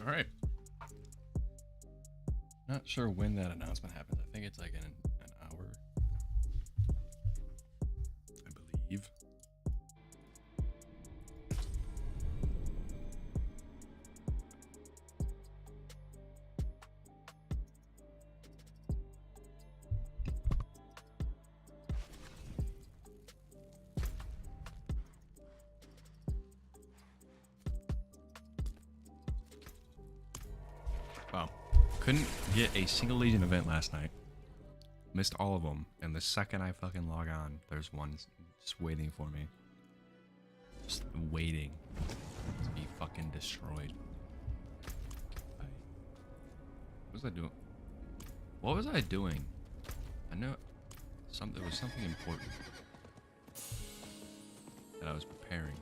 All right. Not sure when that announcement happens. I think it's like in an hour, I believe. Wow. Couldn't get a single Legion event last night. Missed all of them. And the second I fucking log on, there's one just waiting for me. Just waiting to be fucking destroyed. What was I doing? What was I doing? I know there was something important that I was preparing for.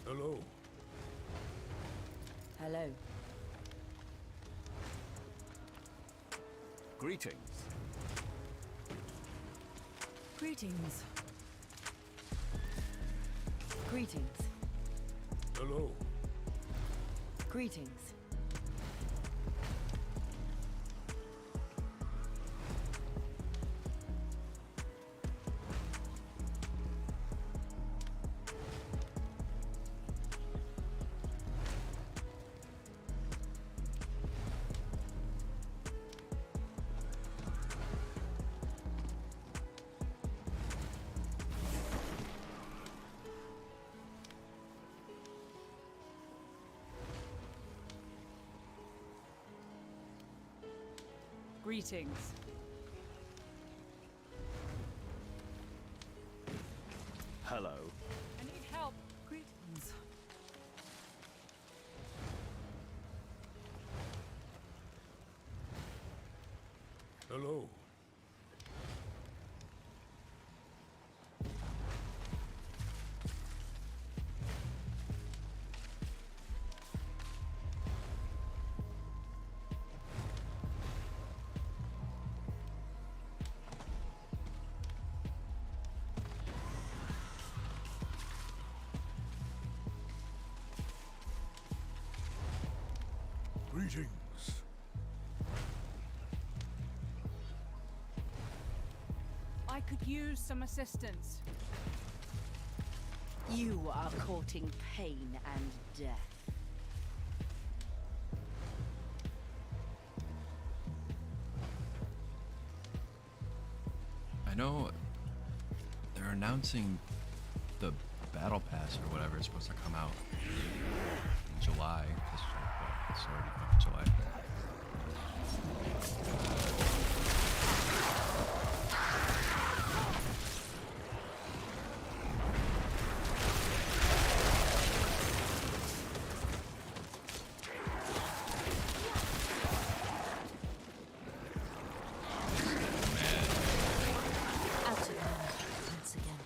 Hello. Hello. Greetings. Greetings. Greetings. Hello. Greetings. Greetings. Hello. I need help. Greetings. Hello. Greetings. I could use some assistance. You are courting pain and death. I know they're announcing the battle pass or whatever is supposed to come out in July. It's already fucking July. Out of hand once again.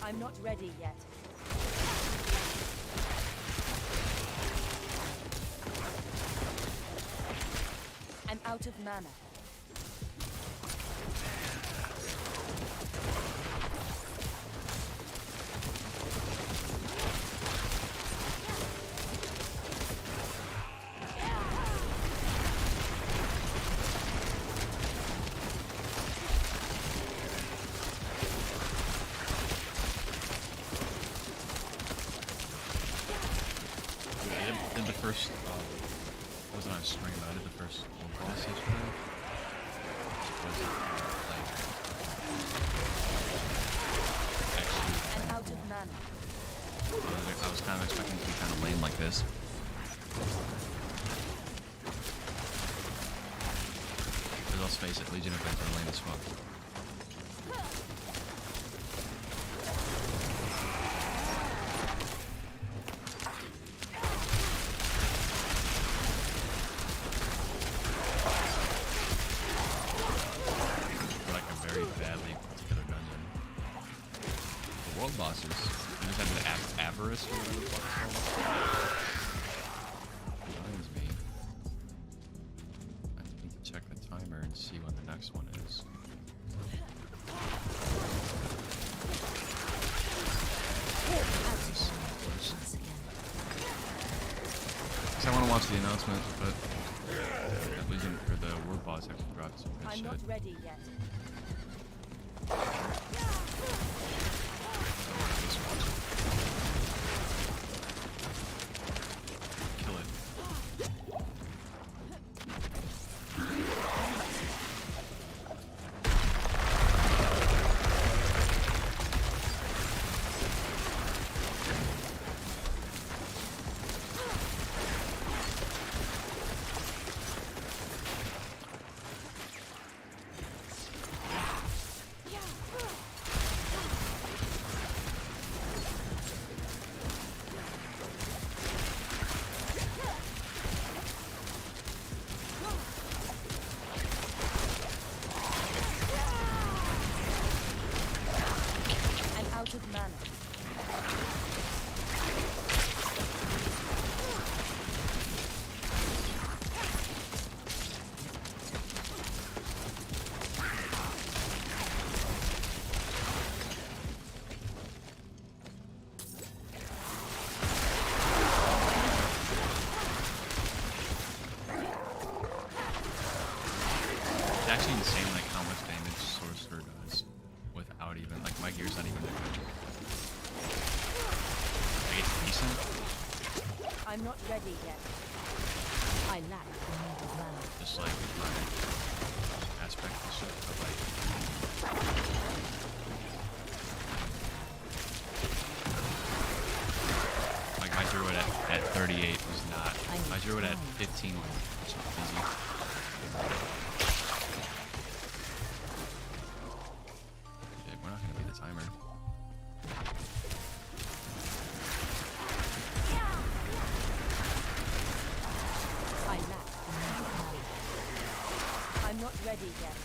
I'm not ready yet. I'm out of mana. I did the first, I wasn't on stream, but I did the first boss yesterday. Was like, actually, I'm out of mana. I was kind of expecting it to be kind of lame like this. But let's face it, Legion events are lame as fuck. But I can very badly put together dungeon. The world bosses, you just have the avarice or whatever the fuck it's called. Reminds me. I need to check the timer and see when the next one is. Once again. Cause I want to watch the announcement, but Legion or the world boss actually dropped some good I'm shit. not ready yet. Kill it. I'm out of mana. It's actually insane, like how much damage Sorcerer does without even, like my gear's not even that good. Like it's decent. I'm not ready yet. I lack the need of mana. Just like my aspect and shit, but like my druid at 38 was not. My druid at 15 was super easy. Okay, we're not gonna beat the timer. I lack the need of mana. I'm not ready yet.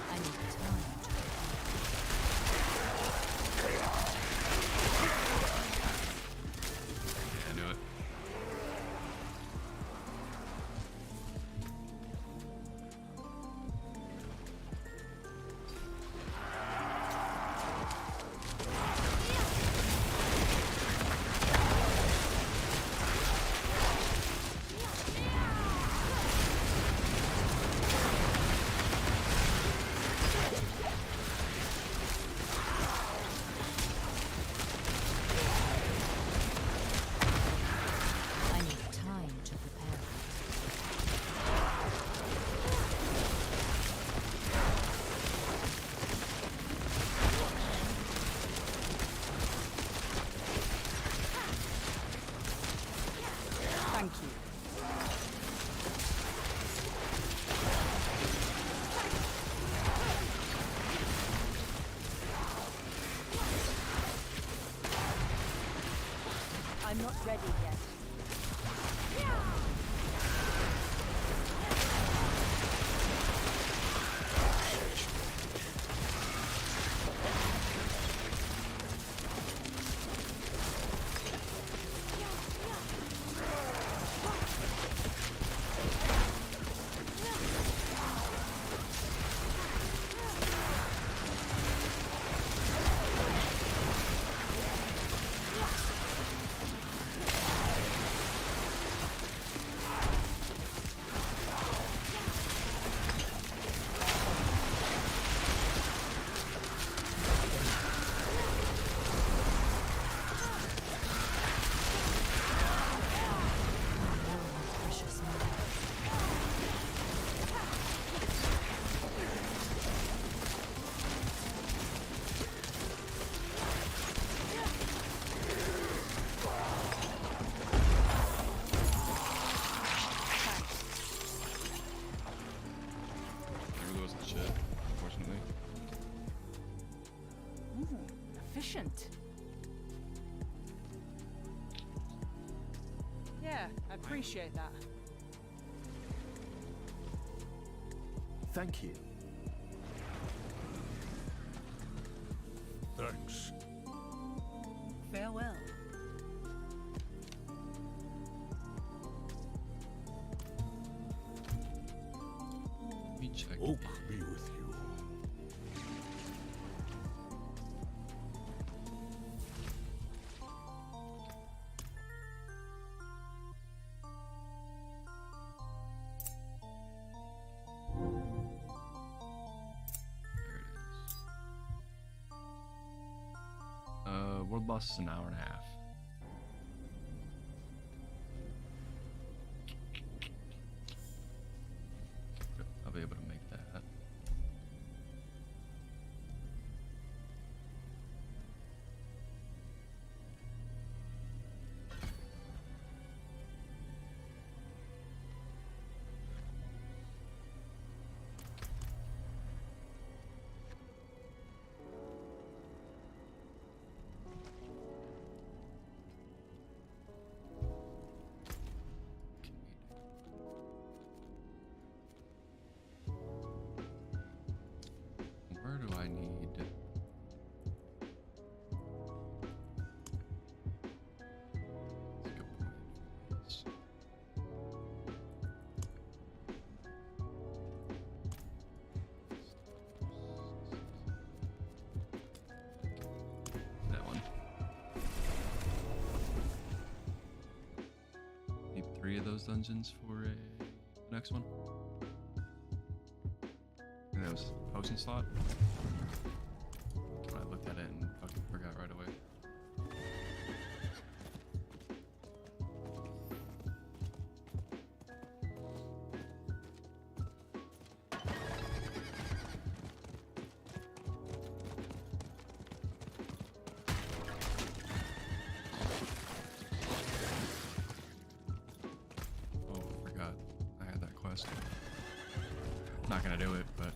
I need time. Yeah, I knew it. I need time to prepare. Thank you. I'm not ready yet. Precious mother. There really wasn't shit, unfortunately. Ooh, efficient. Yeah, I appreciate that. Thank you. Thanks. Farewell. Let me check. Oak be with you. There it is. World boss is an hour and a half. I'll be able to make that. Where do I need? That's a good point. Yes. That one. Need 3 of those dungeons for the next one. And that was potion slot. I looked at it and fucking forgot right away. Oh, I forgot. I had that quest. Not gonna do it, but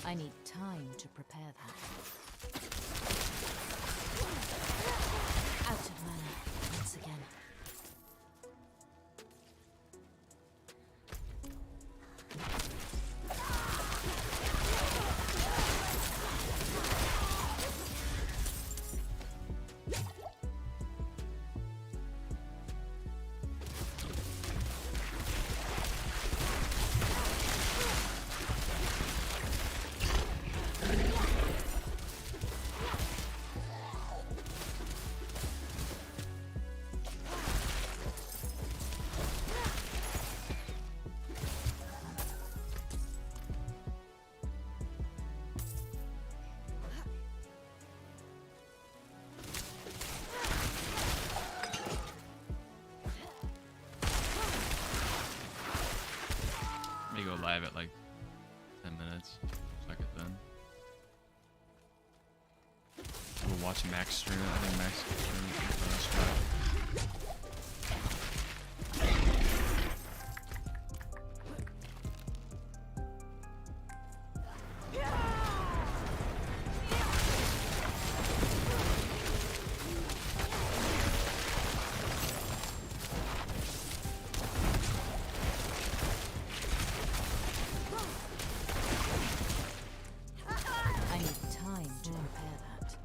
I need time to prepare that. Out of mana once again. May go live at like 10 minutes. Check it then. We'll watch Max stream it. I think Max stream it. I need time to repair that.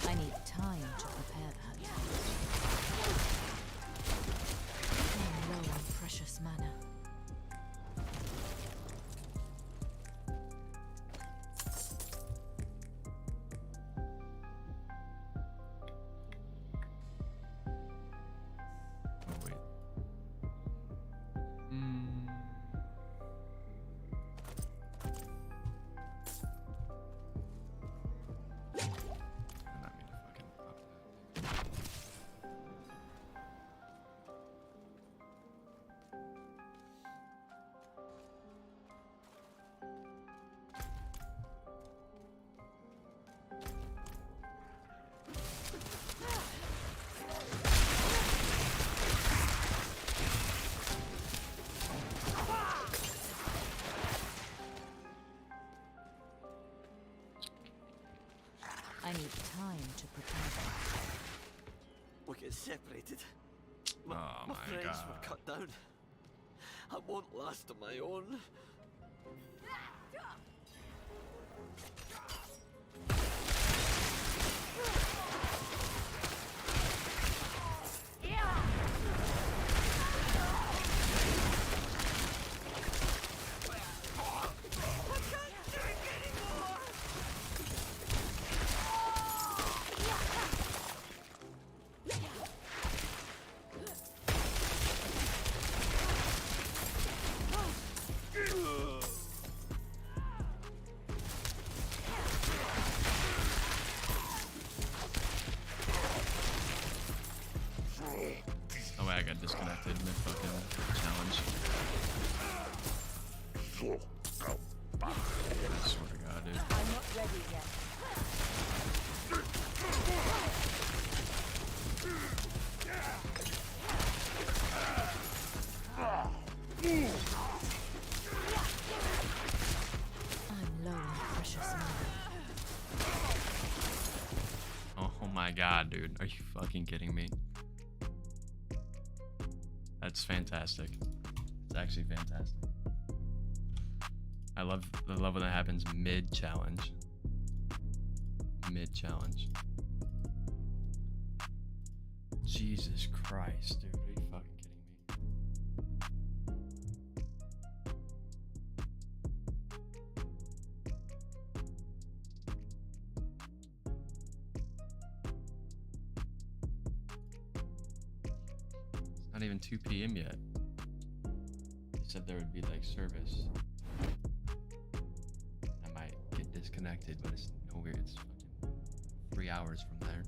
I need time to prepare that. I'm low on precious mana. Oh wait. I not mean to fucking pop that. I need time to prepare that. We get separated. My, Oh my my friends God. were cut down. I won't last on my own. Oh wait, I got disconnected mid fucking challenge. I swear to God, dude. I'm not ready yet. I'm low on precious mana. Oh my God, dude. Are you fucking kidding me? That's fantastic. It's actually fantastic. I love when that happens mid challenge. Mid challenge. Jesus Christ, dude. Are you fucking kidding me? It's not even 2 p.m. yet. They said there would be like service. I might get disconnected, but it's nowhere. It's fucking 3 hours from there.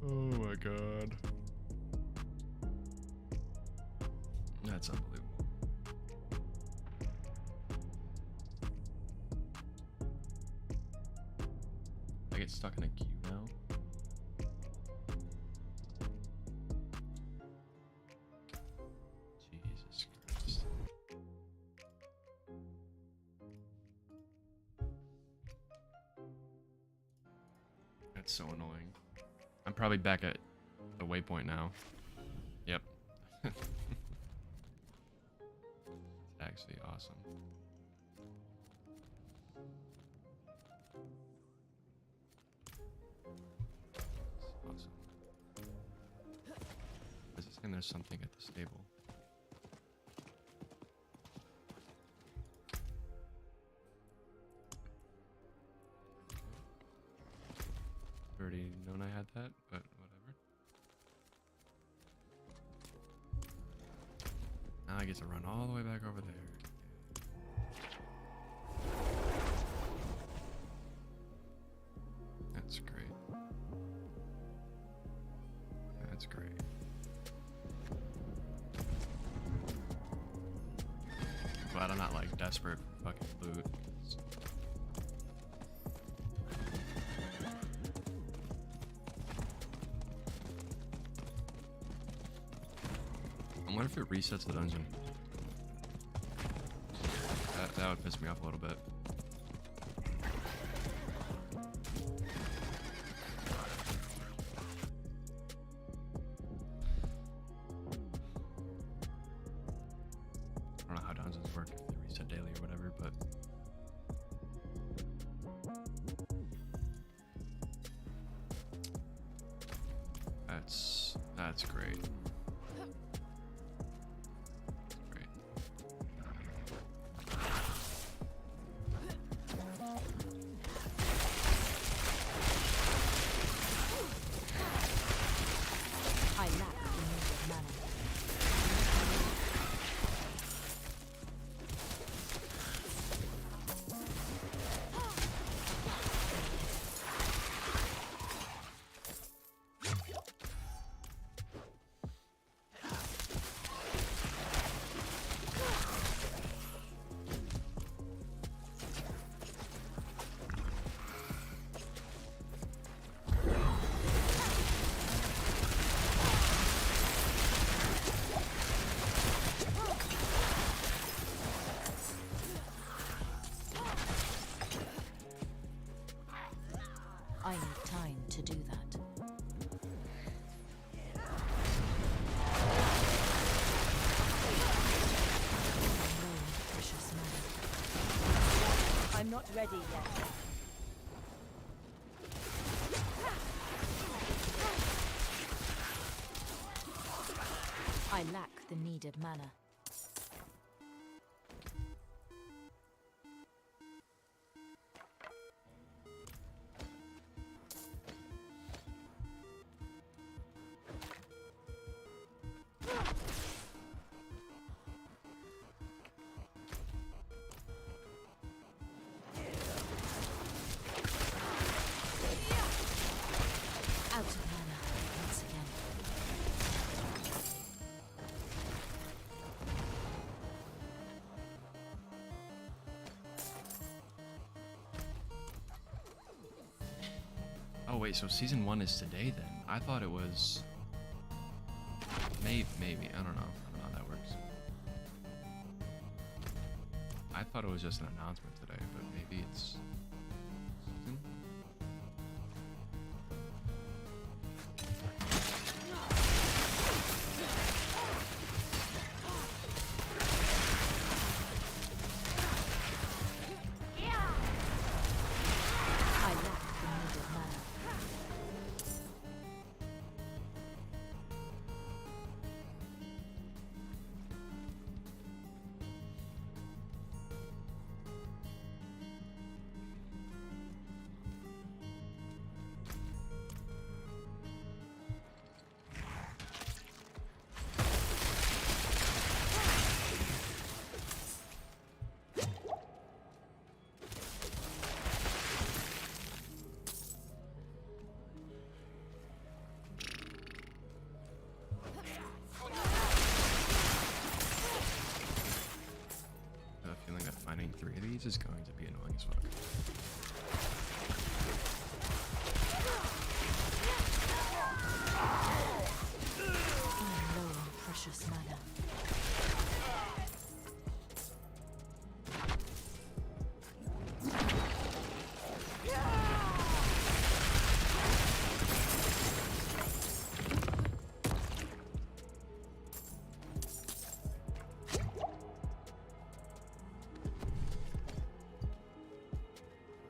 Oh my God. That's unbelievable. I get stuck in a queue now. Jesus Christ. That's so annoying. I'm probably back at the waypoint now. Yep. It's actually awesome. It's awesome. Is this thing there's missed something at the stable. Already known I had that, but whatever. Now I get to run all the way back over there. That's great. That's great. Glad I'm not like desperate for fucking loot. I wonder if it resets the dungeon. That would piss me off a little bit. I don't know how dungeons work, if they reset daily or whatever, but that's great. Great. I lack the needed mana. I need time to do that. I'm low on precious mana. I'm not ready yet. I lack the needed mana. Out of mana once again. Oh wait, so season 1 is today then? I thought it was maybe. I don't know how that works. I thought it was just an announcement today, but maybe it's season? I lack the needed mana. I have a feeling that finding 3 of these is going to be annoying as fuck. I'm low on precious mana.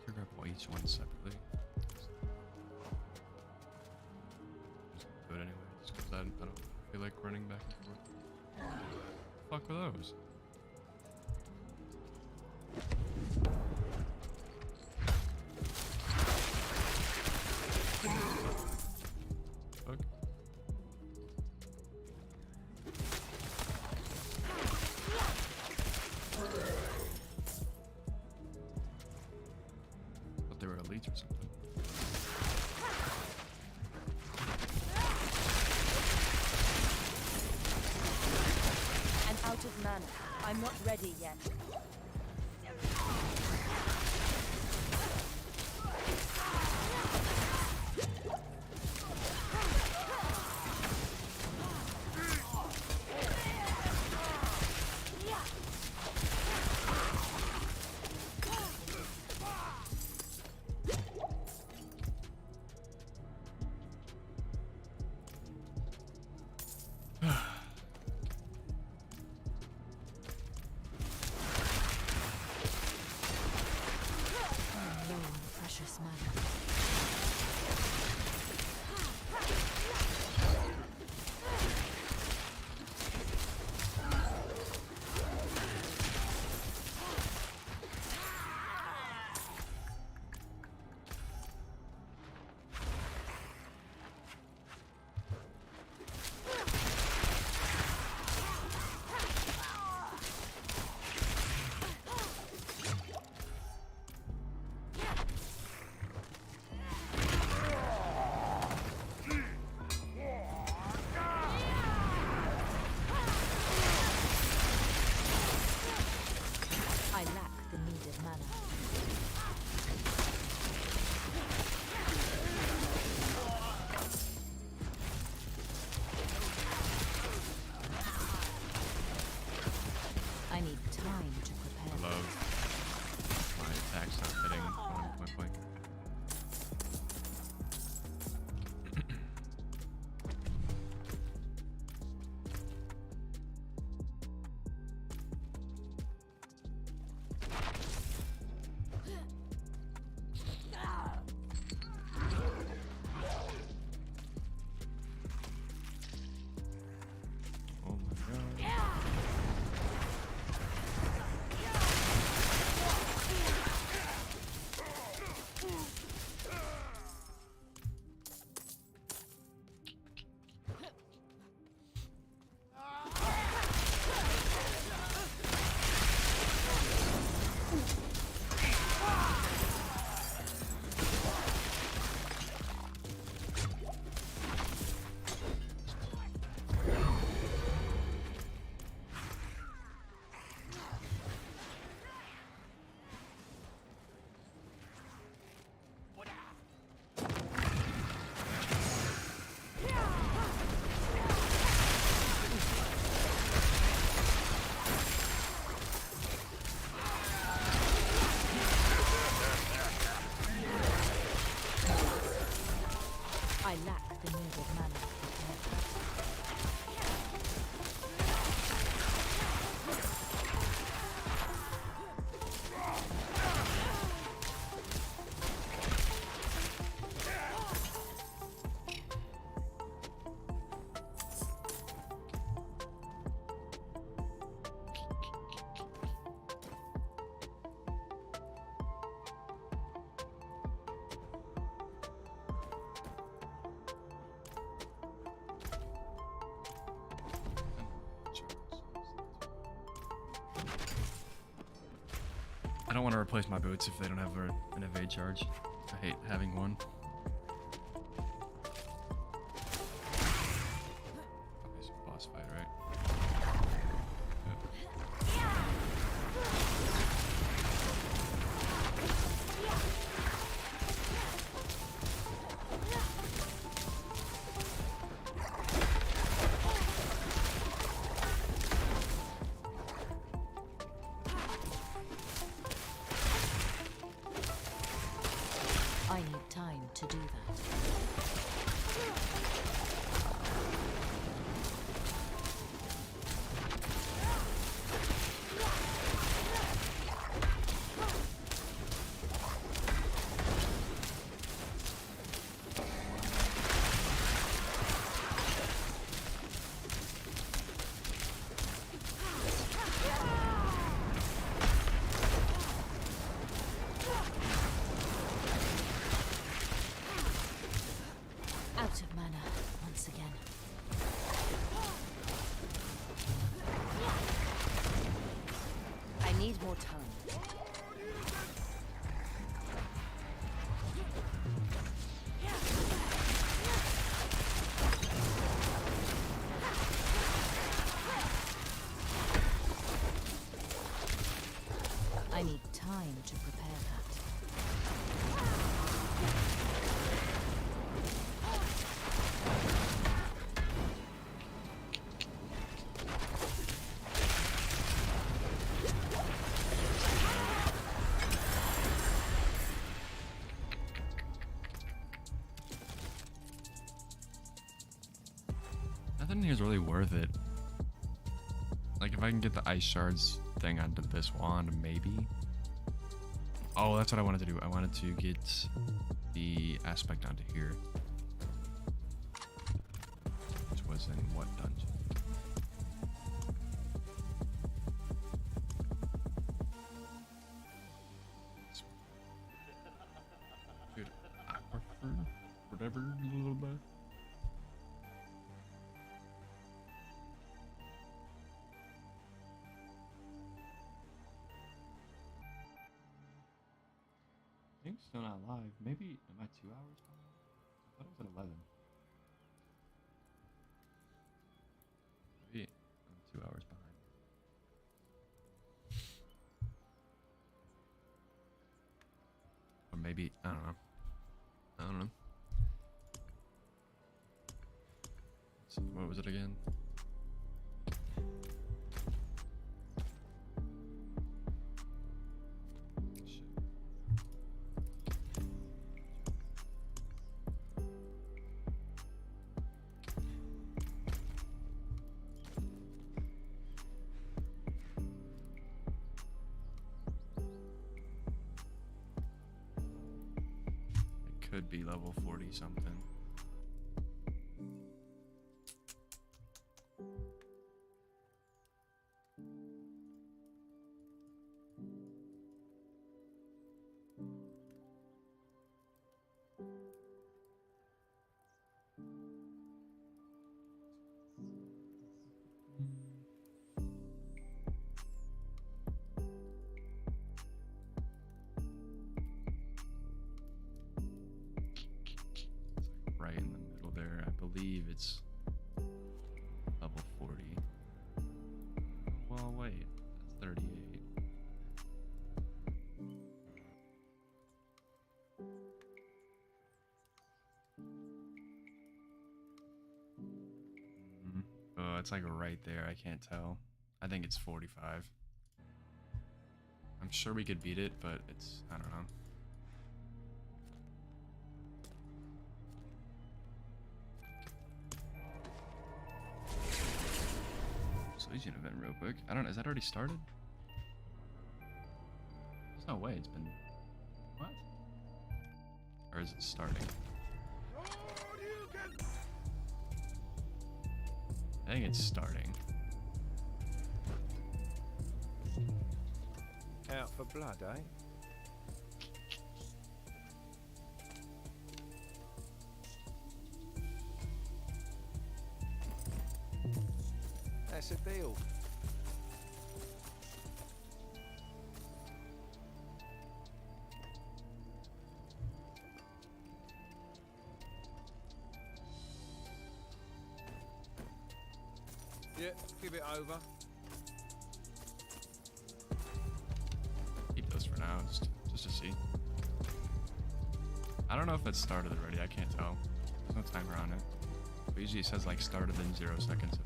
To grab each one separately. Just do it anyway, just because I don't feel like running back fuck were those? Fuck. Thought they were elites or something. I'm out of mana. I'm not ready yet. Precious mana. I lack the needed mana. I need time to prepare. Love my attacks not hitting quickly. Oh my god. I lack the needed mana. I don't want to replace my boots if they don't have an evade charge. I hate having one. It's a boss fight, right? I need time to do that. more time. I need time to prepare that. Nothing here is really worth it. Like, if I can get the ice shards thing onto this wand, maybe. Oh, that's what I wanted to do. I wanted to get the aspect onto here. Which was in what dungeon? Dude, I prefer whatever a little bit. I think still not live. Maybe am I 2 hours behind? I thought it was at 11. Maybe I'm 2 hours behind. Or maybe I don't know. I don't know. So what was it again? Shit. It could be level 40 something. Right in the middle there. I believe it's level 40. Well, wait. That's 38. Oh, it's like right there. I can't tell. I think it's 45. I'm sure we could beat it, but it's, I don't know. Solution event real quick. I don't know, is that already started? There's no way it's been... What? Or is it starting? I think it's starting. Out for blood, eh? That's a deal. Yeah, give it over. Keep those for now, just to see. I don't know if it's started already, I can't tell. There's no timer on it. But usually it says like started in 0 seconds.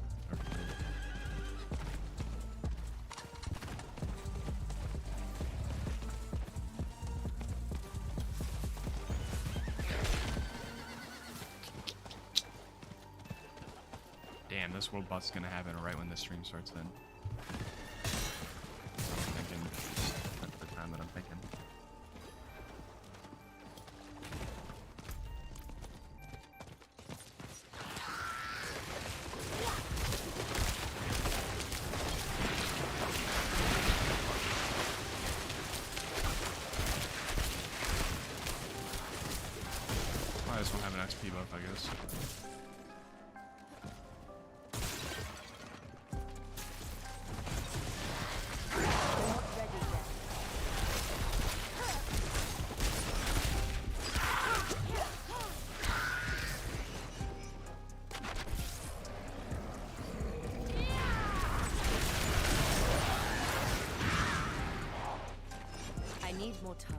Damn, this world boss is gonna happen right when the stream starts then. I'm thinking, that's the time that I'm thinking. Might as well have an XP buff, I guess. You're not ready yet. turn.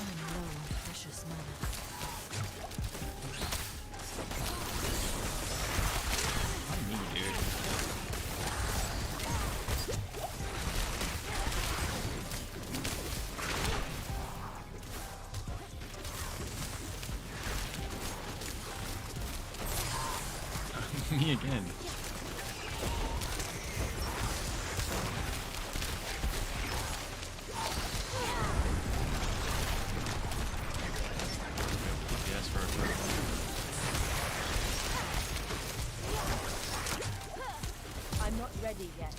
I'm low on precious mana. Not me, dude. Me again. Yes, for a third one. I'm not ready yet.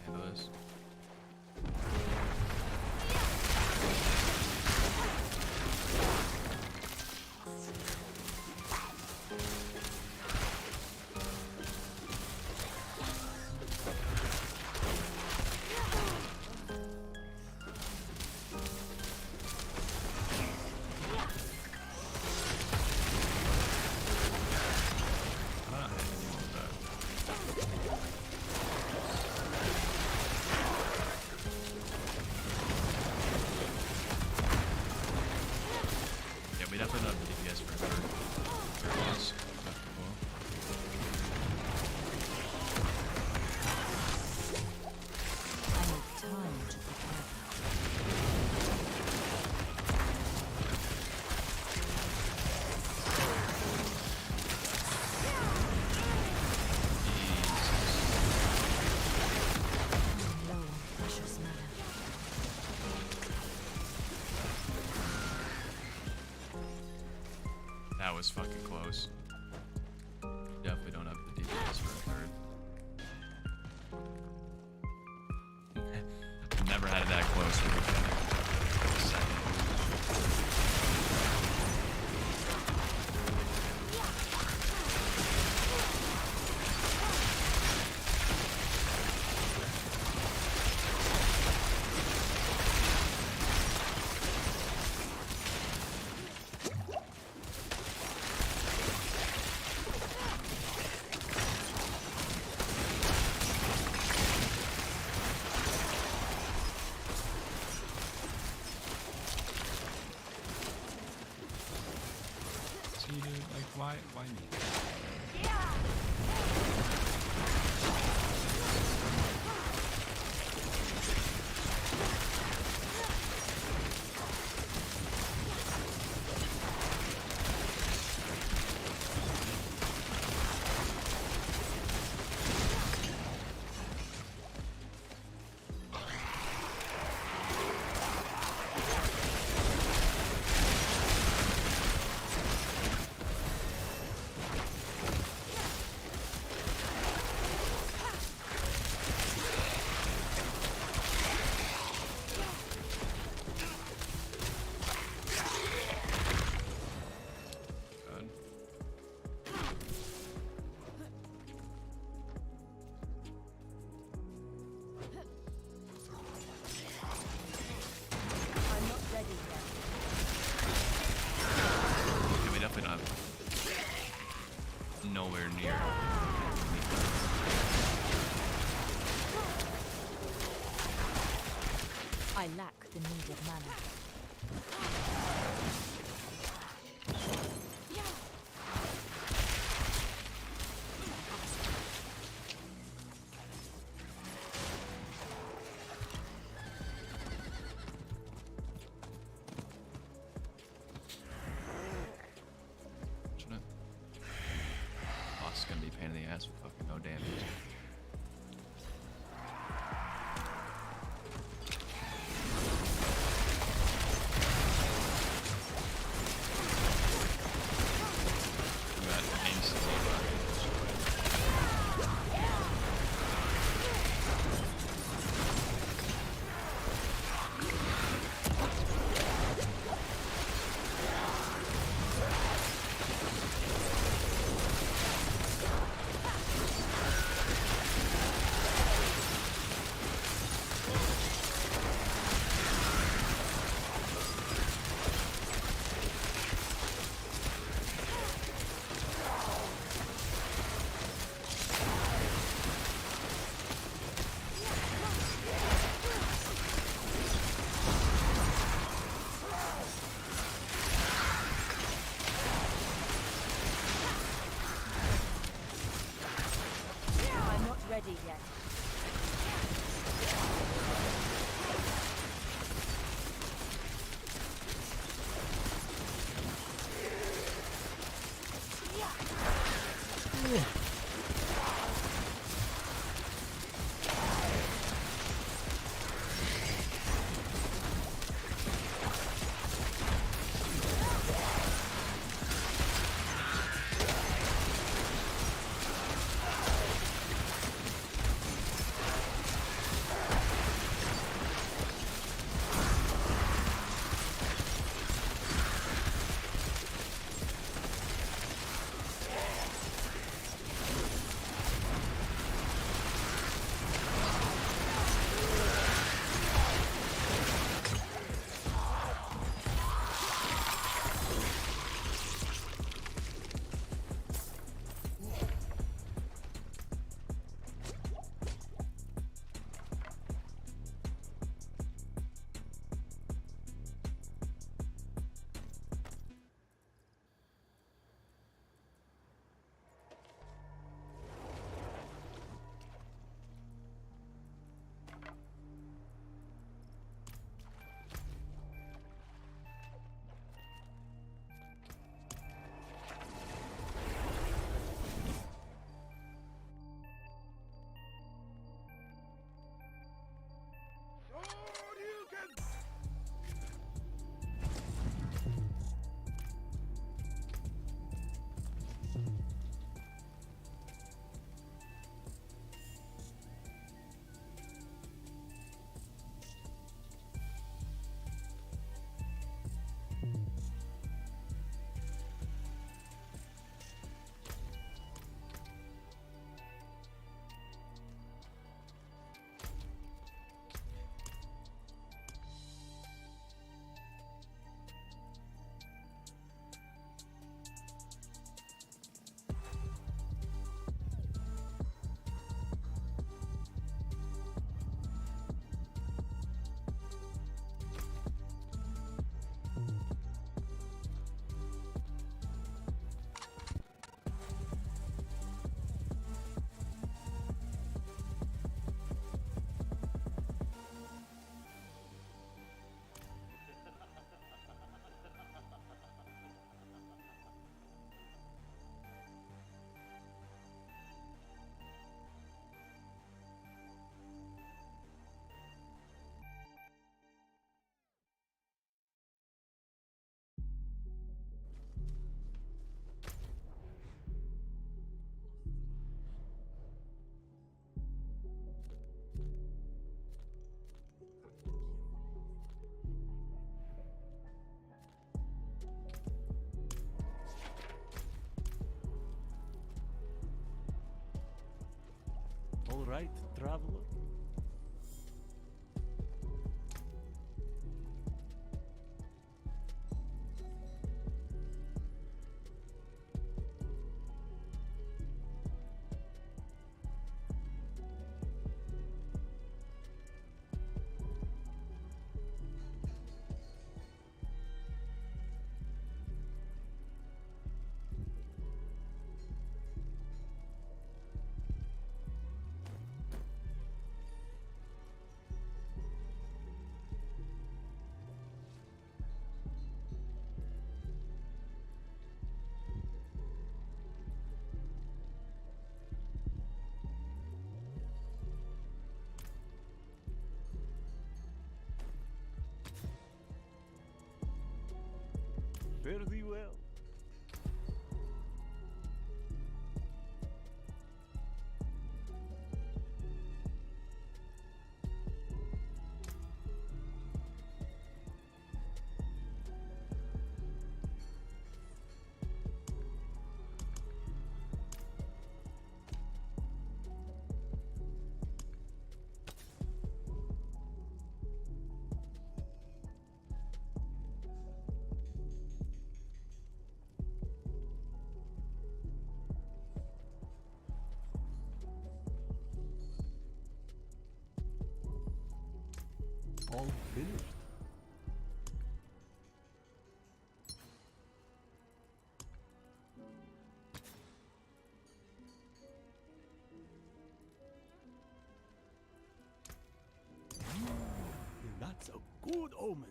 Handle this. I don't know how to deal with that. Yeah, we definitely don't have DPS for a third boss. But, well, I need time to prepare. I'm low on precious mana. that was fucking close. Definitely don't have the DPS for a third. Never had it that close with a second. See, dude, like, why me? has fucking no damage. That instantly fucking destroyed. I'm not ready yet. All right, traveler. Fare thee well. All finished. That's a good omen.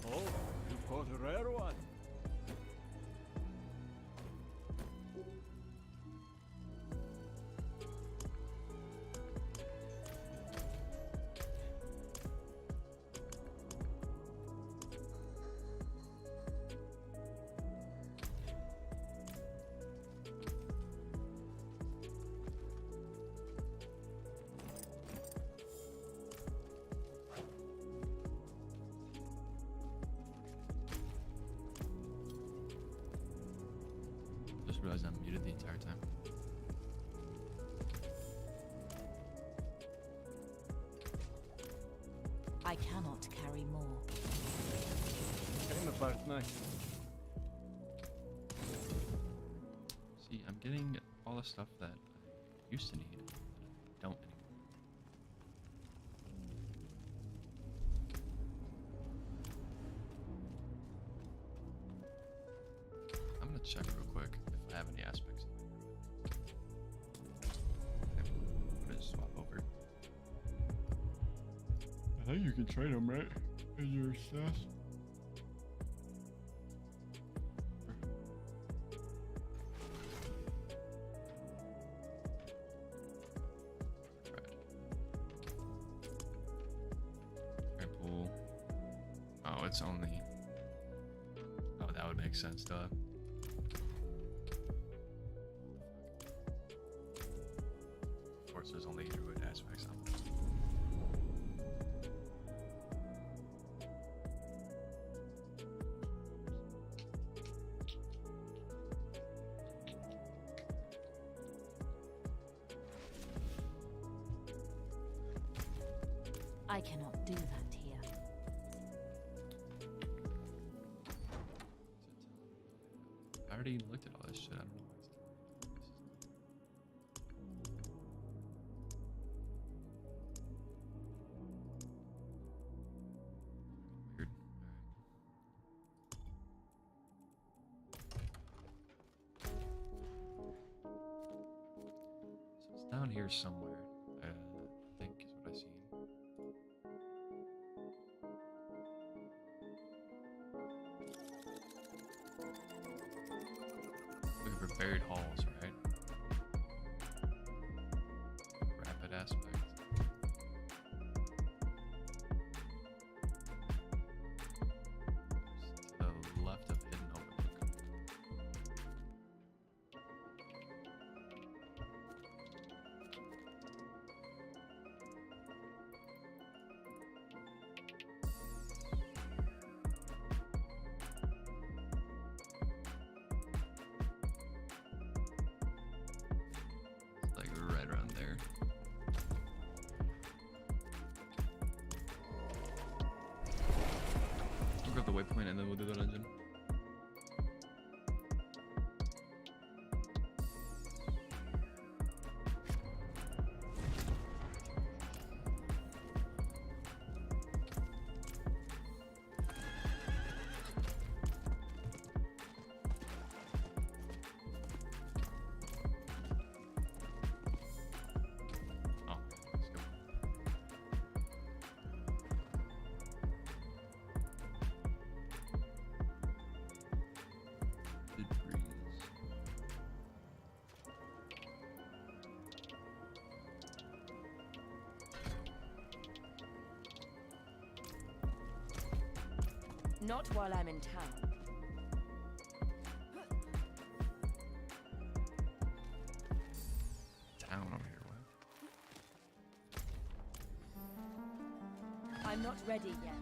Oh, you've caught a rare one. Just realized I'm muted the entire time. I cannot carry more. Came apart nice. See, I'm getting all the stuff that I used to need, that I don't anymore. I'm gonna check real quick if I have any aspects of my druid. I'm gonna swap over. I think you can trade them, right? In your stats. Pool. Oh, it's only. Oh, that would make sense, duh. Of course, there's only druid aspects on it. I cannot do that here. I already looked at all this shit. I don't know why it's telling me. Weird. So it's down here somewhere. I think is what I seen. Looking for buried halls, right? Rapid aspect. To the left of hidden overlook. Not while I'm in town. Down over here, what? I'm not ready yet.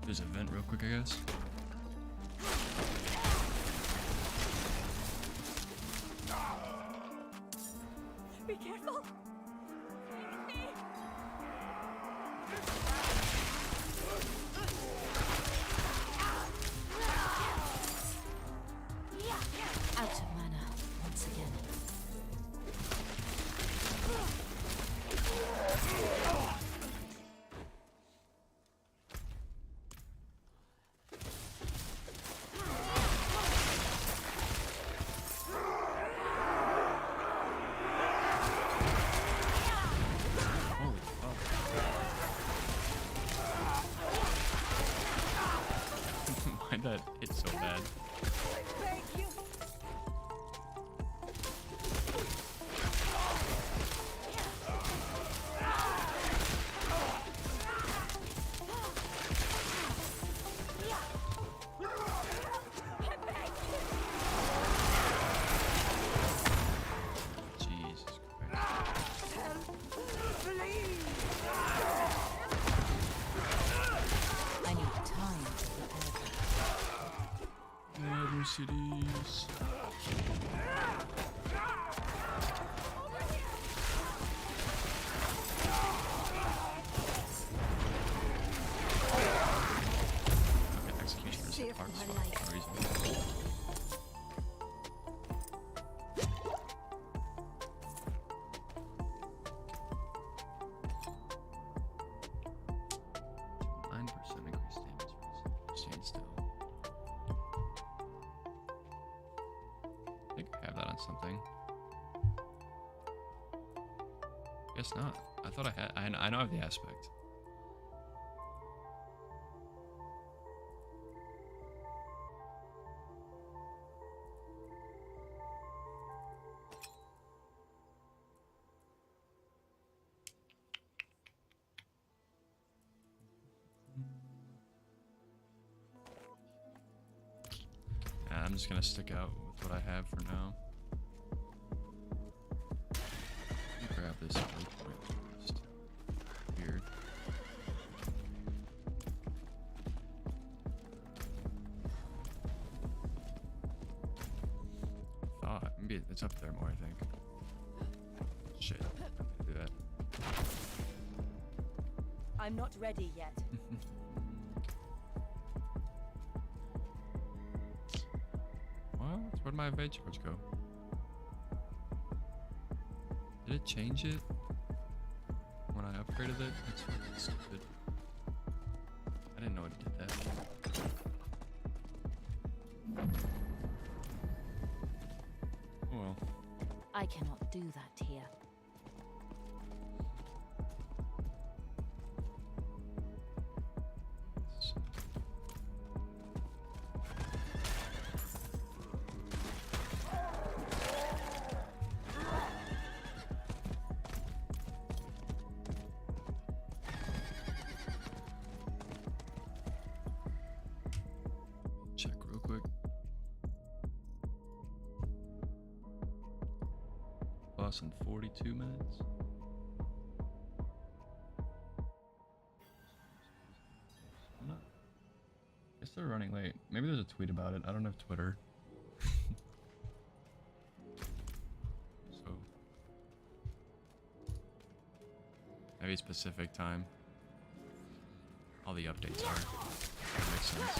There's an event real quick, I guess. Be careful! Out of mana once again. Holy fuck. Why'd that hit so bad? Thank you! Jesus Christ. I need time to prepare. Other cities. Okay, executioners Fear hit for Park's my spot life. for a reason. Increased damage for stand still. I think I have that on something. Guess not. I thought I had. I know I have the aspect. Yeah, I'm just gonna stick out with what I have for now. Let me grab this real quick first. Weird. Thought maybe it's up there more. I think. Shit. I'm gonna do that. I'm not ready yet. Well, where'd my evade charge go? Did it change it when I upgraded it? That's fucking stupid. I didn't know it did that. Oh well. I cannot do that here. Check real quick. Boss in 42 minutes. I'm not. I guess they're running late. Maybe there's a tweet about it. I don't have Twitter. So Maybe specific time. All the updates are. That makes sense.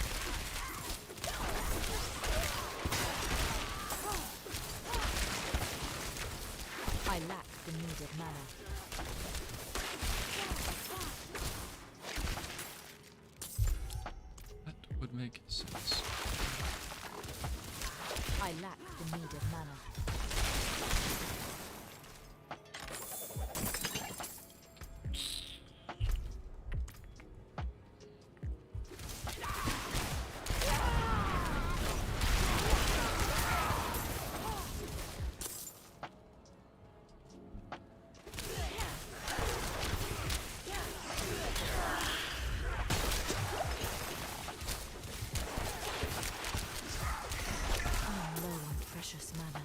I lack the needed mana. That would make sense. I lack the needed mana. Precious mana.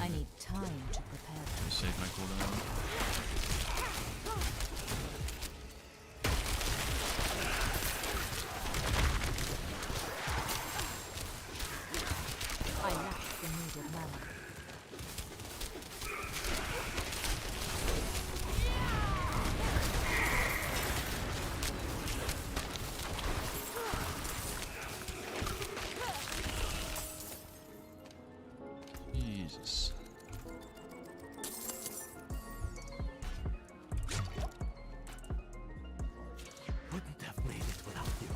I need time to prepare. Can I save my cooldown? I lack the needed mana. Jesus. Wouldn't have made it without you.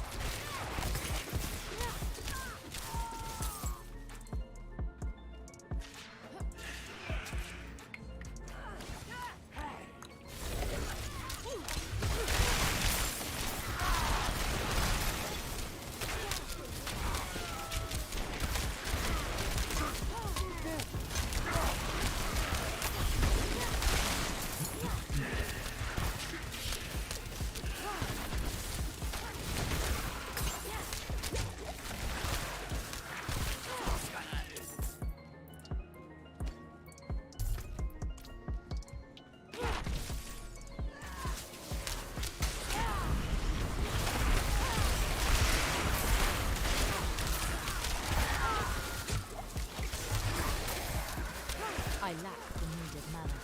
I lack the needed mana.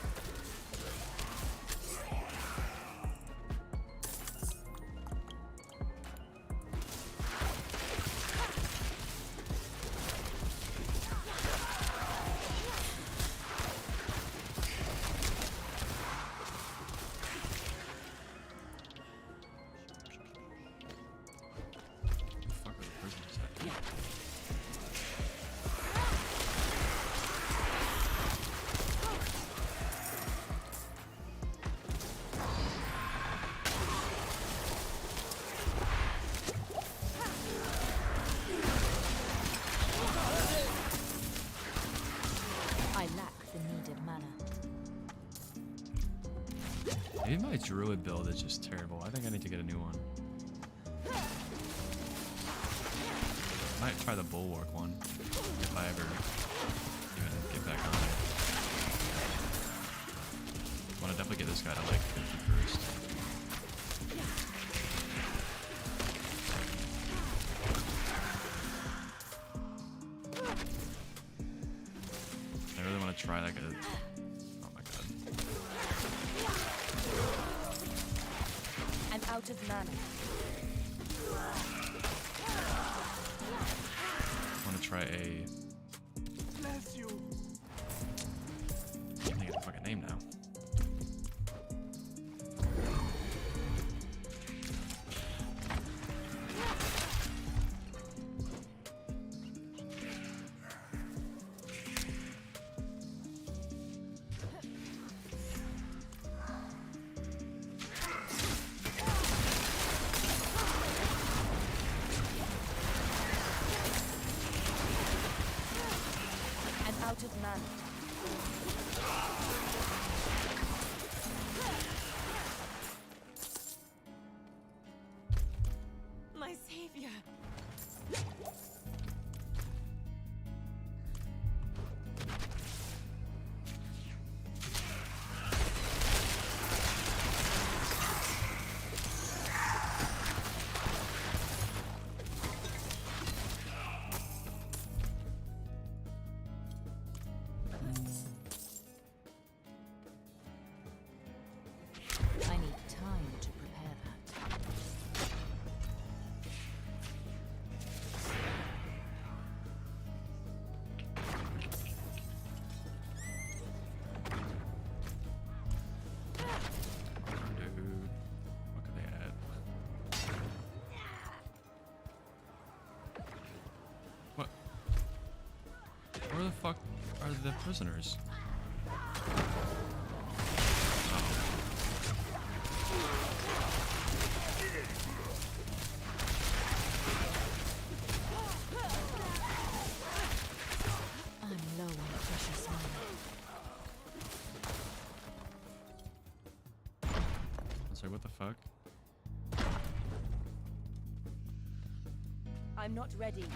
Fuck are the prisoners at? I lack the needed mana. Maybe my druid build is just terrible. I think I need to get a new one. I might try the bulwark one if I ever even get back on it. I want to definitely get this guy to like 50 first. I really want to try like a. Oh my god. I'm out of mana. I want to try a. Bless you. I can't think of the fucking name now. I'm out of mana. the prisoners? I'm low on precious mana. I was like, what the fuck? I'm not ready yet.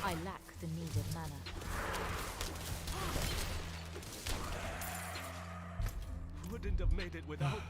I lack the needed mana. Wouldn't have made it without me.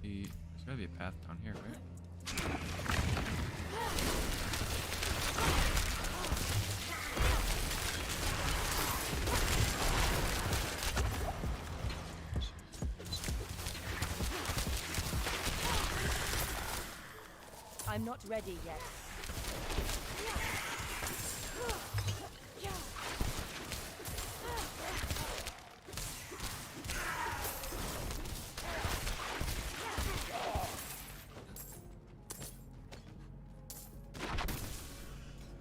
See, there's gotta be a path down here, right? I'm not ready yet.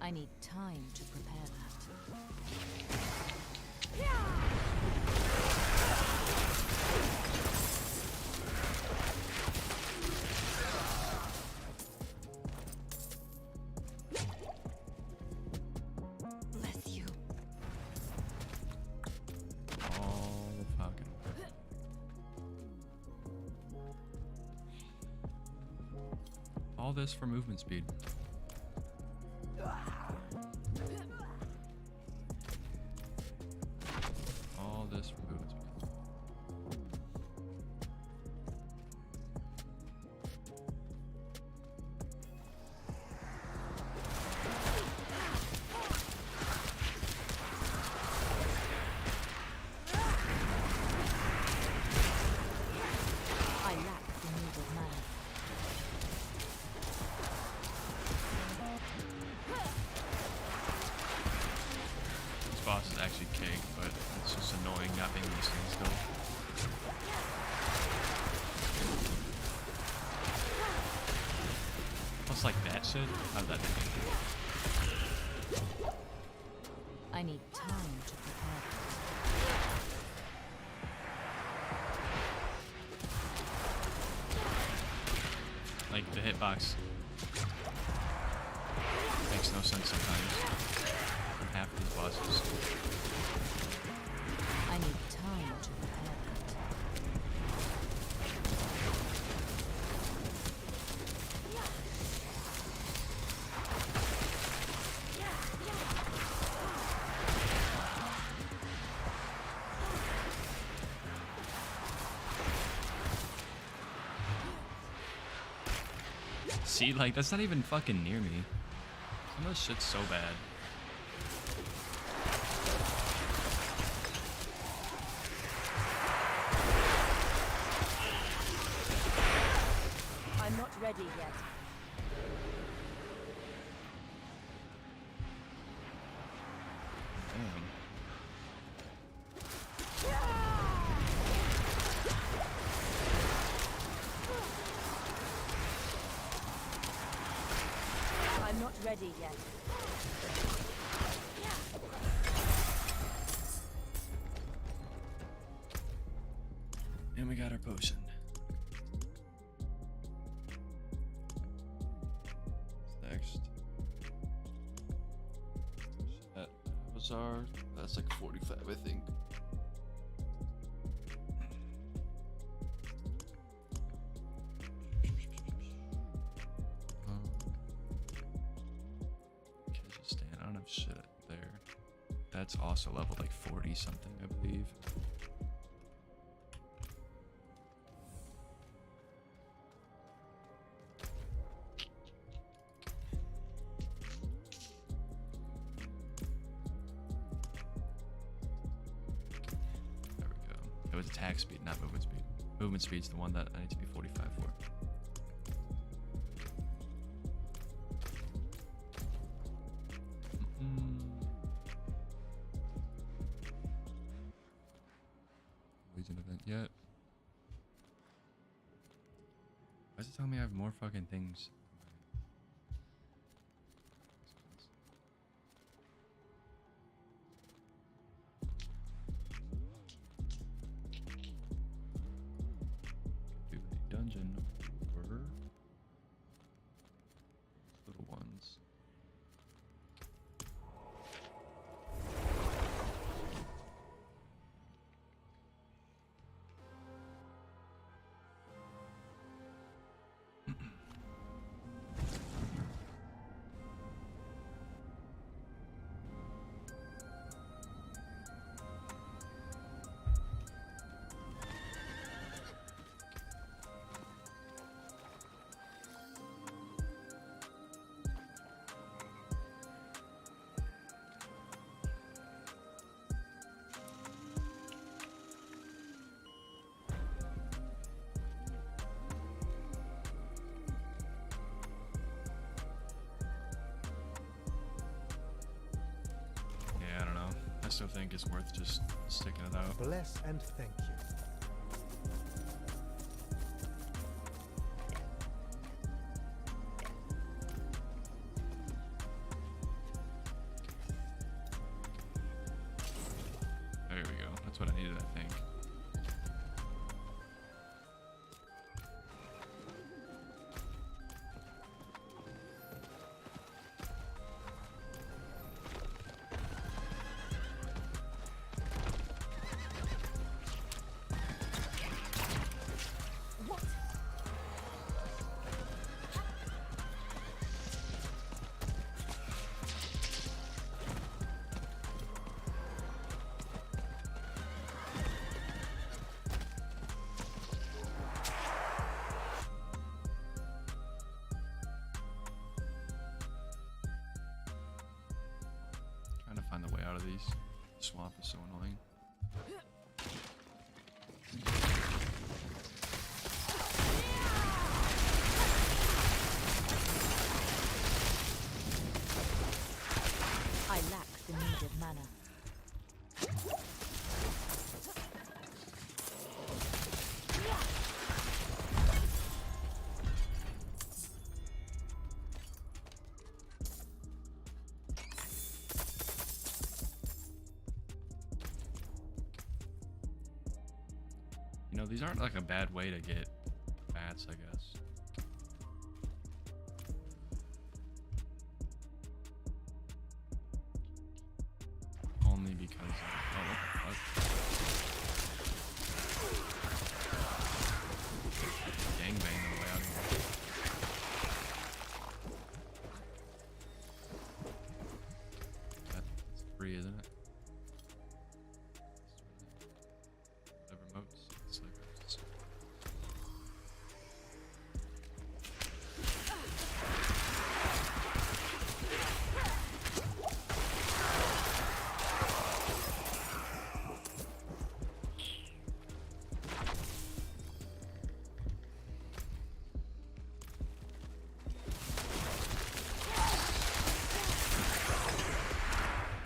I need time to prepare that. Bless you. Oh, fucking. All this for movement speed. All this for movement speed. I lack the needed mana. This boss is actually cake, but it's just annoying not being able to stand still. Plus, like that shit, how'd that make me? I need time to prepare that. Like the hitbox makes no sense sometimes. For half of these bosses. I need time to prepare that. See, like that's not even fucking near me. Some of this shit's so bad. I'm not ready yet. Damn. I'm not ready yet. And we got our potion. Next. That was our. That's like 45, I think. I don't have shit there. That's also level like 40 something, I believe. There we go. It was attack speed, not movement speed. Movement speed's the one that I need to be 45 for. Legion event yet. Why does it tell me I have more fucking things? Do a dungeon or little ones. Yeah, I don't know. I still think it's worth just sticking it out. Bless and thank you. There we go. That's what I needed, I think. What? Trying to find the way out of these. Swamp is so annoying. I lack the needed mana. You know, these aren't like a bad way to get bats, I guess. Only because of, oh, what the fuck? Gangbang the way out of here. That's free, isn't it? Whatever moats. It's like just...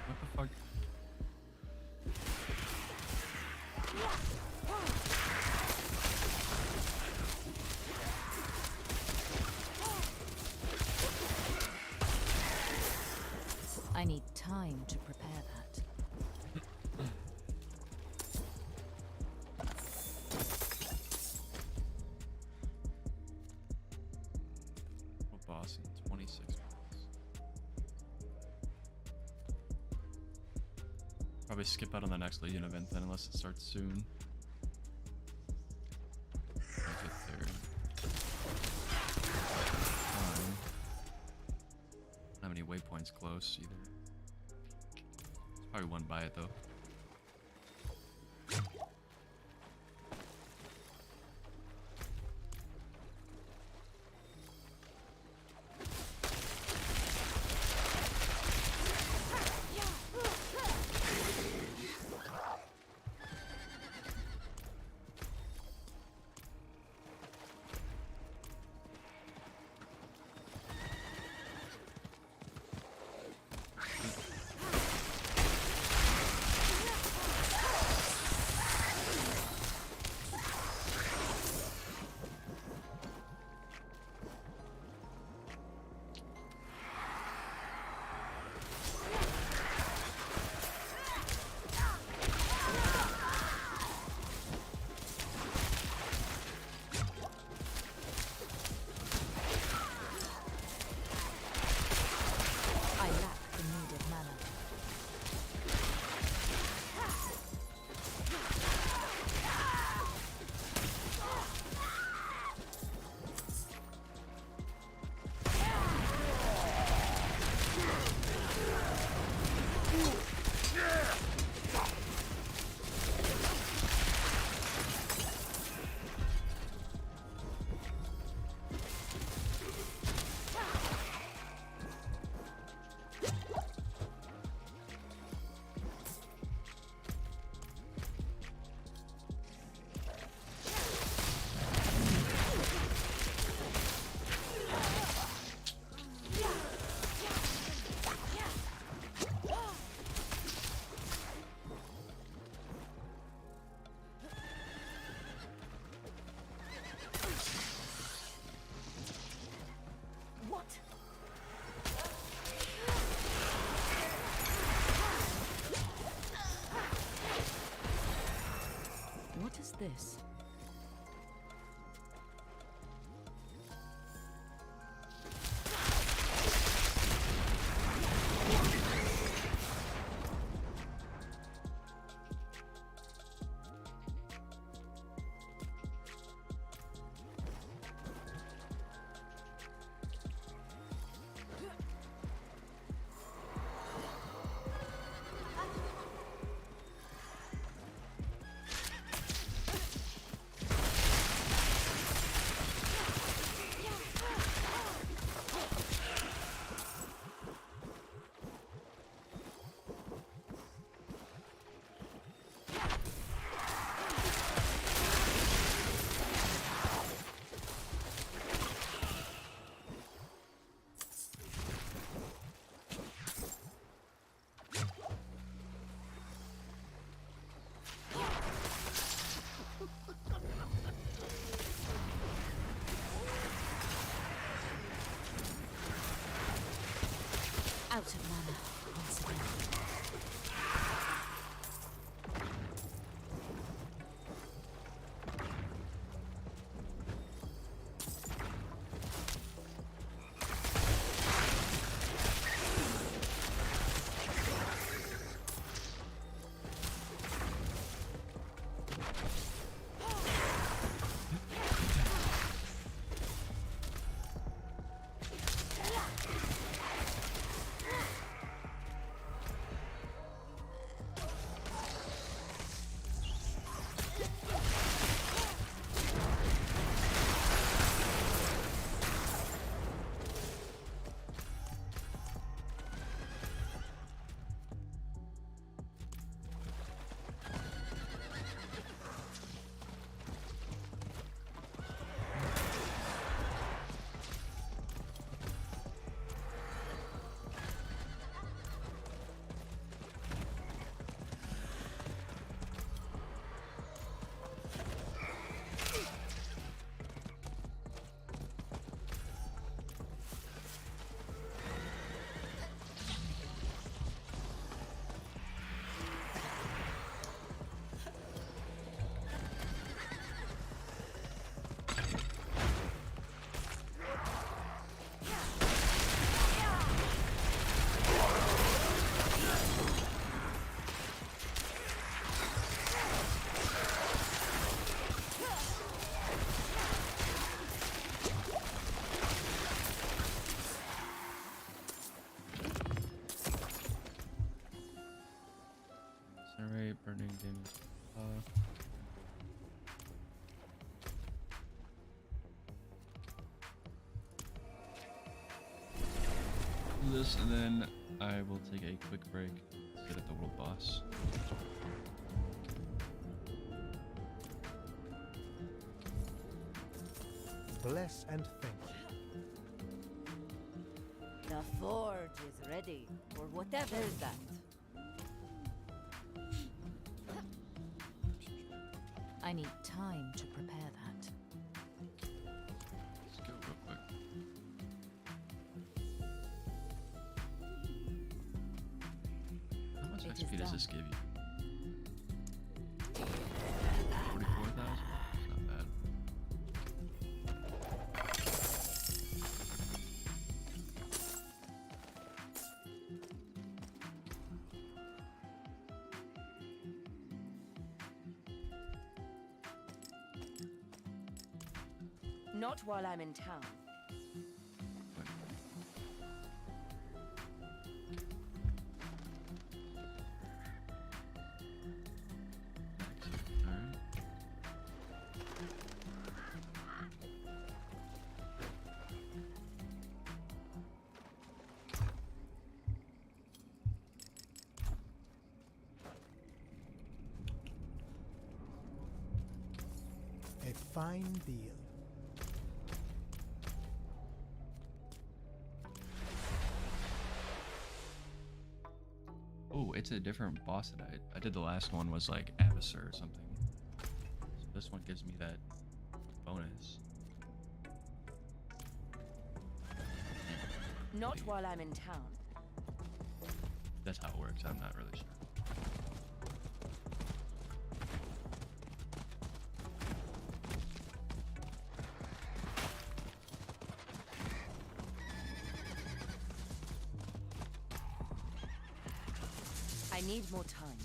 What the fuck? I need time to prepare that. What boss in 26 minutes? Probably skip out on the next Legion event then, unless it starts soon. I'll get there. Fine. Not many waypoints close either. Probably won by it though. I lack the needed mana. What? What is this? Out of mana once again. this, and then I will take a quick break. Get at the world boss. Bless and thank you. The forge is ready, or whatever that. I need time to prepare that. Let's go real quick. How much It XP is does done. this give you? 44,000? It's not bad. Not while I'm in town. Alright. A fine deal. Oh, it's a different boss that I did. The last one was like Abyssur or something. So this one gives me that bonus. Not while I'm in town. That's how it works. I'm not really sure. I need more time.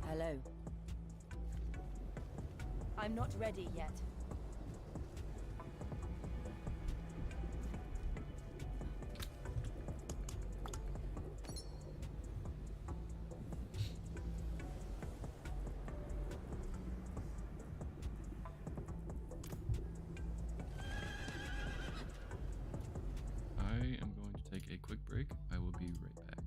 Hello. I'm not ready yet. I am going to take a quick break. I will be right back.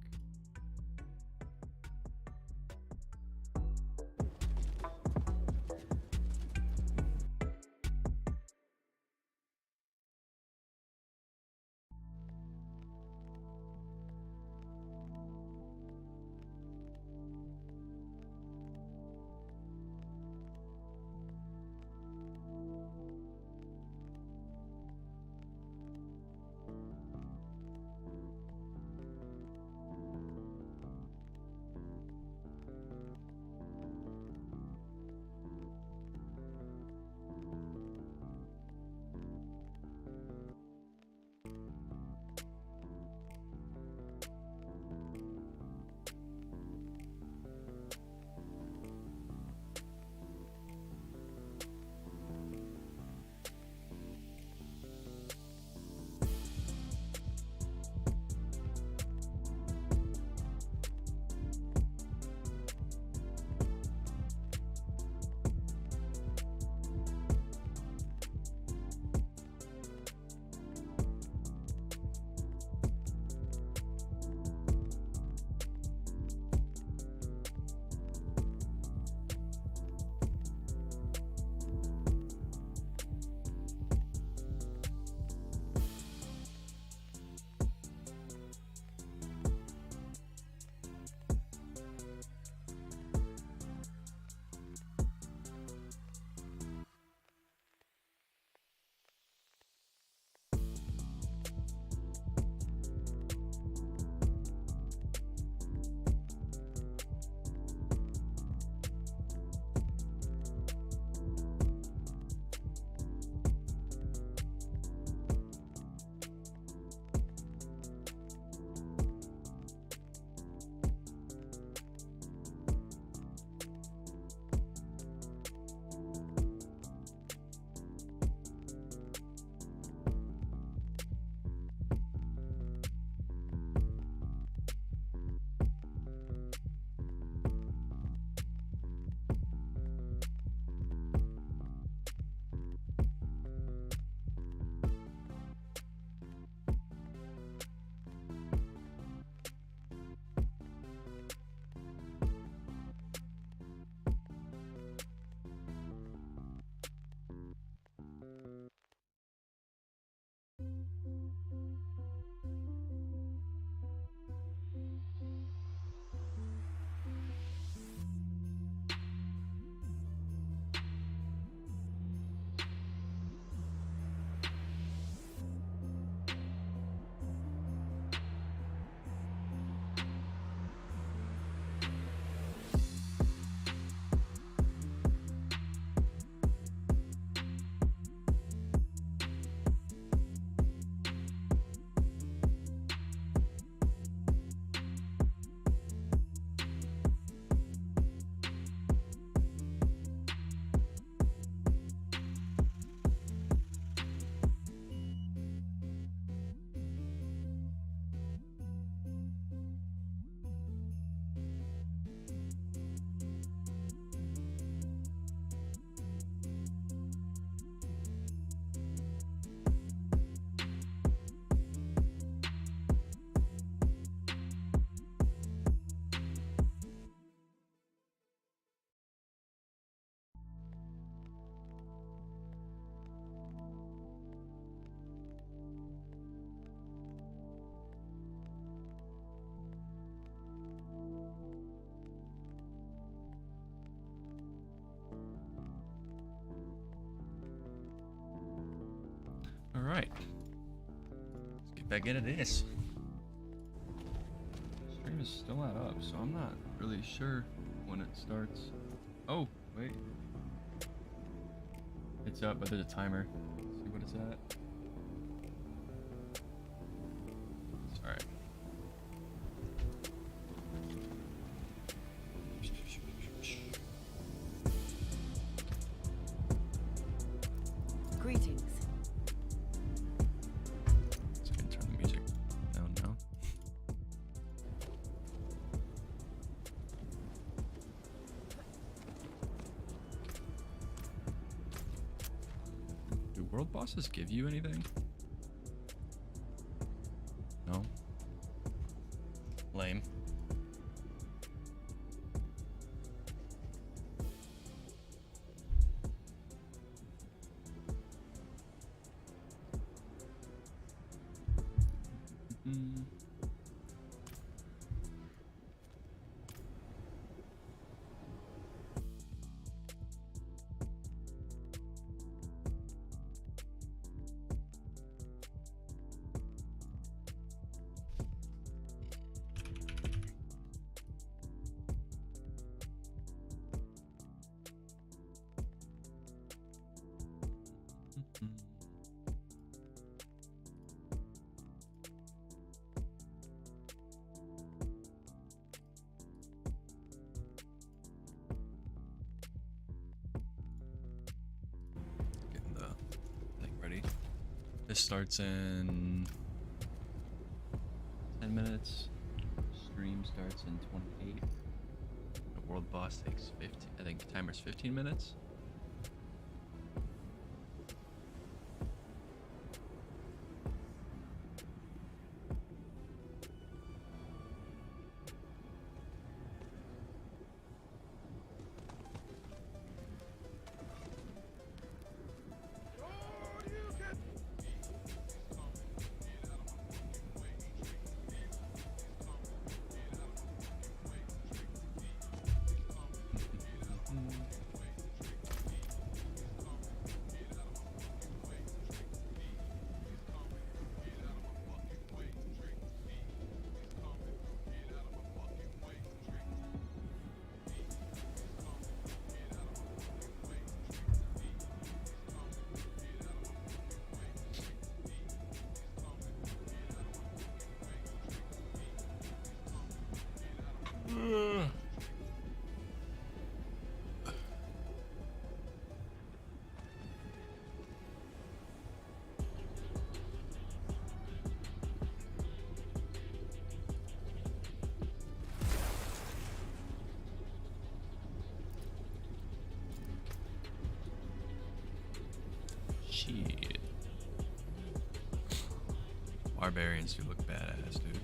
Alright. Let's get back into this. Stream is still not up, so I'm not really sure when it starts. Oh, wait. It's up, but there's a timer. Let's see what it's at. Alright. Greetings. Let's go turn the music down now. Do world bosses give you anything? No? Lame. Mm. Getting the thing ready. This starts in 10 minutes. Stream starts in 28. The world boss takes 15. I think the timer's 15 minutes. Shit. Barbarians do look badass, dude.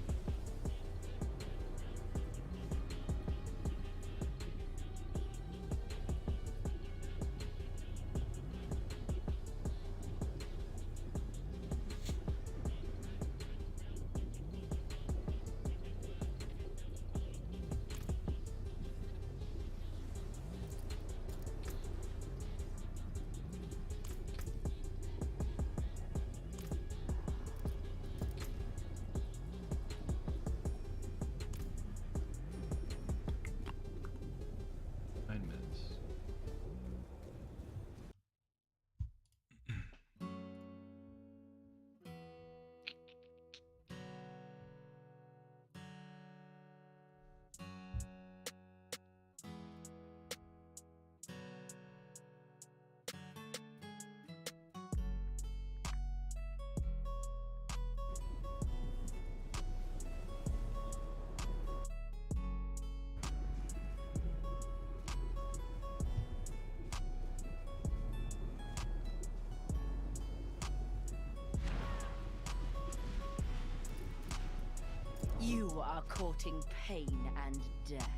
You are courting pain and death.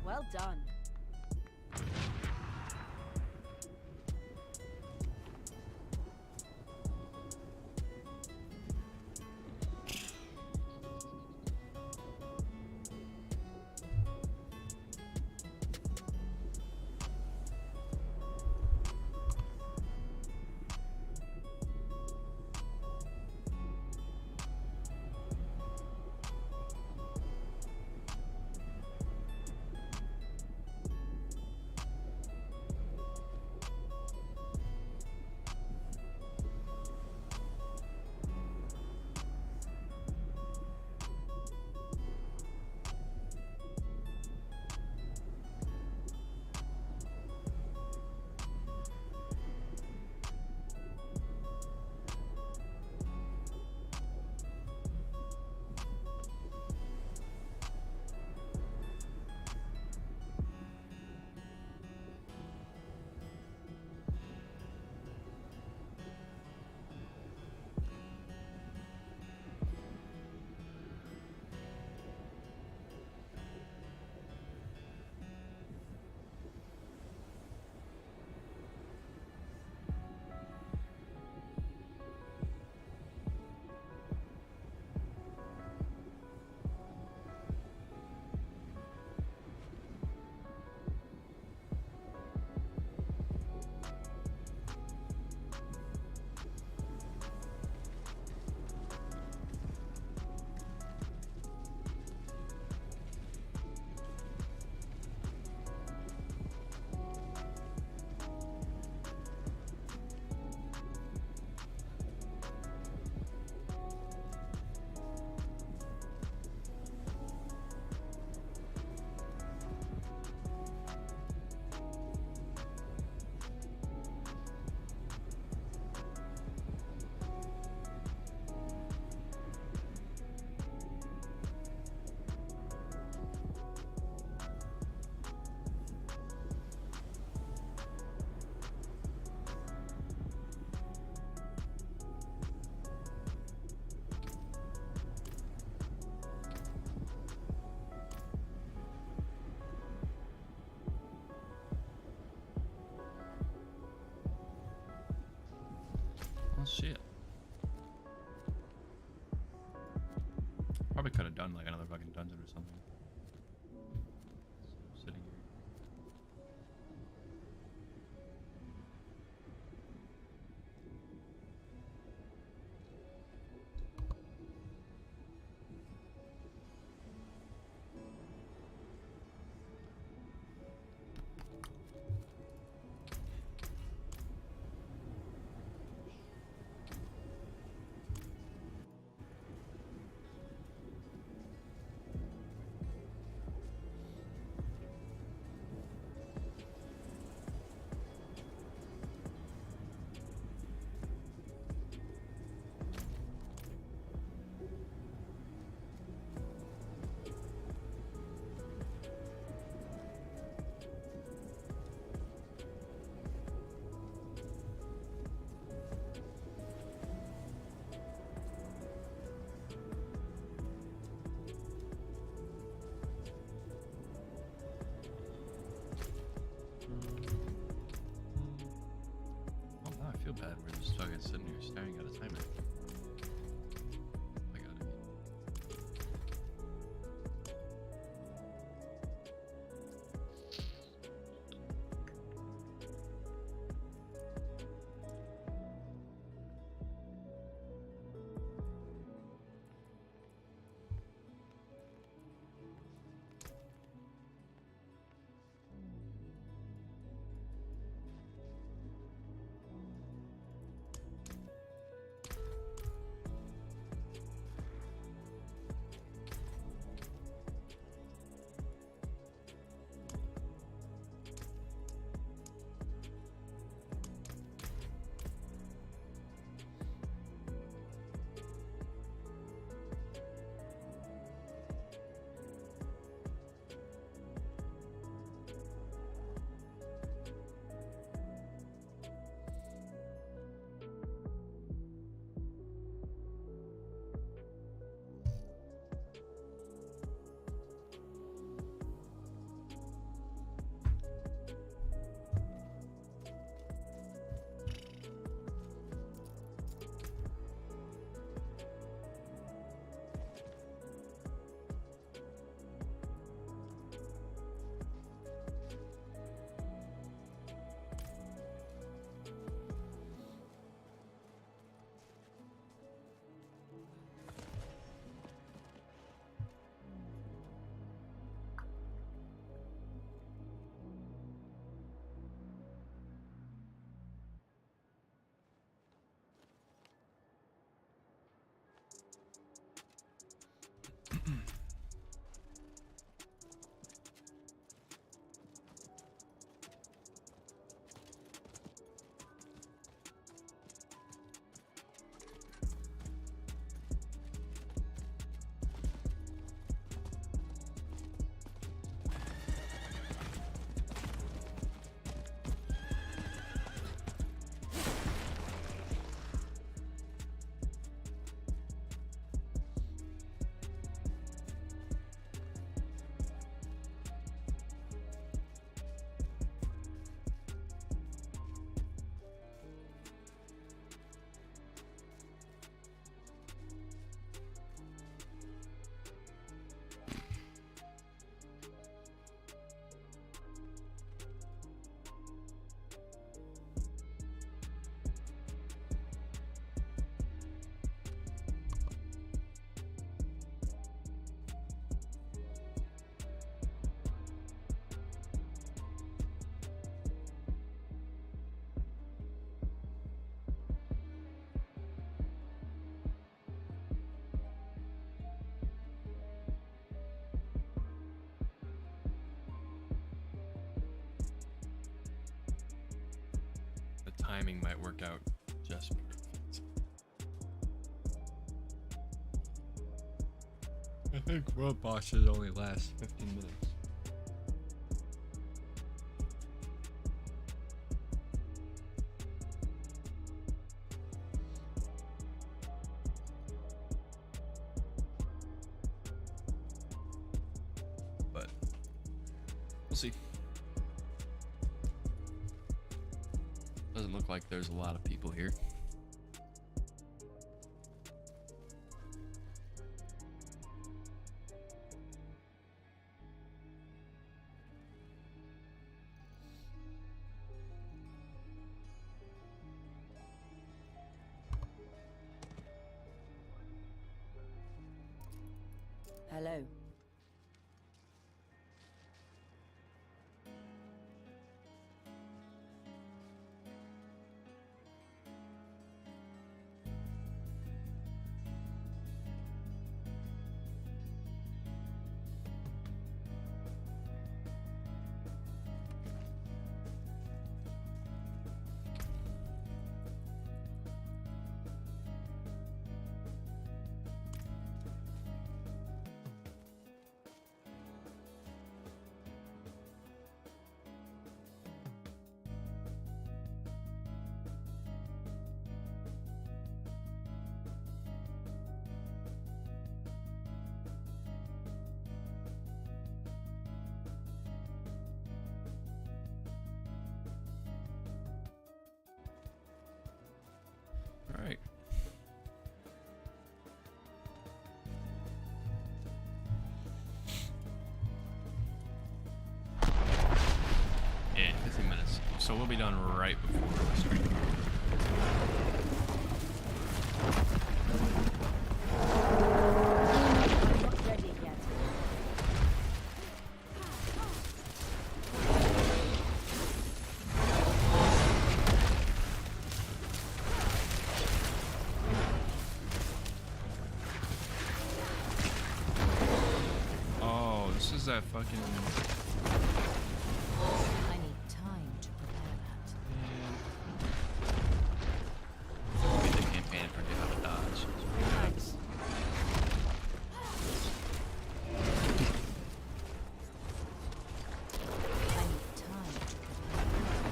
Well done. Oh shit. Probably could have done like another fucking dungeon or something. Sitting here. Oh, now I feel bad. We're just fucking sitting here staring at a timer. I got it. Timing might work out just perfect. I think world bosses only last 15 minutes. But we'll see. Doesn't look like there's a lot of people here. So we'll be done right before the stream. I'm not ready yet. Oh, this is that fucking. I need time to prepare that. Maybe the campaign forget how to dodge. Thanks. I need time to prepare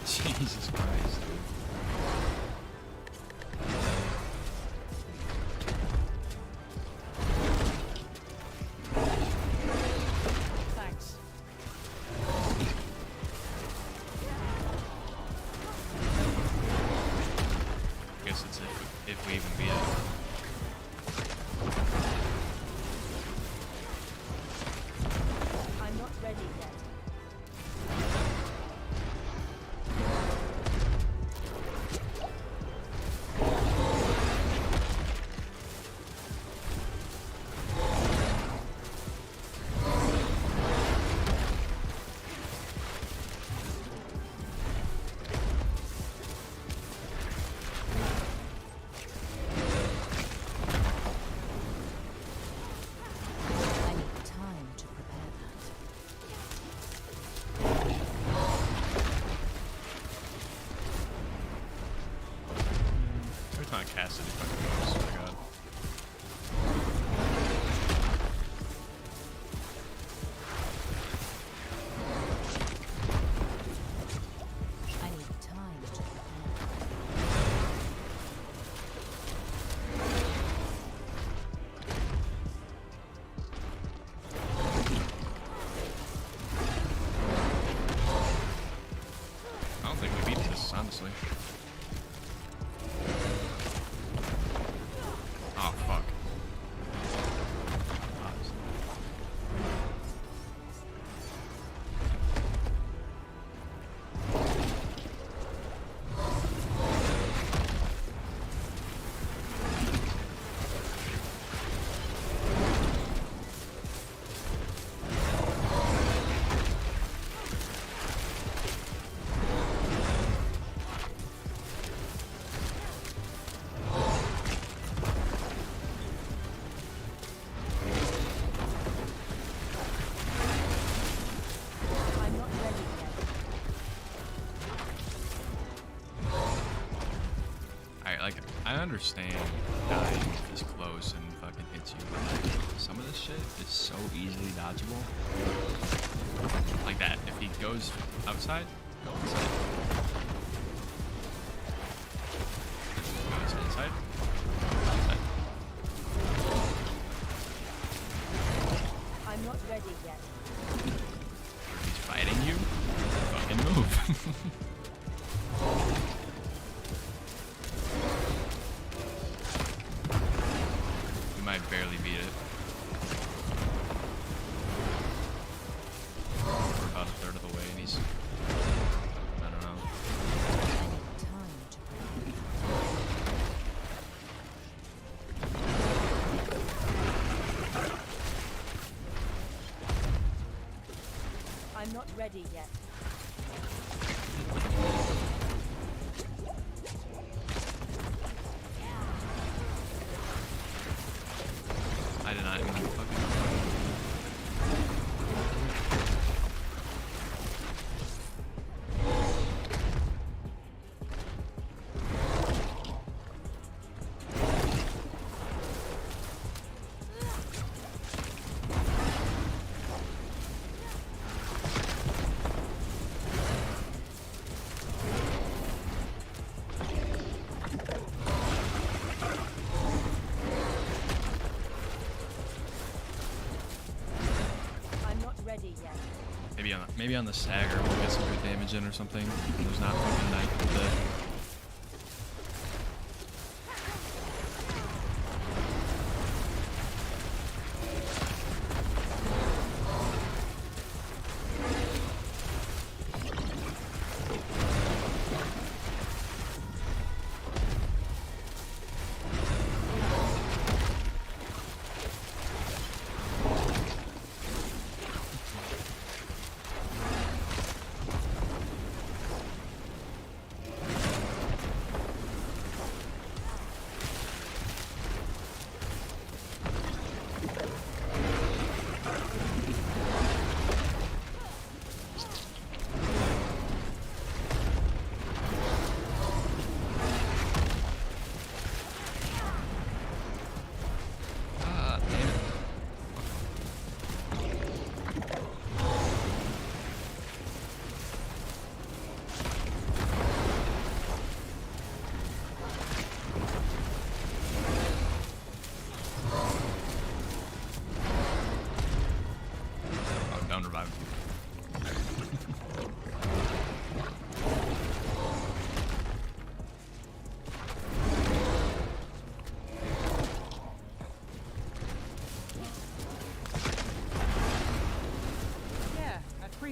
Jesus Christ. Thanks. I guess it's if we even beat it. I'm not ready yet. I need time to prepare that. Every time I cast it, it fucking goes. Oh my god. I need time to prepare. I don't think we beat this, honestly. Oh, fuck. I'm not ready yet. I understand dying this close and fucking hits you, but like, some of this shit is so easily dodgeable. Like that, if he goes outside, go inside. Goes inside, outside. I'm not ready yet. He's fighting you, fucking move. We might barely beat it. We're about a third of the way and he's, I don't know. I need time to prepare. I'm not ready yet. I did not even fucking. I'm not ready yet. Maybe on the stagger we'll get some good damage in or something. There's not fucking knife with it.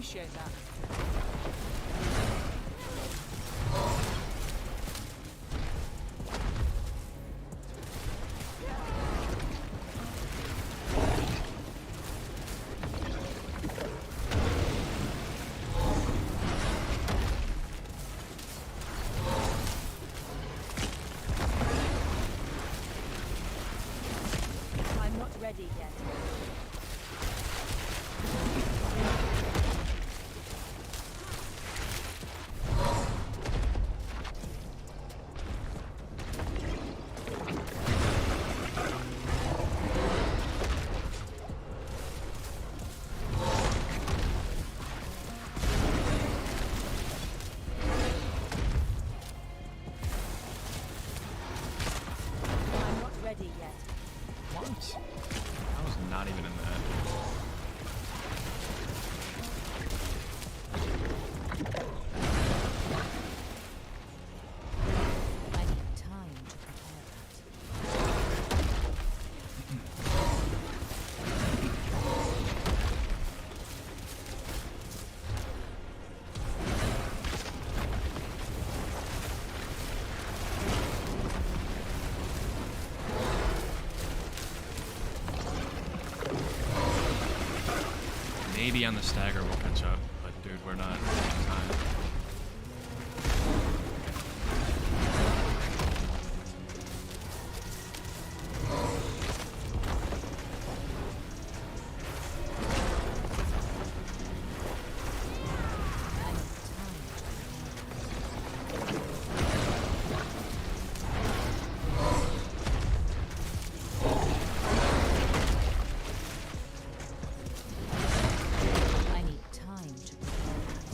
appreciate that. I'm not ready yet. I'm not ready yet. What? I was not even in that. I need time to prepare that. Maybe on the stagger we'll catch up, but dude, we're not. I need time to prepare that. I need time to prepare that.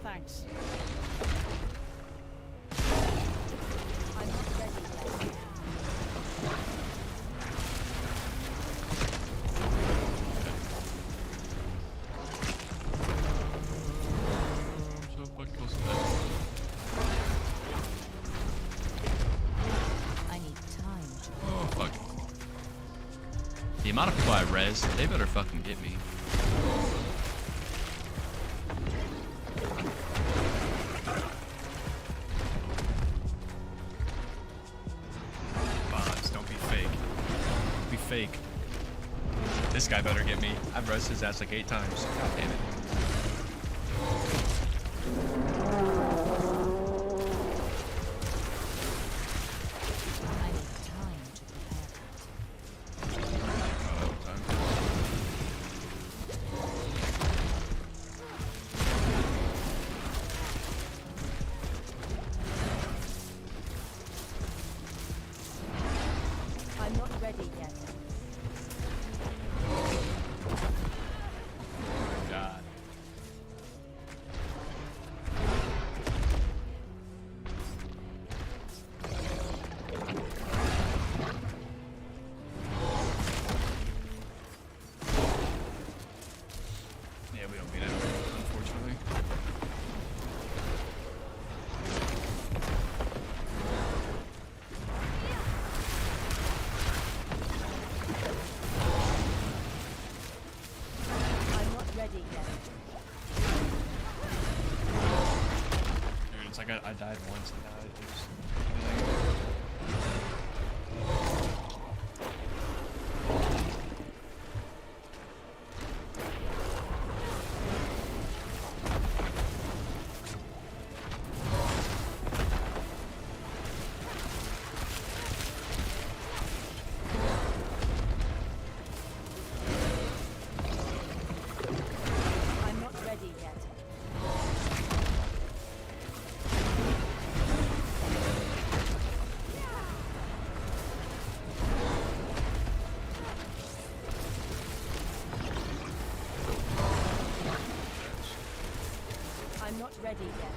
Thanks. I'm not ready yet. I'm so fucking close to that. I need time to Oh fuck. The amount of people I res, they better fucking get me. Bots, don't be fake. Don't be fake. This guy better get me. I've res his ass like 8 times. God damn it. I need time to prepare that. Oh, time. I'm not ready yet. God. Yeah, we don't beat it, unfortunately. I'm not ready yet. Dude, it's like I died once and now it just... I'm not ready yet. I'm not ready yet.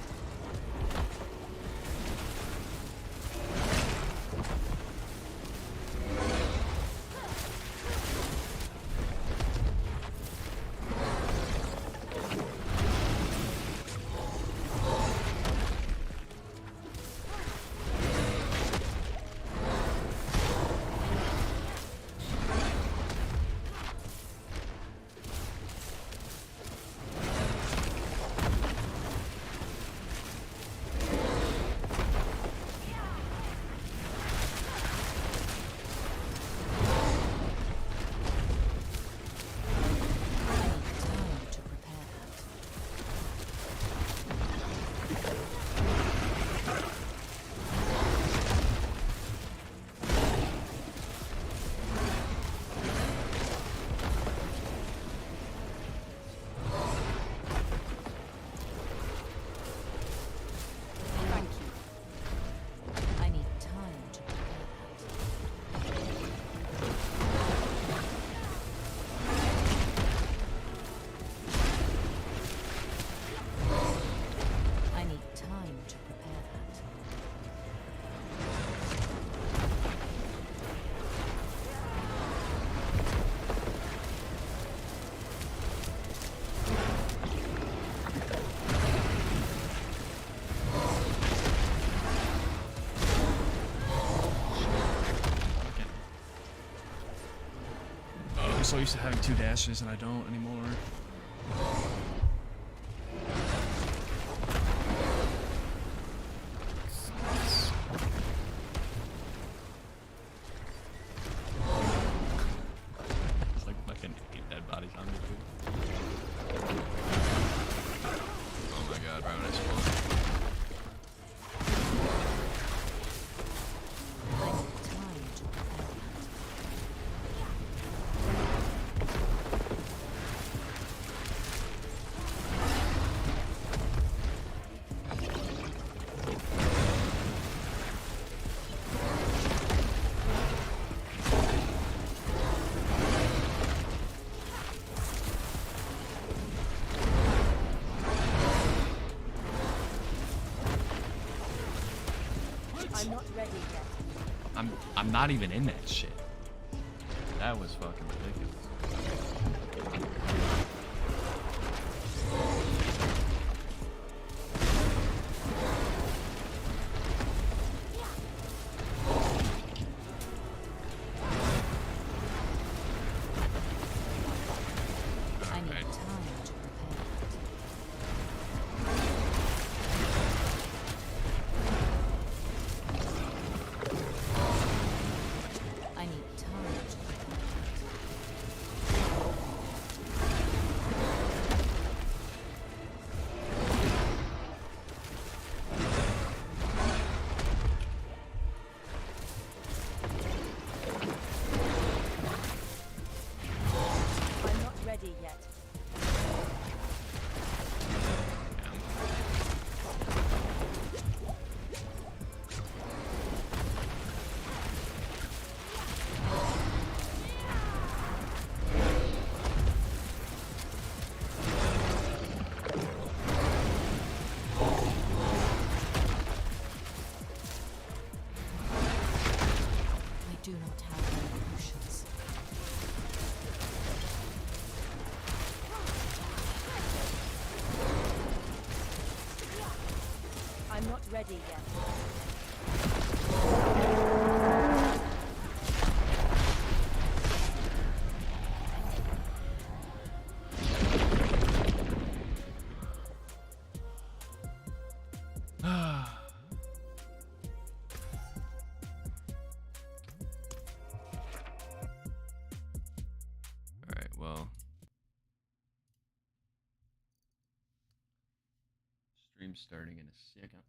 used to having 2 dashes and I don't anymore. It's like fucking 8 dead bodies on me, dude. Oh my god, right when I spawned. I need time to prepare that. I'm not ready yet. I'm not even in that shit. That was fucking ridiculous. I need Alright. time to prepare that. I need time to prepare that. I'm not ready yet. I do not have any potions. I'm not ready yet. Alright, well. Stream starting in a second.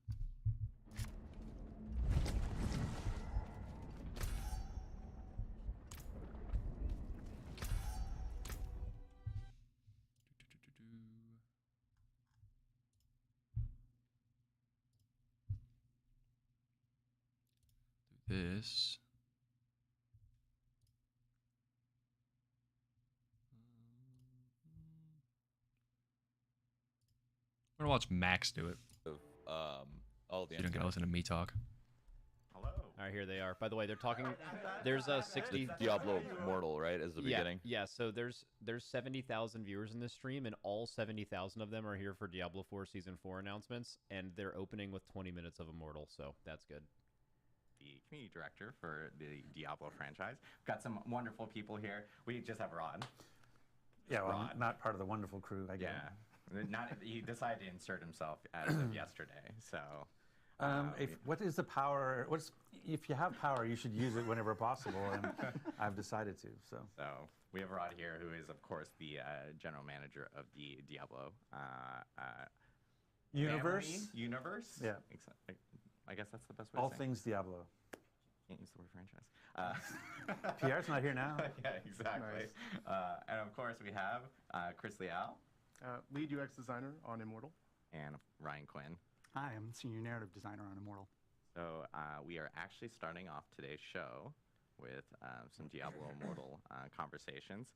Do this. I'm gonna watch Max do it. All the So you don't gotta listen to me talk. Hello. All right, here they are. By the way, they're talking. There's a 60 Diablo Mortal, right? As the beginning. Yeah. So there's 70,000 viewers in this stream, and all 70,000 of them are here for Diablo 4 Season 4 announcements, and they're opening with 20 minutes of Immortal, so that's good. The community director for the Diablo franchise. We've got some wonderful people here. We just have Rod. Yeah, well, Rod. I'm not part of the wonderful crew, I guess. Yeah. He decided to insert himself as of yesterday, so. What is the power? If you have power, you should use it whenever possible, and I've decided to. So we have Rod here, who is, of course, the general manager of the Diablo universe. Universe. Yeah. I guess that's the best way. All to say things Diablo. Can't use the word franchise. Pierre's not here now. Yeah, exactly. Nice. And of course, we have Chris Leal. Lead UX designer on Immortal. And Ryan Quinn. Hi, I'm the senior narrative designer on Immortal. So we are actually starting off today's show with some Diablo Immortal conversations.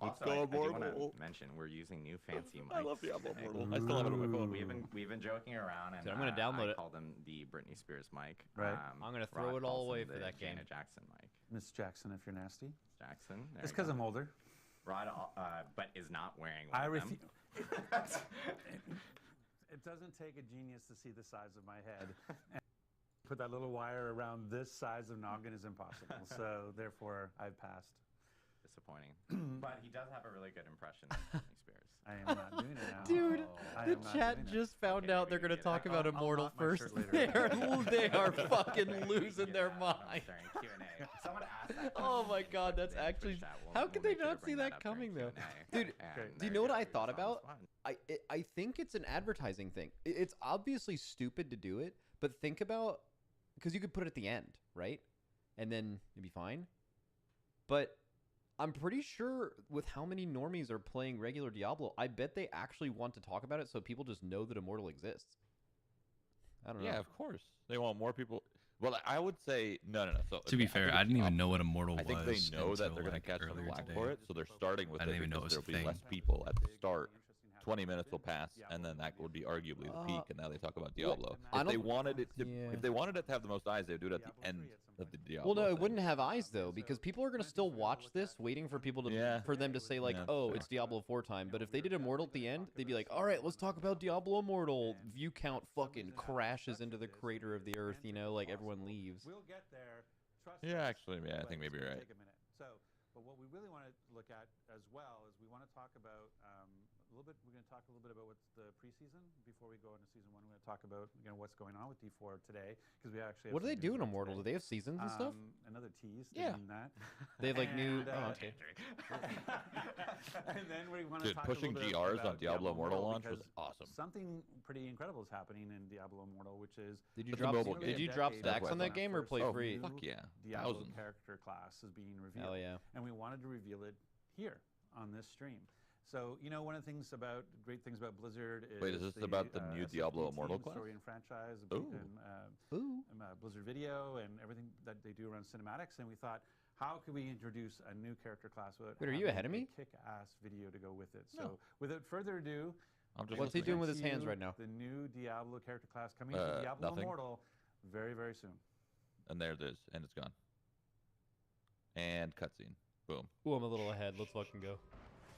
Also, I do want to mention we're using new fancy mics. I love Diablo today. Immortal. I still have it on my phone. We've been joking around, and So I'm gonna download I it. call them the Britney Spears mic. Right. I'm gonna throw Rod it all calls away them for the that game. Janet Jackson mic. Miss Jackson, if you're nasty. Jackson. It's because I'm older. Rod, but is not wearing one I of them. refuse. It doesn't take a genius to see the size of my head. And put that little wire around this size of noggin is impossible. So therefore, I've passed. disappointing. But he does have a really good impression of Britney Spears. I am not doing it now. Dude, I the am not chat doing it. just found out they're gonna talk about I'll Immortal knock my first. shirt later. They are fucking losing their mind. During Q&A. Someone asked that Oh question my in god, that's the actually. chat. How We'll could they make sure to not see bring that up during coming though? Q&A. Dude, And do you there know what go. I We thought just on the about? spot. I think it's an advertising thing. It's obviously stupid to do it, but think about, because you could put it at the end, right? And then it'd be fine. But I'm pretty sure with how many normies are playing regular Diablo, I bet they actually want to talk about it so people just know that Immortal exists. I don't know. Yeah, of course. They want more people. Well, I would say no. So To be fair, I didn't even know what Immortal was. I think they know that they're going to like, catch some earlier flack today. for it, so they're starting with I didn't it even know because it was a there'll be thing. less people at the start. 20 minutes will pass, and then that would be arguably the peak, and now they talk about Diablo. If they wanted it to, if they wanted it to have the most eyes, they would do it at the end of the Diablo. Well, no, it thing. wouldn't have eyes though, because people are gonna still watch this, waiting for people to for them to say like, "Oh, it's Diablo 4 time." But if they did Immortal at the end, they'd be like, "All right, let's talk about Diablo Immortal." View count fucking crashes into the crater of the earth, you know, like everyone leaves. We'll get there. Trust Yeah, us, actually, yeah, I but think it's maybe gonna you're right. Take a minute. So, but what we really want to look at as well is we want to talk about a little bit. We're going to talk a little bit about what's the preseason before we go into season 1. We're going to talk about what's going on with D4 today because we actually. Have What do some they do news in out Immortal? Do today. they have seasons and stuff? Another tease. Yeah. That. They have like new. And, Oh, okay. and then we want to Dude, talk pushing a little bit GRs on about Diablo Immortal launch was because awesome. Something pretty incredible is happening in Diablo Immortal, which is Did you It's a drop? mobile Did game. you drop Decade stacks on that game or first play Oh, free? fuck yeah. Diablo Thousands. character class is being revealed. Hell yeah. And we wanted to reveal it here on this stream. So, one of the great things about Blizzard is. Wait, is this about the new SFP Diablo team, Immortal class? Story and franchise, Ooh. and Blizzard Video, and everything that they do around cinematics. And we thought, how could we introduce a new character class without Wait, are you having ahead of me? a kick-ass video to go with it? No. So, without further ado, I'm just What's he listening. doing with his present hands to you right now? The new Diablo character class coming to Diablo nothing. Immortal very, very soon. And there it is, and it's gone. And cutscene. Boom. Ooh, I'm a little ahead. Let's fucking go.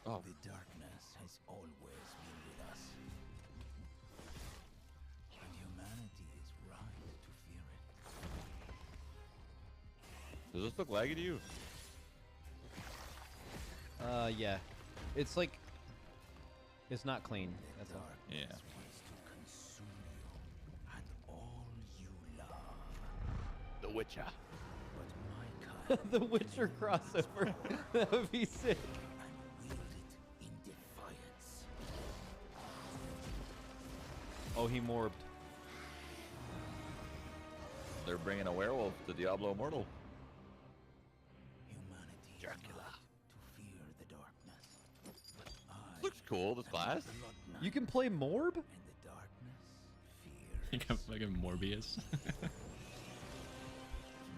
Oh, The darkness has always been with us. And humanity is right to fear it. does this look laggy to you? Yeah. It's like. It's not clean. That's all. Yeah. Wants to consume you and all you love. The Witcher. But my kind The Witcher crossover. That would be sick. and wield it in defiance. Oh, he morbed. They're bringing a werewolf to Diablo Immortal. Humanity Dracula to fear the darkness. But I Looks cool, this class. Blood Knight, You can play morb? and the darkness fears. Like a fucking Morbius.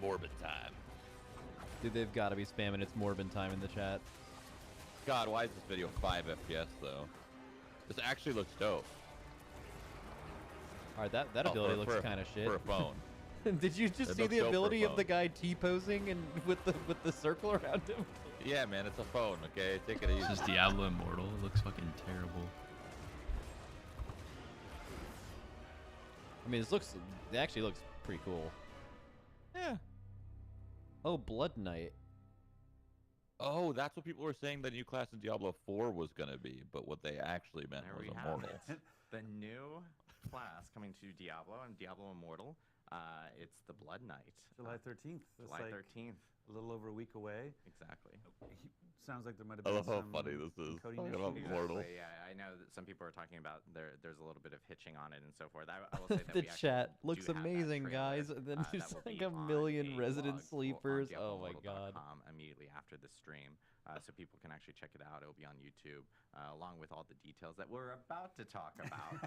Morbid time. Dude, they've got to be spamming it's morbid time in the chat. God, why is this video 5 FPS though? This actually looks dope. Alright, that Oh, ability for looks a- kind of shit. For a phone. Did you just It see looks the dope for a ability of the phone. guy T-posing and with the circle around him? Yeah, man, it's a phone, okay? Take it easy. This is Diablo Immortal. It looks fucking terrible. I mean, it actually looks pretty cool. Yeah. Oh, Blood Knight. Oh, that's what people were saying the new class in Diablo 4 was going to be, but what they actually meant There was we have Immortal. it. The new class coming to Diablo and Diablo Immortal. It's the Blood Knight. July 13th. That's July like 13th. a little over a week away. Exactly. Sounds like there might have I been love how some funny this is. coding Talking about issues. Immortal. Exactly, yeah, I know that some people are talking about there's a little bit of hitching on it and so forth. I will say that The we actually chat do looks have that amazing, trailer, guys. And then that there's will like be a on million a resident blog sleepers. on Oh my god. diablomortal.com immediately after the stream, so people can actually check it out. It'll be on YouTube, along with all the details that we're about to talk about.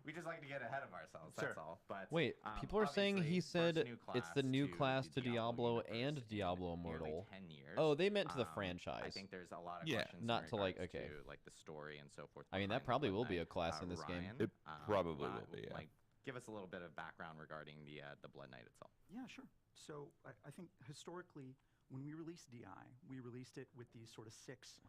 We just like to get ahead of ourselves. That's all. But Wait, people are saying he obviously, said first it's the new class to Diablo Diablo and universe in Diablo nearly Immortal. 10 years. Oh, they meant to the I franchise. think there's a lot of Yeah. questions. Not in to, like, regards okay. to, like the story and so forth. I mean, that behind probably Blood will be Knight. a class in this game. Ryan, It probably will be, yeah. Like, give us a little bit of background regarding the Blood Knight itself. Yeah, sure. So I think historically, when we released DI, we released it with these sort of 6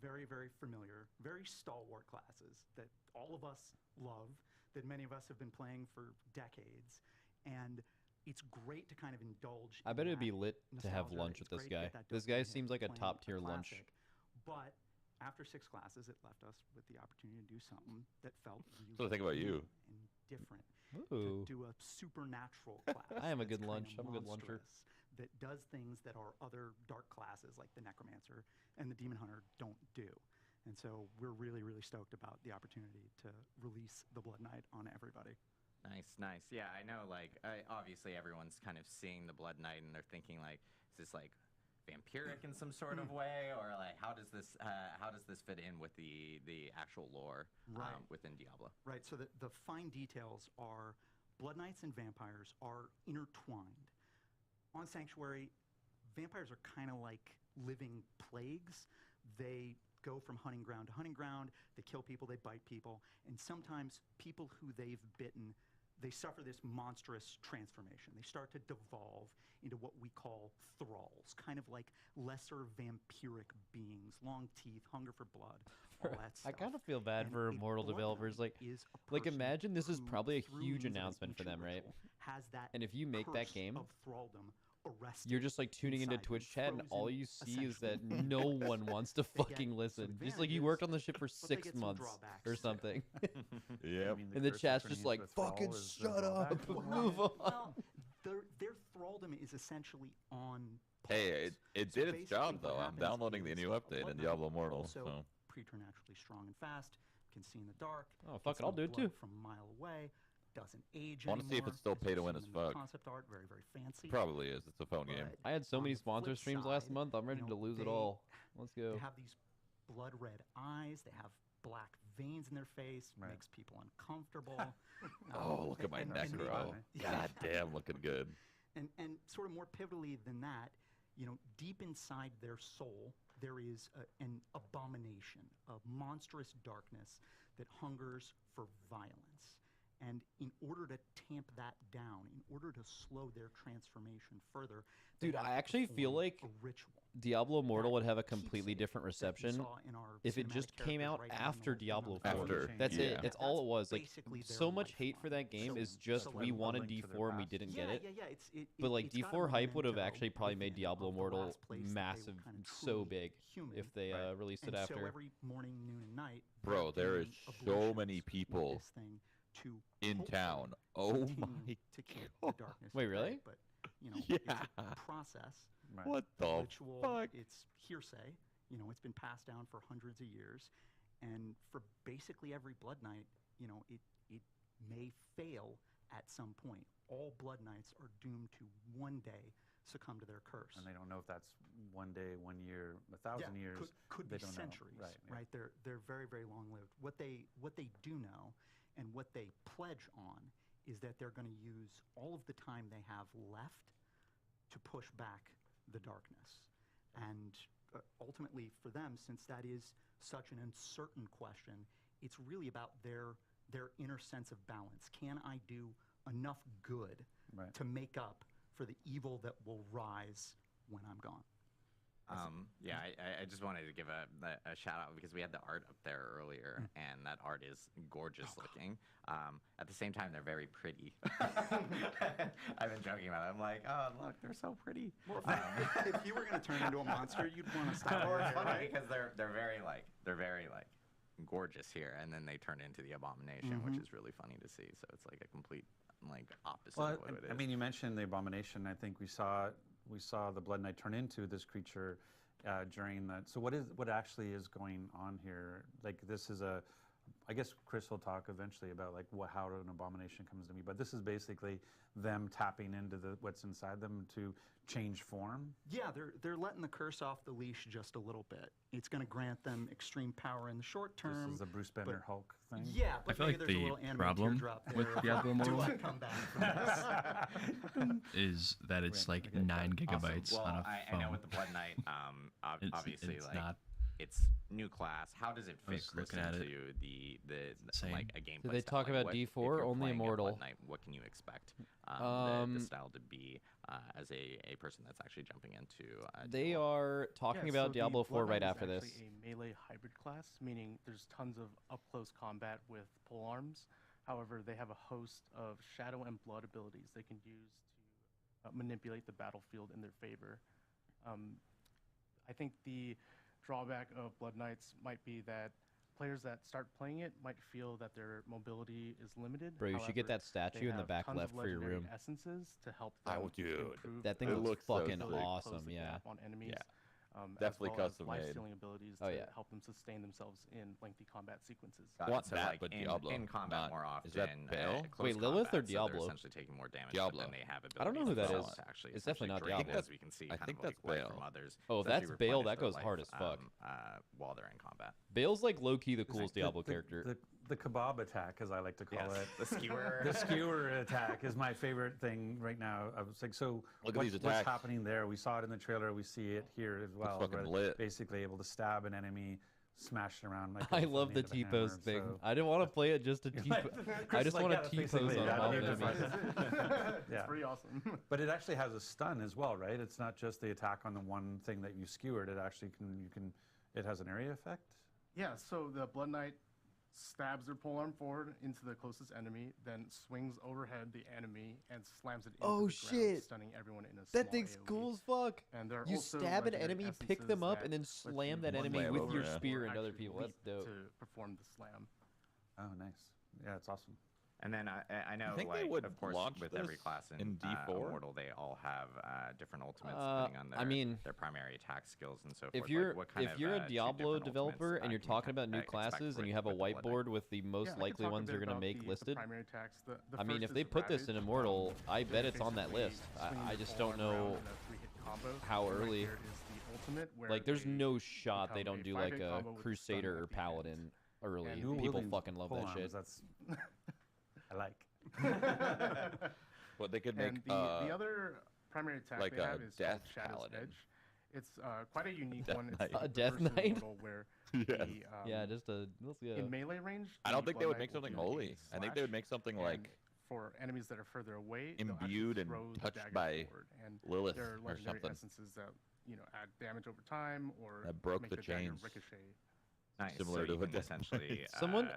very, very familiar, very stalwart classes that all of us love, that many of us have been playing for decades. And it's great to kind of indulge. I in bet it'd be that lit to have nostalgia. lunch It's with this great to guy. get that This guy dopamine hit seems like a playing top tier lunch. classic. But after 6 classes, it left us with the opportunity to do something that felt really So think about you. and different. Ooh. To do a supernatural class. I am a that's good kinda lunch. I'm a good luncher. monstrous, that does things that our other dark classes like the Necromancer and the Demon Hunter don't do. And so we're really, really stoked about the opportunity to release the Blood Knight on everybody. Nice, nice. Yeah, I know. Like, obviously, everyone's kind of seeing the Blood Knight, and they're thinking, like, is this like vampiric in some sort of way, or like how does this fit in with the actual lore within Diablo? Right. So the fine details are Blood Knights and vampires are intertwined. On Sanctuary, vampires are kind of like living plagues. They go from hunting ground to hunting ground. They kill people, they bite people, and sometimes people who they've bitten, they suffer this monstrous transformation. They start to devolve into what we call thralls, kind of like lesser vampiric beings, long teeth, hunger for blood, all that stuff. I kind of feel bad And for a Immortal Blood developers. Knight Like, is a person imagine this is who, probably a through huge means of an announcement for them, ancient right? ritual, has that And if you make that curse game, of thraldom arrested you're just like tuning into inside them, Twitch chat, and all frozen, you see is that essentially. no one wants to They get fucking some listen. Just like you worked on the ship for advantages, but they 6 get some months drawbacks or too. something. Yep. And the chat's just like, fucking shut up, move on. Well, their thraldom is essentially on pause. Hey, it So did its basically job what though. I'm happens downloading the is new a update Blood in Knight, Diablo Immortal. also So preternaturally strong and fast, can see in the dark. Oh, can fuck it, smell I'll do it blood too. from a mile away. Doesn't age I want to see if anymore, it's still as pay we've to win seen as in the fuck. Concept art, very, very fancy. Probably is. It's a phone game. But I had so on many the sponsor flip streams last side, month. I'm ready you to know, lose it they- all. Let's go. They have these blood red eyes. They have black veins in their face. Makes people uncomfortable. Oh, look at my and- neck, and- bro. God damn, looking good. And sort of more pivotally than that, you know, deep inside their soul, there is an abomination, a monstrous darkness that hungers for violence. And in order to tamp that down, in order to slow their transformation further, they Dude, have I to actually feel perform like a ritual. Diablo Immortal would have a keeps completely it, different that we reception saw in our if it cinematic just came characters out right now in after the- Diablo in the 4. After, That's yeah. it. That's all it was. Like, basically their so much hate for lifeline. that game So- is just so we like- wanted link to their D4 and we past. didn't yeah, get it. Yeah, yeah, But like it's got a D4 hype would have memento actually probably made within Diablo of the Immortal last place that they were massive, kinda so truly big human. if they released it And after. so every morning, noon, and night, Bro, they're there doing is so ablutions many with people this thing to in hopefully town. Oh continue my to keep God. the darkness Wait, at bay. really? But you know, Yeah. it's a process. What The the ritual, fuck? it's hearsay. You know, it's been passed down for hundreds of years, and for basically every Blood Knight, you know, it may fail at some point. All Blood Knights are doomed to one day succumb to their curse. And they don't know if that's 1 day, 1 year, 1,000 years. Could they be don't centuries, know. Right. right? They're very, very long lived. What they do know, and what they pledge on, is that they're going to use all of the time they have left to push back the darkness. And ultimately, for them, since that is such an uncertain question, it's really about their inner sense of balance. Can I do enough good to make up for the evil that will rise when I'm gone? Yeah, I just wanted to give a shout out because we had the art up there earlier, and that art is gorgeous looking. At the same time, they're very pretty. I've been joking about it. I'm like, oh, look, they're so pretty. Well, if you were going to turn into a monster, you'd want to stop. Well, it's there, funny right? because they're very gorgeous here, and then they turn into the abomination, which is really funny to see. So it's like a complete opposite Well, of what it is. I mean, you mentioned the abomination. I think we saw the Blood Knight turn into this creature during that. So what actually is going on here? Like, this is I guess Chris will talk eventually about like how an abomination comes to me, but this is basically them tapping into what's inside them to change form. Yeah, they're letting the curse off the leash just a little bit. It's going to grant them extreme power in the short term. This is the Bruce Banner Hulk thing. Yeah, but I feel maybe like there's a the little animated problem teardrop there with of, Diablo do Immortal I come back from this? is that it's like 9 gigabytes Well, on a phone. I know with the Blood Knight, obviously, it's like not. it's new class. How does it I fit, was Chris, looking at into it. the Same. like a gameplay? Did they style? talk Like, about what, if D4? you're Only playing a Immortal. Blood Knight, what can you expect the style to be as a person that's actually jumping into? They are talking Yeah, about so the Diablo 4 Blood right Knight after is this. actually a melee hybrid class, meaning there's tons of up-close combat with pole arms. However, they have a host of shadow and blood abilities they can use to manipulate the battlefield in their favor. I think the drawback of Blood Knights might be that players that start playing it might feel that their mobility is limited. Bro, you should get However, that statue they in the have back tons left of for your legendary room. essences to help them Oh, dude. improve That thing the looks ability fucking to close awesome, the yeah. gap on enemies. Yeah. As Definitely well as custom made. life-stealing abilities Oh, to yeah. help them sustain themselves in lengthy combat sequences. Want so that, like but in, Diablo, in combat not- more often. is that Baal? close Wait, Lilith combat, or so Diablo? they're essentially taking more damage, Diablo. but then they have abilities. I don't know who that themselves is. to actually It's definitely not essentially drain, Diablo. as we can see, I kind think of like that's life Baal. from others. Oh, to actually that's Baal. replenish That their goes hard life, as fuck. while they're in combat. Bale's like low-key the coolest The- Diablo the- character. The kebab attack, as I like to call Yes, it. the skewer. The skewer attack is my favorite thing right now. I was like, so Look at what- these what's attacks. happening there? We saw it in the trailer. We see it here as well. fucking where lit. Basically able to stab an enemy, smash it around. Like I a love the tornado T-pose hammer, thing. so- I didn't want to play it just to You're T-pose. like- I just like, want yeah, to that's T-pose basically on that. mob Yeah, enemies. that's It's pretty awesome. But it actually has a stun as well, right? It's not just the attack on the one thing that you skewered. It actually it has an area effect. Yeah, so the Blood Knight stabs their polearm forward into the closest enemy, then swings overhead the enemy and slams it into Oh, the shit. ground, stunning everyone in a That small thing's AoE. cool as fuck. And there are You also stab an legendary enemy, pick them essences up, that and then let slam you that one enemy way with over, your yeah. spear or into other actually people. That's leap dope. to perform the slam. Oh, nice. Yeah, it's awesome. And then I know, think they like, would of course, launch with every this class in D4? Immortal, they all have different ultimates depending on I mean, their primary attack skills and so forth. If you're like, what kind if of, you're a two Diablo different developer ultimates, and you're can you talking about new expect classes and with- you have a with the Blood Knight? whiteboard with the most Yeah, I could likely talk a ones bit you're gonna about make the listed, primary attacks. The I mean, first if is they put this in Ravage. Immortal, I bet You're it's on that basically list. swinging I your just don't polearm around know in a three-hit combo. how And right early. there is the ultimate where Like, there's they no shot they become don't a do like 5-hit a combo with stun Crusader or at the end. Paladin early. And Dual People wielding fucking love that polearms, shit. That's I like. But they could make And the other primary attack like they a have is Death called Shadow's Paladin. Edge. It's quite a unique Death one. It's Knight. the A Death versus Knight? model where Yes. the, Yeah, just a let's see. in melee range. I don't the think they Blood would Knight make will something do a holy. I think they would slash, make something and like for enemies that are further away, they'll actually imbued and throw the touched dagger by forward. And Lilith there are or legendary something. essences that add damage over time or That broke make the dagger chains. ricochet. Nice. Similar so to you a can Death essentially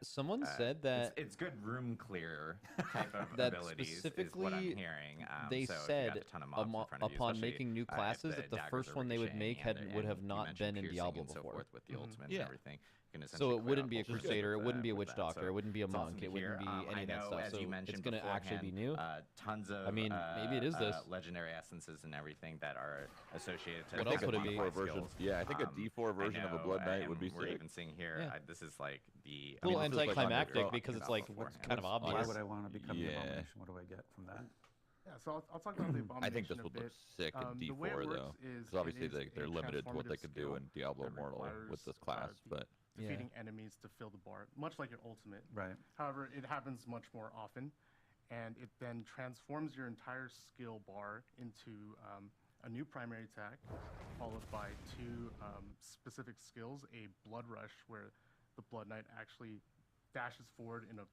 Someone said that it's good room clear type of that abilities is what I'm specifically hearing. they so if you said got a ton of mobs in front of you, upon especially, making new if classes that the daggers first are one they would make ricocheting and would have you not mentioned been in piercing Diablo and so before. forth with the ultimates Yeah. and everything. You can So essentially it clear wouldn't out be a multiple Crusader, it with, wouldn't be a with Witch that. Doctor, So it wouldn't be a it's Monk, awesome it to wouldn't hear. be any I of that know, stuff. as So you mentioned it's gonna actually be new. tons of I mean, maybe it is this. legendary essences and everything that are associated to I think a else would it be? D4 version. Yeah, I think a D4 version of a Blood Knight would be We're sick. even seeing here. Yeah. This is like the A little this is like anticlimactic underground. because it's like Beforehand. kind of Why obvious. would I want to become the Yeah. abomination? What do I get from that? Yeah, so I'll talk about the abomination I think this a would bit. look sick in The way it D4 works though, is because obviously it is they're a limited to what they transformative could do skill in Diablo that Immortal with requires, this class. But defeating enemies to fill the bar, much like your ultimate. Right. However, it happens much more often, and it then transforms your entire skill bar into a new primary attack, followed by two specific skills: a Blood Rush, where the Blood Knight actually dashes forward in a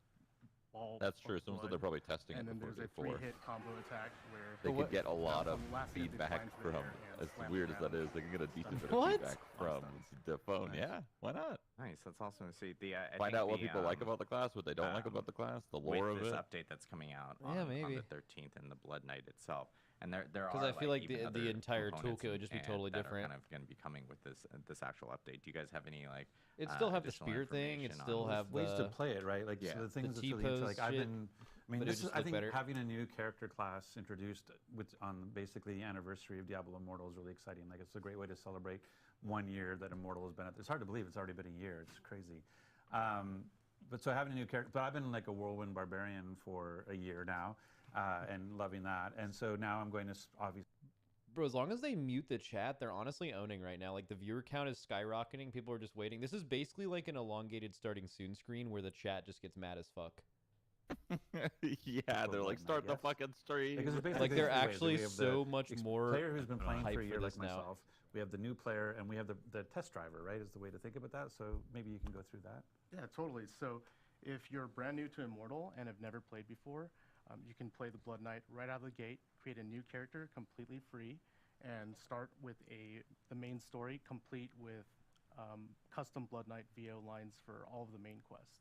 ball. that's of true. Someone said blood. they're probably testing And it then before there's a D4. three-hit combo attack where They could get a lot of on the last hit, they feedback fly into the from, air and as slam weird the as that ground. is, they can get a decent bit of What? feedback from the phone. Nice. Yeah, why not? Nice. That's awesome to see. I Find think out what the, people like about the class, what they don't like about the class, the lore with of this it. update that's coming out Yeah, on maybe. the 13th and the Blood Knight itself. And there Because are I feel like even the other entire components toolkit would just be and totally that different. Are kind of going to be coming with this actual update. Do you guys have any like? It'd still have the additional spear thing. It'd information still on have ways to the play it, right? Like Yeah. so the things The that's really T-pose like I've shit, been. I mean, but it this would is just I look think better. having a new character class introduced on basically the anniversary of Diablo Immortal is really exciting. Like it's a great way to celebrate 1 year that Immortal has been at. It's hard to believe it's already been a year. It's crazy. But so having a new character, but I've been like a whirlwind barbarian for a year now, and loving that. And so now I'm going to obviously. Bro, as long as they mute the chat, they're honestly owning right now. Like, the viewer count is skyrocketing. People are just waiting. This is basically like an elongated starting soon screen where the chat just gets mad as fuck. Yeah, they're like, start the fucking stream. Because it's basically Like, they're two ways. actually We have so the much more player who's been playing hype for a year for like this now. myself. We have the new player, and we have the test driver, right? Is the way to think about that. So maybe you can go through that. Yeah, totally. So if you're brand new to Immortal and have never played before, you can play the Blood Knight right out of the gate, create a new character completely free, and start with the main story complete with custom Blood Knight VO lines for all of the main quests.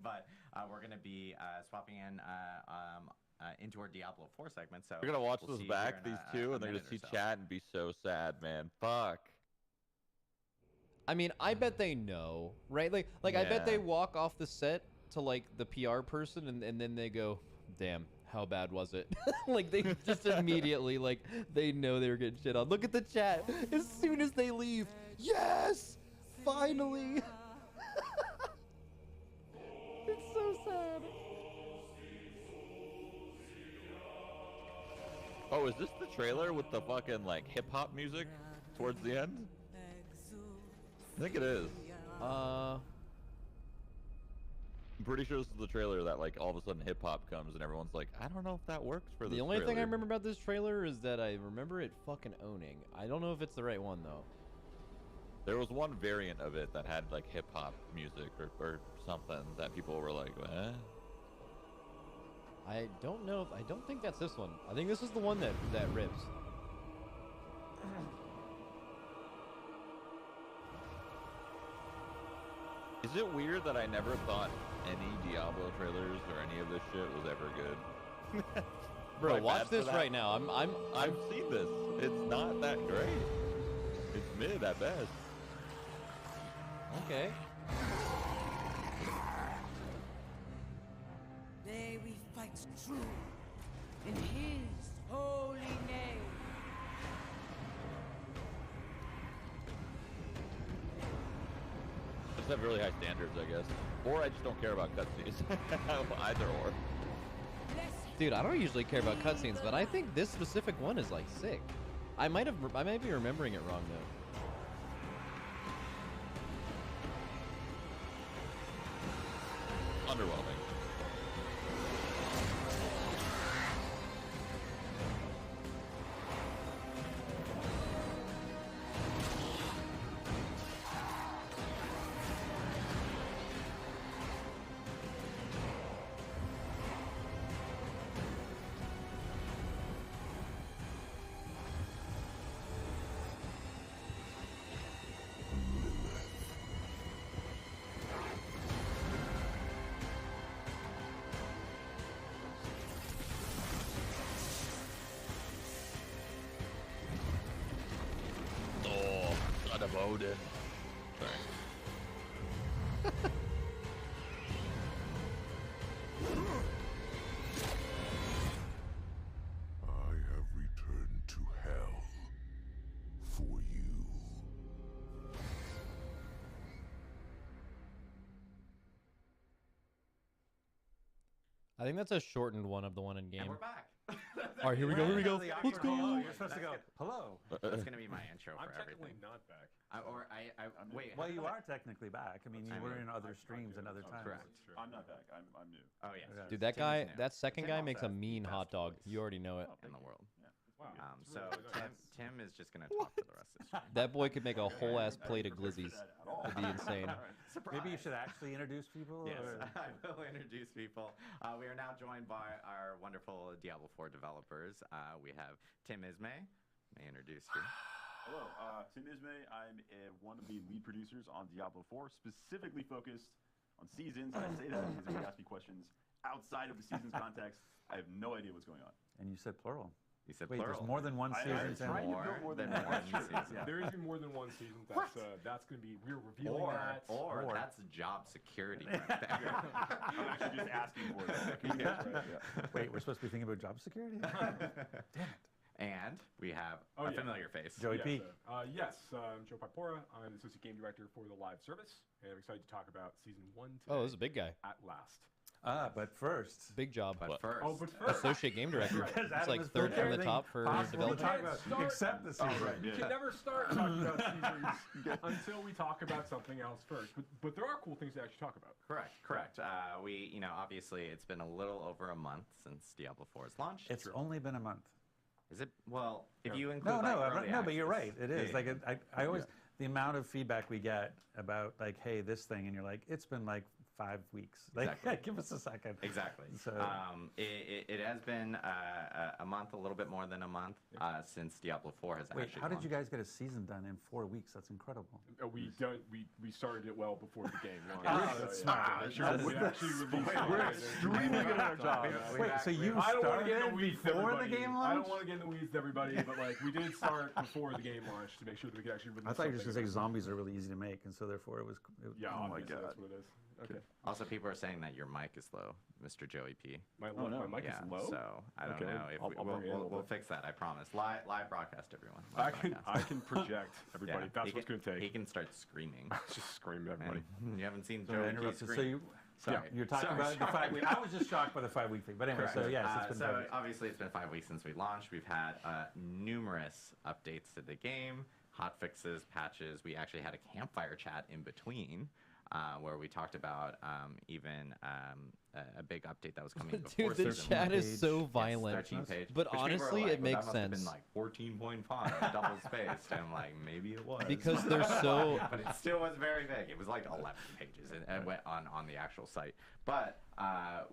but we're going to be swapping in into our Diablo 4 segment. So We're gonna watch we'll those see you here back, in these a two, and they're minute gonna see or so. chat and be so sad, man. Fuck. I mean, I bet they know, right? Like I bet they Yeah. walk off the set to like the PR person, and then they go, "Damn, how bad was it?" Like they just immediately like they know they were getting shit on. Look at the chat. As soon as they leave, yes, finally. It's so sad. Oh, is this the trailer with the fucking like hip hop music towards the end? I think it is. Uh, I'm pretty sure this is the trailer that like all of a sudden hip hop comes and everyone's like, I don't know if that works for this. the only thing I trailer." remember about this trailer is that I remember it fucking owning. I don't know if it's the right one though. There was one variant of it that had like hip hop music or something that people were like, eh? I don't know. I don't think that's this one. I think this is the one that rips. Is it weird that I never thought any Diablo trailers or any of this shit was ever good? Bro, Am I watch bad for this that? right now. I've seen this. It's not that great. It's mid at best. Okay. May we fight true in his holy name. Just have really high standards, I guess. Or I just don't care about cutscenes. Either or. Dude, I don't usually care about cutscenes, but I think this specific one is like sick. I might be remembering it wrong though. Underwhelming. Oh, son of Odin. Sorry. I have returned to hell for you. I think that's a shortened one of the one in game. And we're back. All right, here we go. Here we go. Let's go. You're supposed to go, hello. That's gonna be my intro I'm for technically everything. not back. Wait. Well, you are technically back. I mean, you I were mean, in other streams and other times. Correct. I'm not back. I'm new. Oh yeah. Dude, that Tim is guy, new. that second Tim guy also makes a has the mean best hot dog. voice You already know it. in the world. Wow. So Tim is just gonna talk for the rest of the stream. That boy could make a whole ass plate of glizzies. It'd be insane. Maybe you should actually introduce people. Yes, or- I will introduce people. We are now joined by our wonderful Diablo 4 developers. We have Tim Ismay. May I introduce you? Hello, Tim Ismay. I'm one of the lead producers on Diablo 4, specifically focused on seasons. And I say that because if you ask me questions outside of the seasons context, I have no idea what's going on. And you said plural. You said Wait, plural. there's more than one I- season. I'm trying to build more than one season. Yeah. There is more than one season. That's going to be we're revealing that. Or that's job security right there. I'm actually just asking for it. Yeah. Wait, we're supposed to be thinking about job security? Damn it. And we have a familiar face. Joey yes, P. Yes, I'm Joe Pipora. I'm the associate game director for the live service, and I'm excited to talk about season 1 today. Oh, this is a big guy. At last. But first. Big job. But first. Oh, but first. Associate game director. Because It's Adam like is third from the everything top for possible to development. talk about, except the season. You can never start talking about seasons until we talk about something else first. But there are cool things to actually talk about. Correct. Obviously, it's been a little over a month since Diablo 4's launched. It's only been a month. Is it? Well, if you include No, but you're right. It is. Yeah. Like, I always, the amount of feedback we get about, like, hey, this thing, and you're like, it's been like 5 weeks. Like, Exactly. give us a second. Exactly. So, it has been a month, a little bit more than a month, since Diablo 4 has Wait, actually how did launched. you guys get a season done in 4 weeks? That's incredible. We started it well before the game launched. Ah, that's smart. We actually released it. We're extremely good at our job. Wait, so you I don't want to get in started the weeds, before the everybody. game I don't launched? want to get in the weeds, everybody, but like we did start before the game launched to make sure that we could actually release. I thought you were just something. going to say zombies are really easy to make, and so therefore it was. Yeah, oh my obviously god. that's what it is. Okay. Also, people are saying that your mic is low, Mr. Joey P. My mic yeah, is low. So I don't Okay, know if I'll bring it in a little we'll bit. fix that. I promise. Live broadcast, everyone. Live I can project everybody. Yeah, That's he what's can- going to take. He can start screaming. Just scream at everybody. And you haven't seen So I Joey P interrupted. scream. So you, Sorry. you're talking Sorry, about the 5 week. I was just shocked by the 5 week thing, but anyway. So yes, it's been so 5 weeks. obviously it's been 5 weeks since we launched. We've had numerous updates to the game, hot fixes, patches. We actually had a campfire chat in between. Where we talked about even a big update that was coming before Dude, the season chat one. is so Yes, violent. 13 page. But Which people are honestly, like, it makes that must have sense. been like 14.5, double spaced. And I'm like, maybe it was. Because they're so- But it still was very big. It was like 11 pages and went on the actual site. But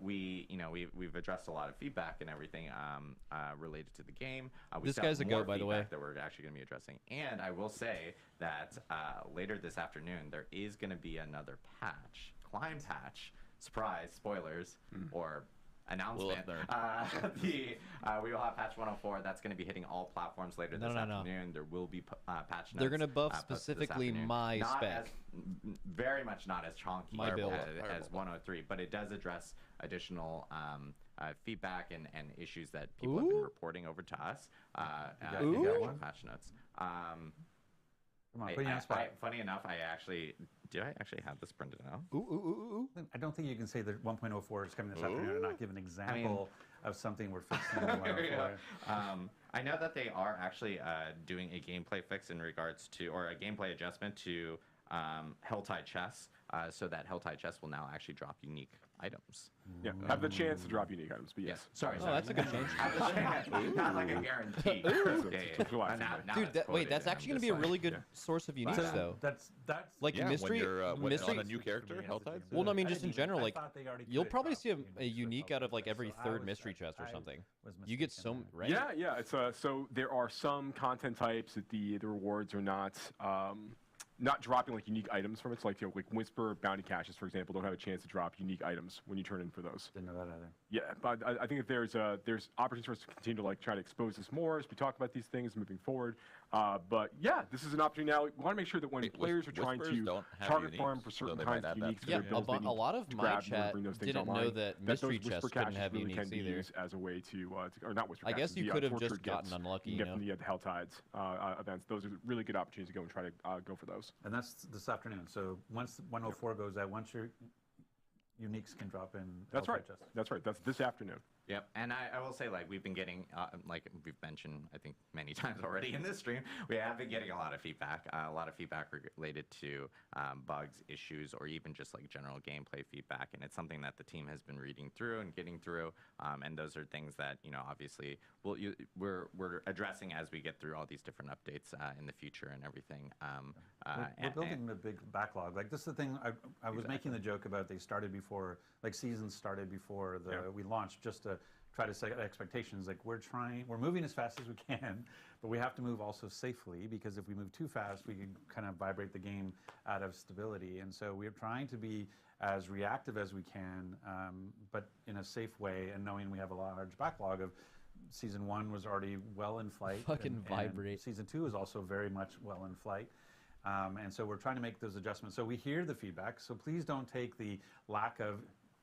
we've addressed a lot of feedback and everything related to the game. We This still have guy's a more goat, by the way. feedback that we're actually going to be addressing. And I will say that later this afternoon, there is going to be another patch, climb patch, surprise, spoilers, or announcement. We will have patch 104. That's going to be hitting all platforms later this afternoon. There will be patch notes. They're going to buff posted this specifically afternoon. my Not spec. very much not as chonky My build. as 103, but it does address additional feedback and issues that people have been reporting over to us. You got actual one? patch notes. Come on, put you on the spot. Funny enough, did I actually have this printed out? I don't think you can say that 1.04 is coming this afternoon and not give an example of something we're fixing in 104. I know that they are actually doing a gameplay fix in regards to, or a gameplay adjustment to Helltide chests, so that Helltide chests will now actually drop unique items. Yeah, have the chance to drop unique items, but yes. Sorry. Oh, that's a good change. Have the chance, not like a guarantee. Dude, that's actually going to be a really good source of uniques, though. That's like mystery. Mystery on a new character, Helltide. Well, no, I mean just in general, like you'll put it probably up. see a unique out of like every third mystery chest or something. You get so right. Yeah. It's so there are some content types that the rewards are not dropping like unique items from it. So like like Whisper bounty caches, for example, don't have a chance to drop unique items when you turn in for those. Didn't know that either. Yeah, but I think that there's opportunities for us to continue to like try to expose this more as we talk about these things moving forward. But yeah, this is an opportunity now. We want to make sure that when players are trying to target farm for certain kinds of uniques, yeah, for their builds, a lot of my chat didn't know that mystery those chests Whisper couldn't caches have really uniques can be either. used as a way to or not Whisper I guess caches, you the, could have tortured just gotten gifts unlucky, you you get know? from the Helltides events. Those are really good opportunities to go and try to go for those. And that's this afternoon. So once 104 goes out, once your uniques can drop in. That's Helltide right. chests. That's right. That's this afternoon. Yep, and I will say, like, we've been getting, like we've mentioned, I think, many times already in this stream, we have been getting a lot of feedback related to bugs, issues, or even just, like, general gameplay feedback, and it's something that the team has been reading through and getting through, and those are things that, you know, obviously, we're addressing as we get through all these different updates in the future and everything. We're building a big backlog. Like, this is the thing, I was making the joke about they started before, like, seasons started before we launched, just to try to set expectations. Like, we're moving as fast as we can, but we have to move also safely, because if we move too fast, we can kind of vibrate the game out of stability. And so we're trying to be as reactive as we can, but in a safe way, and knowing we have a large backlog of season 1 was already well in flight. Fucking vibrate. And season 2 is also very much well in flight. And so we're trying to make those adjustments. So we hear the feedback, so please don't take the lack of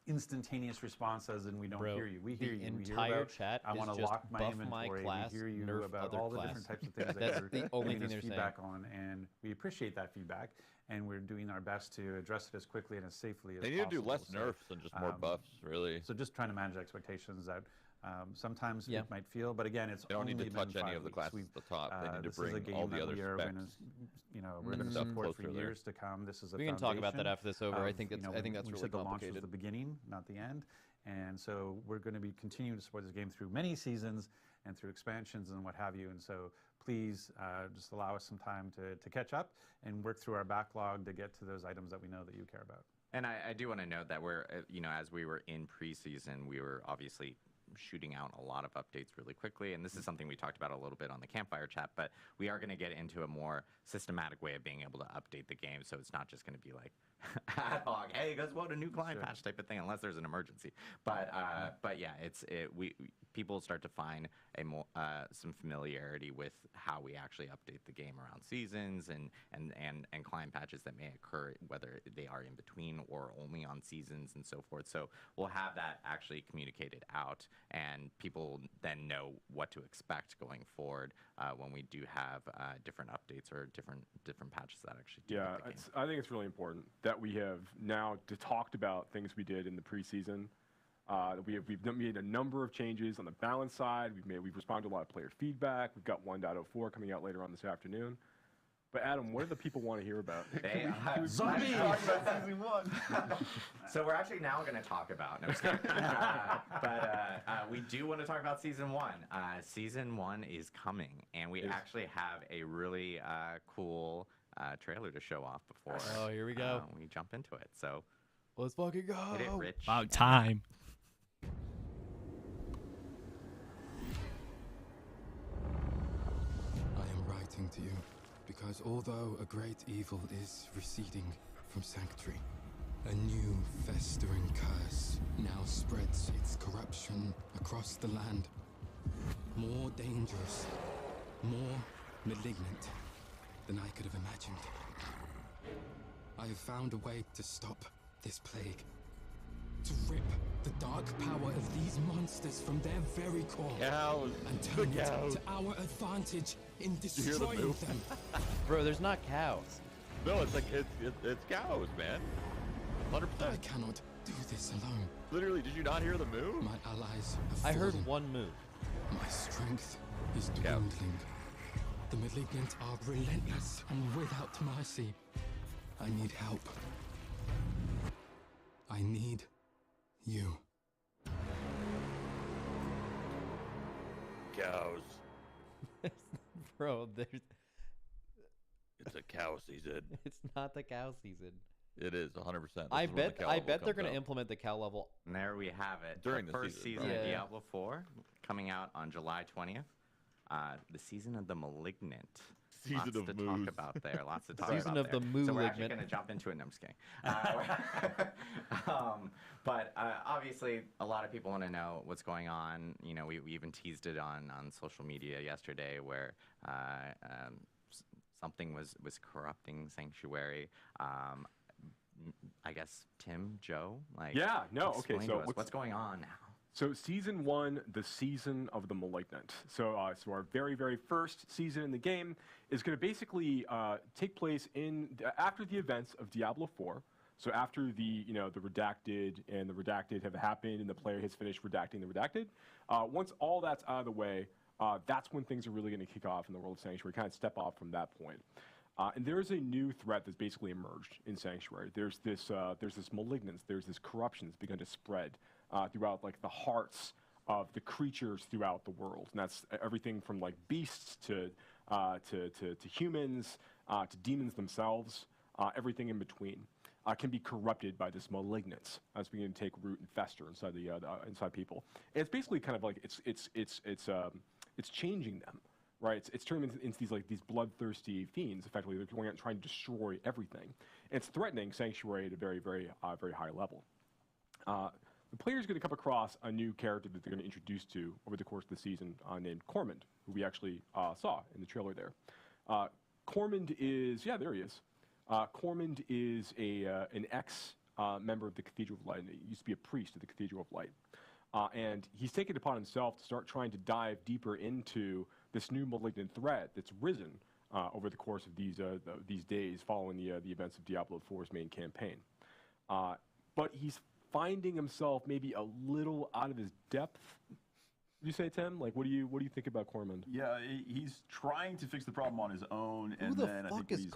instantaneous response as in we don't hear you. We hear you. We hear Entire about, chat I want is to just lock my buff inventory. my class, We hear you nerf about other all the class. different types of things that That's you're the only giving thing us they're feedback on, and we appreciate that feedback, and we're doing our best to address it as quickly and as safely as They possible. need to do less So, nerfs and just more buffs, really. So just trying to manage expectations that sometimes Yeah. it might feel, but again, it's They don't only need to been touch any 5 of the weeks. classes at the top. They need to This is a bring game all the that other we are specs. gonna, we're And going to stuff support for closer there. years to come. This is a We can talk about that foundation after this over. I of, think that's you know, I think that's we really said the launch was complicated. the beginning, not the end. And so we're going to be continuing to support this game through many seasons and through expansions and what have you. And so please just allow us some time to catch up and work through our backlog to get to those items that we know that you care about. And I do want to note that we're, you know, as we were in preseason, we were obviously shooting out a lot of updates really quickly. And this is something we talked about a little bit on the campfire chat, but we are going to get into a more systematic way of being able to update the game. So it's not just going to be like ad hoc, hey, guess what, a new client patch type of thing, unless there's an emergency. But yeah, people start to find a more some familiarity with how we actually update the game around seasons and client patches that may occur, whether they are in between or only on seasons and so forth. So we'll have that actually communicated out, and people then know what to expect going forward when we do have different updates or different patches that actually do hit the game. I think it's really important that we have now talked about things we did in the preseason. We've made a number of changes on the balance side. We've responded to a lot of player feedback. We've got 1.04 coming out later on this afternoon. But Adam, what do the people want to hear about? Zombie! Season 1. So we're actually now going to talk about. No, but we do want to talk about Season 1. Season 1 is coming, and we actually have a really cool trailer to show off before. Oh, here we go. We jump into it. So let's fucking go. Hit it, Rich. About time. I am writing to you because although a great evil is receding from Sanctuary, a new festering curse now spreads its corruption across the land. More dangerous, more malignant than I could have imagined. I have found a way to stop this plague, to rip the dark power of these monsters from their very core and turn it to our advantage in destroying them. Bro, there's not cows. No, it's like it's cows, man. 100%. I cannot do this alone. Literally, did you not hear the moo? My allies have I heard fallen. one moo. My strength is dwindling. The malignant are relentless and without mercy. I need help. I need you. Cows. Bro, there's... It's a cow season. It's not the cow season. It is 100%. I bet they're going to implement the cow level. And there we have it. During the the first season of Diablo 4 coming out on July 20th. The season of the malignant. Lots to talk about there. Lots to talk about Season of the So we're actually malignant. going to jump into it. No, I'm just kidding. But obviously, a lot of people want to know what's going on. You know, we even teased it on social media yesterday, where something was corrupting Sanctuary. I guess Tim, Joe, like explain to us what's going on now. So Season 1, the Season of the Malignant. So our very, very first season in the game is going to basically take place after the events of Diablo 4. So after the redacted and the redacted have happened and the player has finished redacting the redacted, once all that's out of the way, that's when things are really going to kick off in the world of Sanctuary, kind of step off from that point. And there is a new threat that's basically emerged in Sanctuary. There's this malignance, there's this corruption that's begun to spread throughout like the hearts of the creatures throughout the world, and that's everything from like beasts to humans to demons themselves, everything in between. Can be corrupted by this malignance as beginning to take root and fester inside inside people. And it's basically kind of like it's changing them, right? It's turning them into these bloodthirsty fiends. Effectively, they're going out and trying to destroy everything. And it's threatening Sanctuary at a very, very, very high level. The player's going to come across a new character that they're going to introduce to over the course of the season named Cormund, who we actually saw in the trailer there. Cormund is, there he is. Cormund is an ex-member of the Cathedral of Light. He used to be a priest of the Cathedral of Light. And he's taken it upon himself to start trying to dive deeper into this new malignant threat that's risen over the course of these days following the events of Diablo 4's main campaign. But he's finding himself maybe a little out of his depth. You say, Tim? Like, what do you think about Cormund? Yeah, he's trying to fix the problem on his own, and then I think he's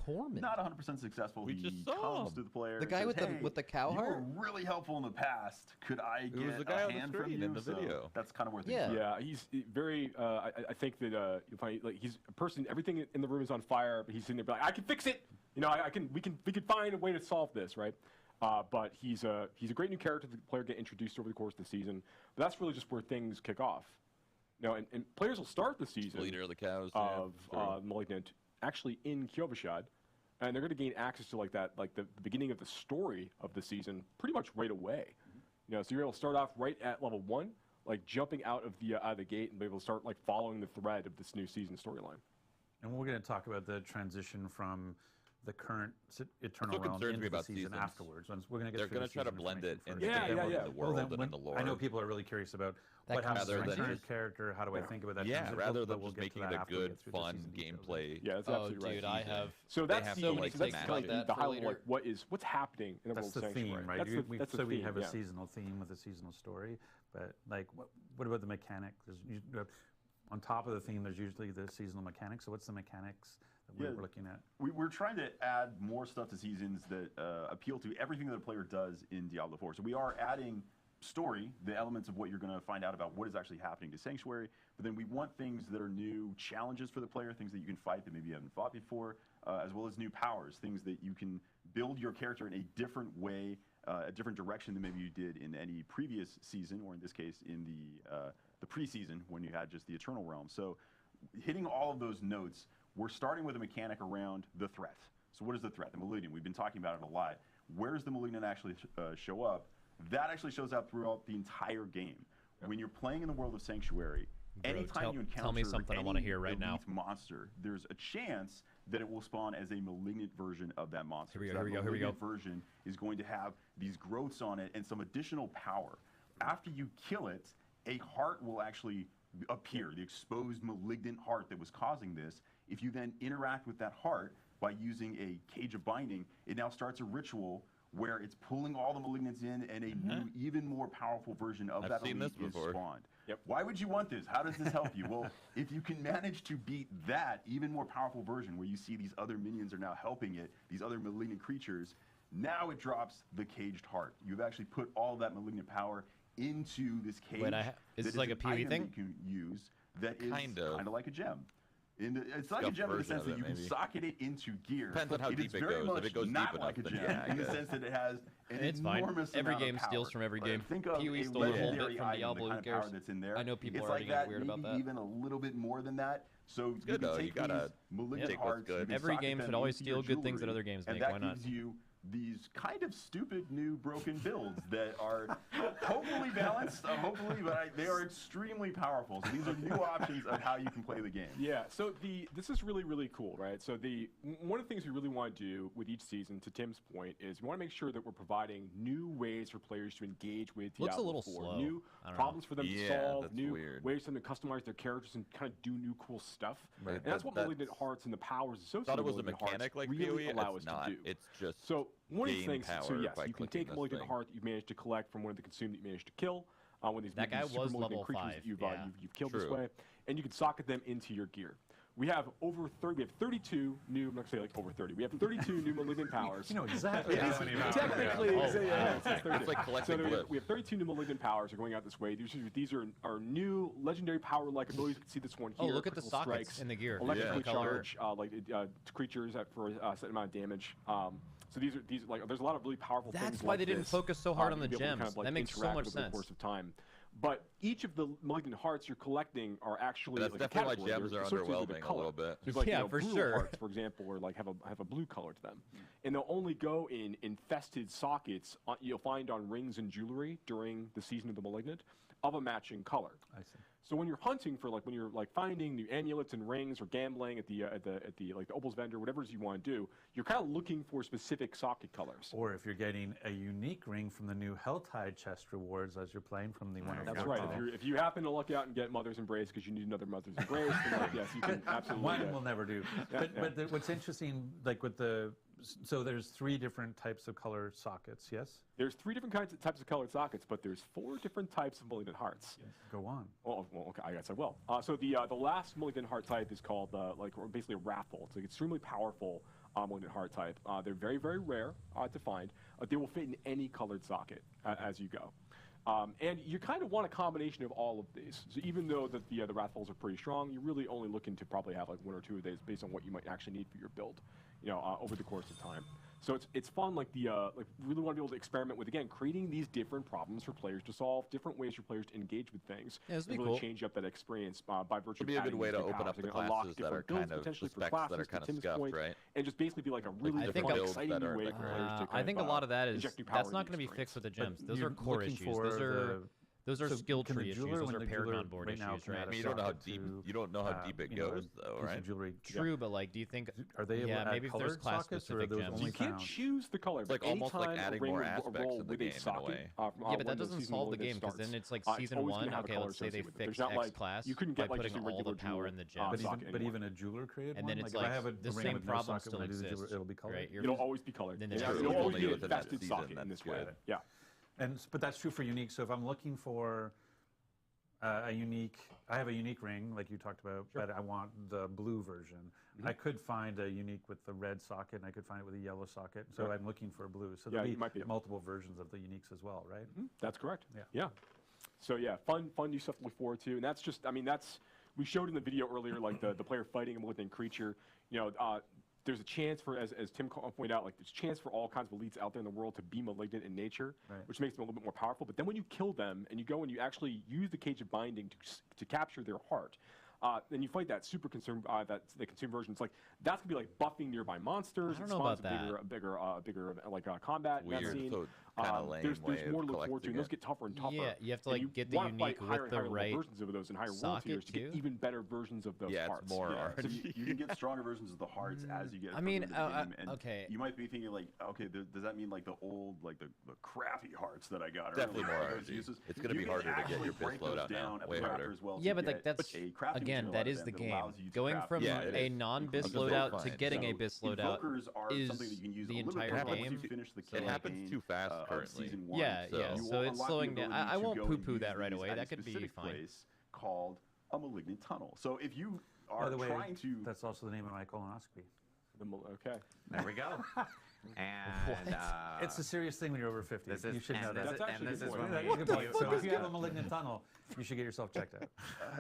not 100% successful. We he just saw comes him. to the player. The guy and says, with the cow heart. You were really helpful in the past. Could I It was get the guy a on the hand from screen you? in the video. That's kind of where things Yeah. are. Yeah, he's very. I think that you'll find like he's a person. Everything in the room is on fire, but he's sitting there like, I can fix it. You know, we can find a way to solve this, right? But he's a great new character that the player get introduced over the course of the season. But that's really just where things kick off. You know, and players will start the season Leader of the cows of Malignant actually in Kyovashad, and they're going to gain access to like the beginning of the story of the season pretty much right away. You know, so you're able to start off right at level 1, like jumping out of the gate and be able to start like following the thread of this new season storyline. And we're going to talk about the transition from the current Eternal Realm into the season afterwards. We're going to get They're going to try to blend it into the Well, world and in the lore. I know people are really curious about what happens to my current character. How do I think about that? Yeah, transition? rather But than we'll just get to making that it a after we good, get through the fun season details. gameplay. Yeah, that's Oh, absolutely dude, right. I have. So that's to, the like, so that's take kind of that the for highlight, later. like what's happening in the That's world the of theme, Sanctuary. right? That's the So we theme, have a yeah. seasonal theme with a seasonal story, but like, what about the mechanic? On top of the theme, there's usually the seasonal mechanics. So what's the mechanics that we're looking at? We're trying to add more stuff to seasons that appeal to everything that a player does in Diablo 4. So we are adding story, the elements of what you're going to find out about what is actually happening to Sanctuary, but then we want things that are new challenges for the player, things that you can fight that maybe you haven't fought before, as well as new powers, things that you can build your character in a different way, a different direction than maybe you did in any previous season, or in this case in the preseason when you had just the Eternal Realm. So hitting all of those notes, we're starting with a mechanic around the threat. So what is the threat? The Malignant. We've been talking about it a lot. Where does the Malignant actually show up? That actually shows up throughout the entire game. When you're playing in the world of Sanctuary, anytime you encounter tell me something I want to hear right elite now. monster, there's a chance that it will spawn as a malignant version of that monster. Here we So go, that here we go, here we go. malignant version is going to have these growths on it and some additional power. After you kill it, a heart will actually appear, the exposed malignant heart that was causing this. If you then interact with that heart by using a cage of binding, it now starts a ritual where it's pulling all the malignants in and a new, even more powerful version of that elite is spawned. Why would you want this? How does this help you? Well, if you can manage to beat that even more powerful version where you see these other minions are now helping it, these other malignant creatures, now it drops the caged heart. You've actually put all of that malignant power into this cage. Wait, is this like a PvE thing? That you can use that is Kind of like a gem. It's like a gem in the sense that you can socket it into gear. Depends on how deep it goes. If it goes not deep like enough, a then gem yeah, in the sense that it has an It's fine. enormous Every amount game of power. steals from every game. Think of PoE a stole a whole bit legendary from item, Diablo, the who kind of power cares? that's in there. I know people it's are like already getting that, weird maybe about that. even a little bit more than that. So It's good, you though. can You take gotta these malignant take what's hearts, good. you can Every socket game them should always into your steal good things that jewelry, other games and make. that Why not? gives you these kind of stupid new broken builds that are hopefully balanced, but they are extremely powerful. So these are new options of how you can play the game. Yeah, so this is really, really cool, right? So one of the things we really want to do with each season, to Tim's point, is we want to make sure that we're providing new ways for players to engage with Diablo Looks a little 4. slow. New I don't problems for them to solve, that's new weird. ways for them to customize their characters and kind of do new cool stuff. Right, And that's what Malignant Hearts and the powers associated Thought it was with a Malignant Hearts mechanic like really PoE. allow It's us not. to do. It's just So one of the gain things, so power yes, by you can clicking take a this Malignant thing. Heart that you've managed to collect from one of the consumed that you managed to kill, one of these That guy super was malignant level creatures 5, that you've, yeah. you've killed this True. way, and you can socket them into your gear. We have we have 32 new, I'm not going to say like over 30, we have 32 new Malignant powers. You know exactly It how is many powers. technically, Oh, it's, yeah, it's 32. It's like collecting so glyphs. we have 32 new Malignant powers are going out this way. These are new legendary power-like abilities. You can see this one Oh, here. look at the critical sockets strikes, in the gear. electrically Yeah. Color. charge creatures for a certain amount of damage. So these like there's a lot of really powerful things. That's why like they didn't this, focus so hard on the to be able to gems. kind of, like, That makes so interact much over the sense. course of time. But each of the Malignant Hearts you're collecting are actually That's like a definitely why category. gems are They're associated with underwhelming a color. little bit. There's like, Yeah, you know, for blue sure. Hearts, for example, or like have a blue color to them, and they'll only go in infested sockets you'll find on rings and jewelry during the season of the Malignant of a matching color. I see. So when you're hunting for when you're finding new amulets and rings or gambling at the Opal's vendor, whatever it is you want to do, you're kind of looking for specific socket colors. Or if you're getting a unique ring from the new Helltide chest rewards as you're playing from the one. That's right. If you happen to luck out and get Mother's Embrace because you need another Mother's Embrace, then yes, you can absolutely. One will never do. But what's interesting, like with so there's 3 different types of color sockets. Yes. There's 3 different types of colored sockets, but there's 4 different types of Malignant Hearts. Yes. Go on. Well, okay, I guess I will. So the last Malignant Heart type is called basically a Wrathful. It's an extremely powerful Malignant Heart type. They're very, very rare to find. They will fit in any colored socket as you go. And you kind of want a combination of all of these. So even though the Wrathfuls are pretty strong, you're really only looking to probably have like 1 or 2 of these based on what you might actually need for your build, over the course of time. So it's fun, like like really want to be able to experiment with, again, creating these different problems for players to solve, different ways for players to engage with things, Yeah, and really change up that experience by virtue It'd be of a good adding way these to new open powers. up the They can unlock classes that are different builds kind of potentially the for specs classes, that are to kind of Tim's scuffed, point, right? and just basically be like a really I think fun, a- exciting new way for players to I think a lot of that is inject new power that's into not the going to be experience. fixed with the But gems. Those you're are core looking issues. for Those are so skill can the tree issues. jeweler, Those when are the paired jeweler on board right now issues, can right? add a I mean, you don't know how socket deep to, you don't know how deep it you know, goes, though, piece of right? jewelry. True, but like, do you think? Are they able yeah, to add maybe if there's colored class sockets, or are specific those gems. only You can't found? choose the color. It's like but almost like anytime a adding ring more will aspects roll in the with a game in a socket, way. Yeah, but when that the doesn't season solve the one game because starts, then it's like it's season always one. gonna have a Okay, color let's say they associated with it. There's fixed not X like class you couldn't by get like putting just a all the regular power jewel, in the But gems. socket even anymore. a jeweler created And one. then it's if I like have a the ring same with no problem socket, still when I do the jeweler, exists, it'll be colored. right? It'll always be colored. Then Yeah, there's it'll no always only be a within that vested season, socket in that's this way. good. Yeah. But that's true for unique. So if I'm looking for a unique, I have a unique ring like you talked about, but I want the blue version. I could find a unique with the red socket, and I could find it with a yellow socket. So Yeah. I'm looking for a blue. So Yeah, there'll you might be able- multiple versions of the uniques as well, right? That's correct. Yeah. Yeah. So yeah, fun new stuff to look forward to, and that's just, I mean, that's we showed in the video earlier, like the player fighting a malignant creature. You know, there's a chance for, as Tim pointed out, like there's a chance for all kinds of elites out there in the world to be malignant in nature, Right. which makes them a little bit more powerful. But then when you kill them and you go and you actually use the Cage of Binding to capture their heart. Then you fight that super consume, the consume version. It's like that's gonna be like buffing nearby monsters. I don't It know spawns about a bigger like combat. in that Weird, scene. so kinda lame There's way of more to look forward to, collecting and those it. get tougher and tougher. Yeah, you have to And like get the wanna fight unique higher with and the higher level right versions of those and higher world socket tiers to get too. even better versions of those Yeah, hearts. it's more Yeah, art. so you can get stronger versions of the hearts as you get. I mean, further into the game, and okay. You might be thinking like, okay, does that mean like the old, like the crappy hearts that I got? Definitely more those artsy. uses? It's gonna You be can harder to get actually your break piss load those out now. down at Way the crafter harder. as well Yeah, to but like get that's a crafting again, skill that out is of the them that game. allows you to Going craft from Yeah, it a is. non-bis Because they're loadout to fine. getting a So bis loadout invokers are is something that you can use the a little bit entire once game. you finish the It happens campaign, too fast of currently. season one. Yeah, yeah. You So will it's unlock the slowing down. ability I to won't go and poo-poo use that right these away. at a That could be specific fine. place called a malignant tunnel. So if you By are the way, trying to, that's also the name of my colonoscopy. Okay. There we go. And It's a serious thing when you're over 50. This is, You should know that. That's actually a good point. That's a good point. So if you have a malignant tunnel, you should get yourself checked out.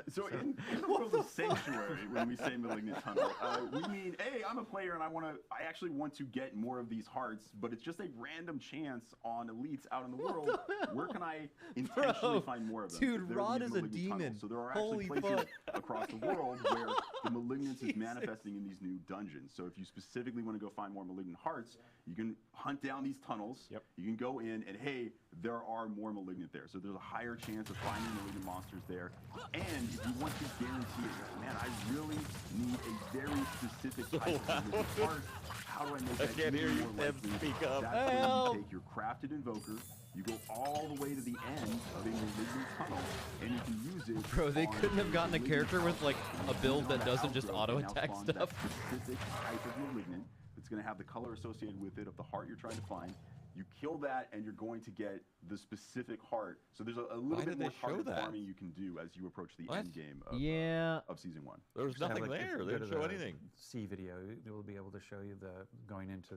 so in the world of Sanctuary, when we say malignant tunnel, we mean, hey, I'm a player and I actually want to get more of these hearts, but it's just a random chance on elites out in the world. Where can I intentionally find more of them? Dude, There Rod these is a malignant demon. tunnels. So there are Holy actually places fuck. across the world where the malignance is manifesting in these new dungeons. So if you specifically want to go find more malignant hearts, you can hunt down these tunnels. Yep. You can go in and, hey, there are more malignant there. So there's a higher chance of finding malignant monsters there. And if you want to guarantee it, man, I really need a very specific type of malignant heart. How do I make that can't hear even you, more Tim. likely? Speak up. That's where you Help. take your crafted invoker, you go all the way to the end of a malignant tunnel, and you can use it. Bro, they on couldn't have gotten a malignant character with like tunnel. a build that Now doesn't just outgrowth auto now attack spawns that stuff. specific type of malignant that's going to have the color associated with it of the heart you're trying to find. You kill that, and you're going to get the specific heart. So there's a little Why bit did more they show targeted that? farming you can do as you approach the What? end game of season one. There was Just have, nothing like, there. if They you go didn't to show the anything. C video. It will be able to show you the going into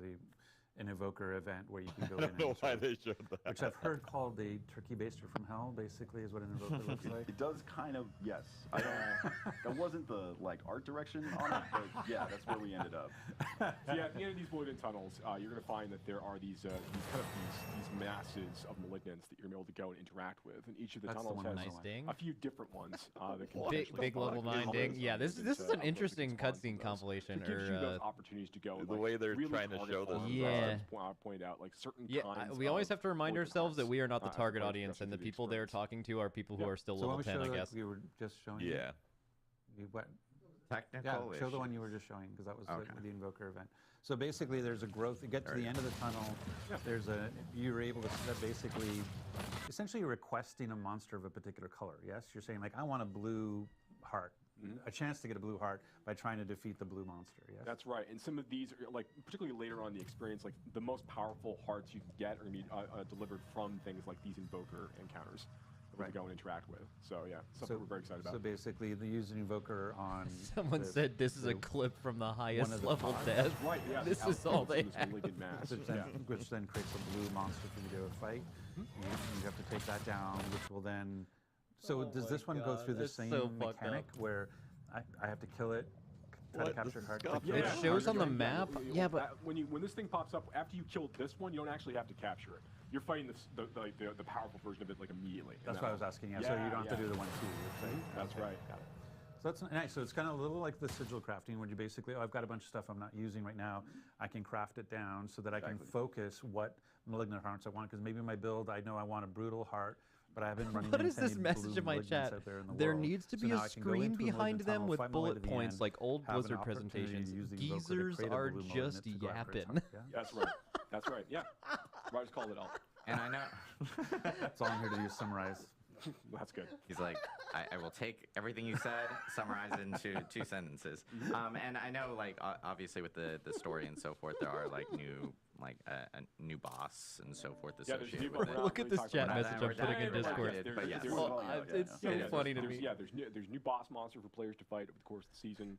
an evoker event where you can go I in. don't know and why sort of- they showed that. Which I've heard called the turkey baster from hell. Basically, is what an invoker looks like. It does kind of, yes. I don't. That wasn't the art direction on it, but yeah, that's where we ended up. So yeah, at the end of these malignant tunnels, you're going to find that there are these masses of malignants that you're going to be able to go and interact with, and each of the That's the tunnels one has I like. Ding. a few different ones that can Big potentially spawn, level like, 9 ding. Yeah, this is an interesting cutscene So compilation. it gives you those Or opportunities to go. And, The like, way they're really trying to target show this farms, is Yeah. Pointed out like certain yeah, kinds. we always have to remind malignant ourselves that hearts, we are not the as target opposed to audience, and the progressing people through the they're experience. talking to are people who Yeah. are still So why level don't 10, we I show guess. that we were just showing? Yeah. Technical Show the one issues. you were just showing, because that was Okay. the invoker event. So basically, there's a growth. You get to the end of the tunnel. You're able to set basically, essentially, you're requesting a monster of a particular color. Yes, you're saying like, I want a blue heart, a chance to get a blue heart by trying to defeat the blue monster. Yes. That's right, and some of these are like, particularly later on in the experience, like the most powerful hearts you can get are going to be delivered from things like these invoker encounters that we go and interact with. So yeah, something we're very excited about. So basically, they use an invoker on. Someone said this is a clip from the highest of the level pods. death. Right, yeah. This is all they This have. malignant mass. Which then creates a blue monster for you to fight. You have to take that down, which will then. So Oh does my this one go God, through the that's same so fucked mechanic up. where I have to kill it, try to capture card. It shows on the map. Yeah, but when this thing pops up after you kill this one, you don't actually have to capture it. You're fighting the powerful version of it like immediately. That's what I was asking. Yeah, so you don't have to do the 1-2. That's right. Got it. So that's nice. So it's kind of a little like the sigil crafting, where you basically, I've got a bunch of stuff I'm not using right now. I can craft it down so that I can focus what malignant hearts I want. Because maybe my build, I know I want a brutal heart, but I've been running. What is this message in my chat? There needs to be a screen behind them with bullet points like old Blizzard presentations. Geezers are just yapping. That's right. That's right. Yeah. Roger's called it out. And I know. That's all I'm here to do is summarize. That's good. He's like, I will take everything you said, summarize it into 2 sentences. And I know, like, obviously with the story and so forth, there are like a new boss and so forth associated with it. Look at this chat message I'm putting in Discord. But yes. It's so funny to me. Yeah, there's new boss monster for players to fight over the course of the season.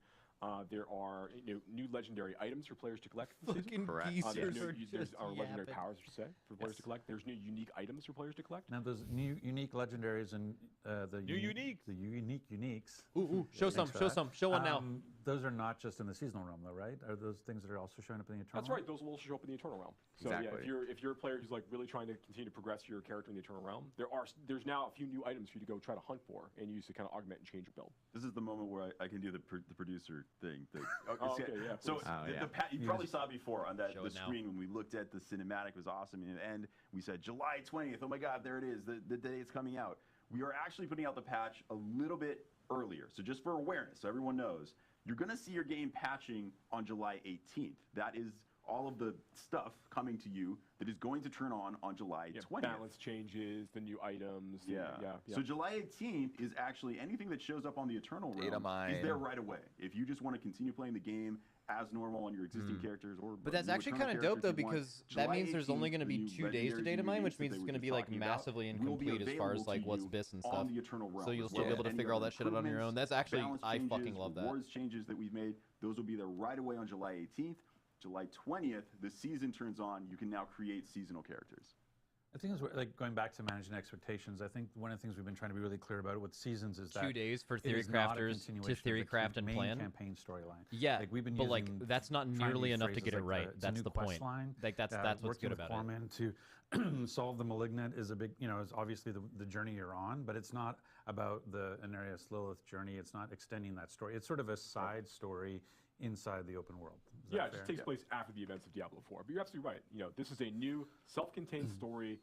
There are new legendary items for players to collect. Fucking geezers there's legendary powers, I should say, for players to collect. There's new unique items for players to collect. Now those new unique legendaries and the uniques. Ooh, show one now. Those are not just in the seasonal realm, though, right? Are those things that are also showing up in the eternal? That's right. Those will also show up in the eternal realm. So exactly. Yeah, if you're a player who's like really trying to continue to progress your character in the eternal realm, there's now a few new items for you to go try to hunt for and use to kind of augment and change your build. This is the moment where I can do the producer thing. Okay, yeah. So you probably saw it before on the screen when we looked at the cinematic. It was awesome, and we said July 20th. Oh my God, there it is, the day it's coming out. We are actually putting out the patch a little bit earlier, so just for awareness, so everyone knows. You're going to see your game patching on July 18th. That is all of the stuff coming to you that is going to turn on July 20th. Balance changes, the new items. Yeah. So July 18th is actually anything that shows up on the Eternal Realm is there right away. If you just want to continue playing the game as normal on your existing characters, but that's actually kind of dope though, because that means there's only going to be 2 days to data mine, which means it's going to be like massively incomplete as far as like what's bis and stuff. So you'll still be able to figure all that shit out on your own. That's actually, I fucking love that. Rewards changes that we've made, those will be there right away on July 18th. July 20th, the season turns on. You can now create seasonal characters. I think it's like going back to managing expectations. I think one of the things we've been trying to be really clear about with seasons is that 2 days for theory crafters to theory craft and plan. Campaign storyline. Yeah, like we've been but like that's not nearly enough to get it right. That's the point. Line, like that's what's good about it. To solve the malignant is a big, is obviously the journey you're on, but it's not about the Anarius Lilith journey. It's not extending that story. It's sort of a side story inside the open world. Yeah, it just takes place after the events of Diablo 4. But you're absolutely right. This is a new self-contained story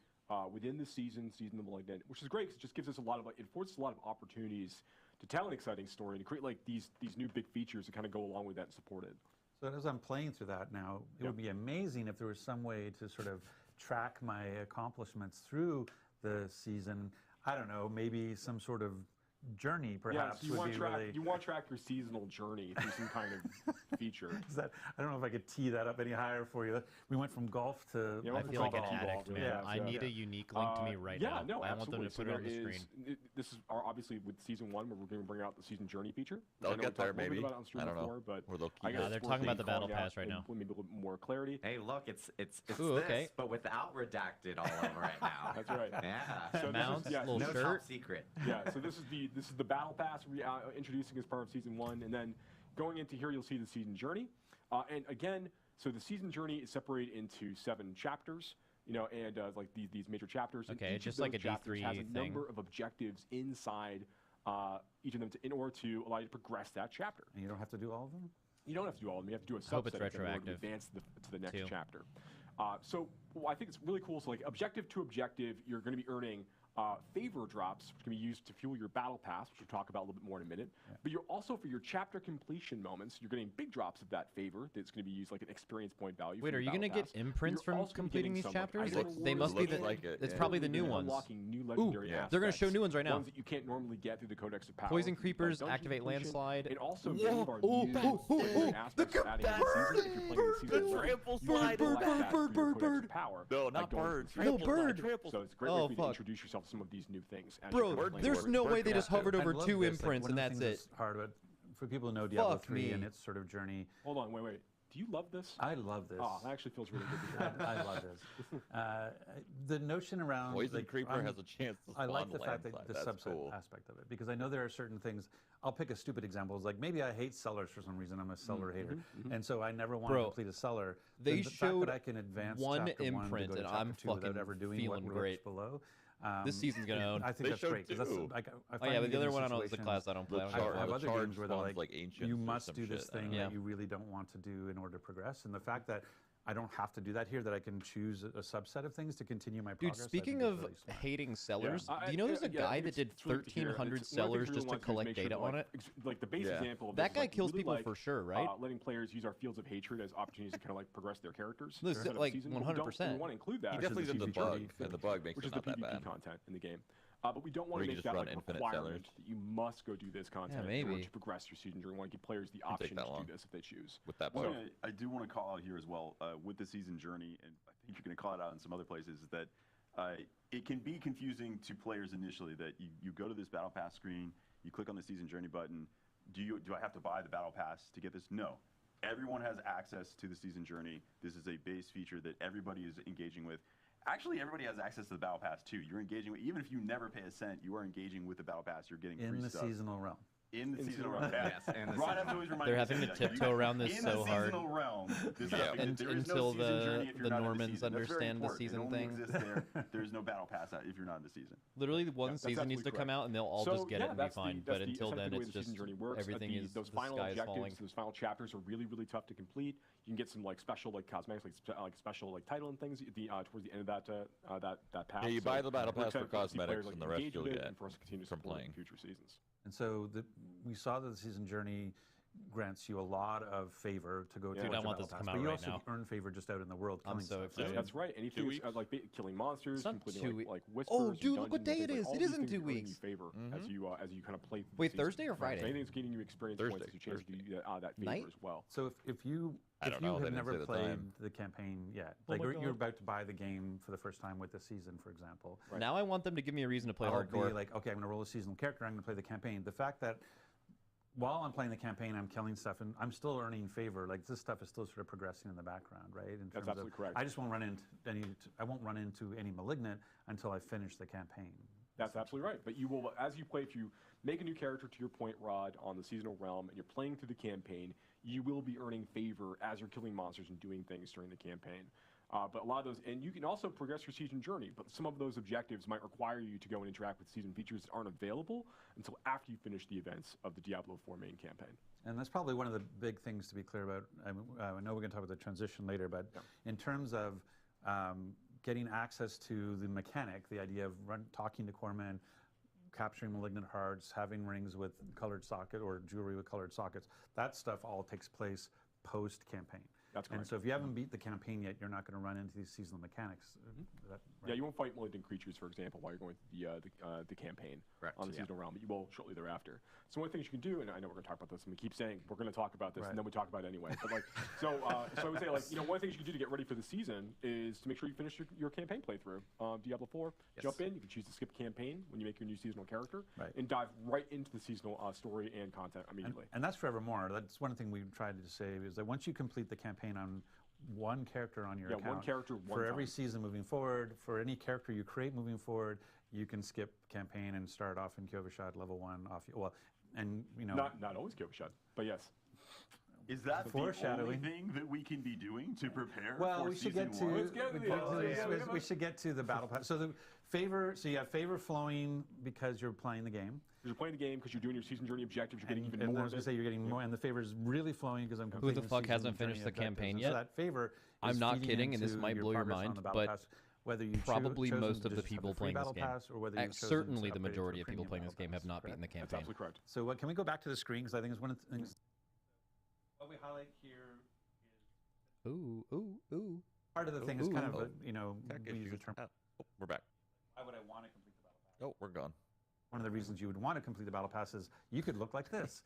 within the season of the Malignant, which is great because it just gives us it affords us a lot of opportunities to tell an exciting story and to create like these new big features that kind of go along with that and support it. So as I'm playing through that now, it would be amazing if there was some way to sort of track my accomplishments through the season. I don't know, maybe some sort of journey perhaps you want to track your seasonal journey through some kind of feature. I don't know if I could tee that up any higher for you. We went from golf to I feel like an addict, man. I need a unique link to me right now. I want them to put it on the screen. This is obviously with season 1 where we're going to bring out the season journey feature. They'll get there maybe. I don't know. But they're talking about the battle pass right now. Maybe a little more clarity. Hey, look, it's this, but without redacted all over it now. That's right. Yeah. So mounts, little no shirt. Top secret. Yeah. So this is the battle pass introducing as part of season 1, and then going into here you'll see the season journey, and again, so the season journey is separated into 7 chapters, and like these major chapters. Okay, just like a D3 has a number of objectives inside each of them in order to allow you to progress that chapter. And you don't have to do all of them. You don't have to do all of them. You have to do a subset. I hope it's of them in order to retroactive. advance to the next chapter. So I think it's really cool. So like objective to objective, you're going to be earning favor drops, which can be used to fuel your battle pass, which we'll talk about a little bit more in a minute. Yeah. But you're also, for your chapter completion moments, you're getting big drops of that favor that's going to be used like an experience point value. Wait, are you going to get imprints from completing these chapters? They must be it's probably the new ones. Unlocking new legendary aspects, they're going to show new ones right now. Ones that you can't normally get through the Codex of Power. Poison Creepers, activate landslide. And also many of our new legendary aspects adding in the season. If you're playing the season, trample slide. Bird. No, not bird. No, bird. So it's a great way for you to introduce yourself to some of these new things. Bro, there's no way they just hovered over 2 imprints and that's it. Hard, but for people who know Diablo 3 and its sort of journey. Hold on, wait. Do you love this? I love this. Oh, that actually feels really good to hear. I love this. The notion around Poison Creeper has a chance to I spawn like the the fact that landslide. the That's subset cool. aspect of it, because I know there are certain things. I'll pick a stupid example. It's like maybe I hate sellers for some reason. I'm a seller hater, and so I never want to complete a seller. They the fact showed that I can advance one chapter imprint, one to go to and chapter I'm two without fucking ever doing feeling what great. lurks below. This season's gonna own. I think They that's showed great. 'Cause that's, two. I Oh find yeah, but the other in one I don't. It's a situations- class I don't play. I I don't have care. other charge games where they're spawns like, like ancients you or must some do this shit. thing Yeah. that you really don't want to do in order to progress, and the fact that I don't have to do that here, that I can choose a subset of things to continue my Dude, progress. speaking of hating sellers, do you know there's a guy that did 1,300 sellers just to collect data on it? Like the base example of that this is, guy like, kills really people like, for sure, right? Letting players use our fields of hatred as opportunities to kind of like progress their characters. This is instead of like season. 100%. We want to include that. He definitely did the bug, and the bug makes which it is the not that PvP bad. content in the game. But we don't want Or to you make just that run like infinite requirement sellers. that you must go do this content in order maybe. to progress your season. We want to give players the Won't take option that to long. do this if they choose. With that One bug. thing I do want to call out here as well with the season journey, and I think you're going to call it out in some other places, is that it can be confusing to players initially that you go to this battle pass screen, you click on the season journey button. Do I have to buy the battle pass to get this? No. Everyone has access to the season journey. This is a base feature that everybody is engaging with. Actually, everybody has access to the battle pass too. You're engaging with, even if you never pay a cent, you are engaging with the battle pass. You're getting in free the stuff. seasonal realm. In the seasonal realm. Yes, in the Rod seasonal has to always remind They're me having to that. tiptoe around this in so the hard. seasonal realm, this Yeah. there is no Until season journey if you're the not in Normans season. That's very understand the important. season it only thing. exists there. There's no battle pass if you're not in the season. Literally, the one that's season needs to absolutely come correct. out, and they'll all So, just get yeah, it and be that's fine. the, But that's the, until then, essentially the way it's the season just journey works. everything is those the final sky is objectives, falling. those final chapters are really, really tough to complete. You can get some like special like cosmetics, like special like title and things at the towards the end of that path. Yeah, you buy the battle we're pass for excited to see players, cosmetics, like, and the rest engage you'll with it get and for us to continue to from support it playing. in future seasons. And so we saw that the season journey grants you a lot of favor to go to. Dude, I want this to come out but you right also now. earn favor just out in the world. I'm killing so stuff. excited. That's right. Anything like killing monsters, It's not completing 2 weeks. like whispers. Oh, and dude, look what dungeons day and it things, is. like, It all is in these 2 things are earning you weeks. favor as you kind of play. Through Wait, the season. Thursday or Friday? Anything's getting you experience Thursday. points. It's your chance to do that favor Night? as well. So if you I don't know, they have didn't never say the played time. the campaign yet, Oh like my you're God. about to buy the game for the first time with the season, for example. Now I want them to give me a reason to play I'll hardcore. be like, okay, I'm going to roll a seasonal character. I'm going to play the campaign. The fact that while I'm playing the campaign, I'm killing stuff, and I'm still earning favor. Like this stuff is still sort of progressing in the background, right? In That's terms absolutely of, correct. I just won't run into any. I won't run into any malignant until I finish the campaign. That's absolutely right. But you will, as you play, if you make a new character, to your point, Rod, on the seasonal realm, and you're playing through the campaign, you will be earning favor as you're killing monsters and doing things during the campaign. But a lot of those, and you can also progress your season journey, but some of those objectives might require you to go and interact with season features that aren't available until after you finish the events of the Diablo 4 main campaign. And that's probably one of the big things to be clear about. I know we're going to talk about the transition later, but in terms of getting access to the mechanic, the idea of talking to core men, capturing malignant hearts, having rings with colored socket or jewelry with colored sockets, that stuff all takes place post-campaign. That's correct. And so if you haven't beat the campaign yet, you're not going to run into these seasonal mechanics. Yeah, you won't fight malignant creatures, for example, while you're going through the campaign on the seasonal realm, but you will shortly thereafter. So one of the things you can do, and I know we're going to talk about this, and we keep saying we're going to talk about this, and then we talk about it anyway. But like, so I would say, like, one of the things you can do to get ready for the season is to make sure you finish your campaign playthrough. Diablo 4, jump in. You can choose to skip campaign when you make your new seasonal character, and dive right into the seasonal story and content immediately. And that's forevermore. That's one thing we tried to say is that once you complete the campaign on one character on your account, one character, for every season moving forward, for any character you create moving forward, you can skip campaign and start off in Kyovashad level 1 off. Well, and not always Kyovashad, but yes. Is that the only thing that we can be doing to prepare well, for we should season get to one? we should get to the battle pass. So the favor, so you have favor flowing because you're playing the game. You're playing the game because you're doing your season journey objectives. You're getting even and more. I was going to say you're getting more, and the favor is really flowing because I'm completing. Who the fuck season hasn't finished the journey campaign objectives. yet? So that favor. I'm is not feeding kidding, and this into might blow your progress on mind, the battle but pass, whether you probably chosen most to of the just have a people free playing this battle game, pass, or whether you've chosen certainly to the upgrade to a majority of people premium playing this battle game have pass, not beaten the correct? campaign. That's absolutely correct. So can we go back to the screen, because I think it's one of the things. What we highlight here is part of the thing is kind of we use the term. Oh, we're back. Why would I want to complete the battle pass? Oh, we're gone. One of the reasons you would want to complete the battle pass is you could look like this.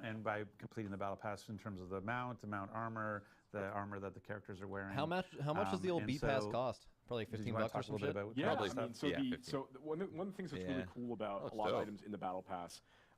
And by completing the battle pass in terms of the mount armor, the armor that the characters are wearing. How much does the old B pass cost? Probably like $15 or some shit. Yeah, I mean, so one of the things that's really cool about a lot of items in the battle pass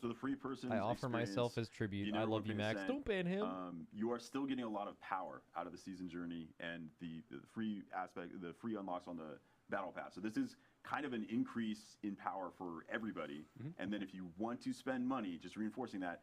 So the free person. I offer myself as tribute. I love you, Max. Don't ban him. You are still getting a lot of power out of the season journey and the free aspect, the free unlocks on the battle pass. So this is kind of an increase in power for everybody. And then if you want to spend money, just reinforcing that,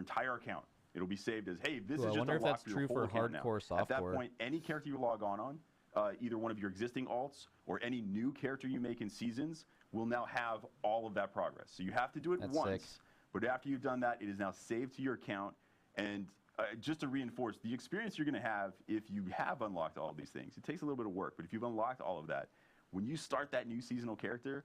entire account. It'll be saved as, hey, this Ooh, is I just wonder if unlocked that's for your true whole for account now. hardcore, At that softcore. point, any character you log on, either one of your existing alts or any new character you make in Seasons will now have all of that progress. So you have to do it That's once, sick. but after you've done that, it is now saved to your account. And just to reinforce, the experience you're going to have if you have unlocked all of these things, it takes a little bit of work, but if you've unlocked all of that, when you start that new seasonal character,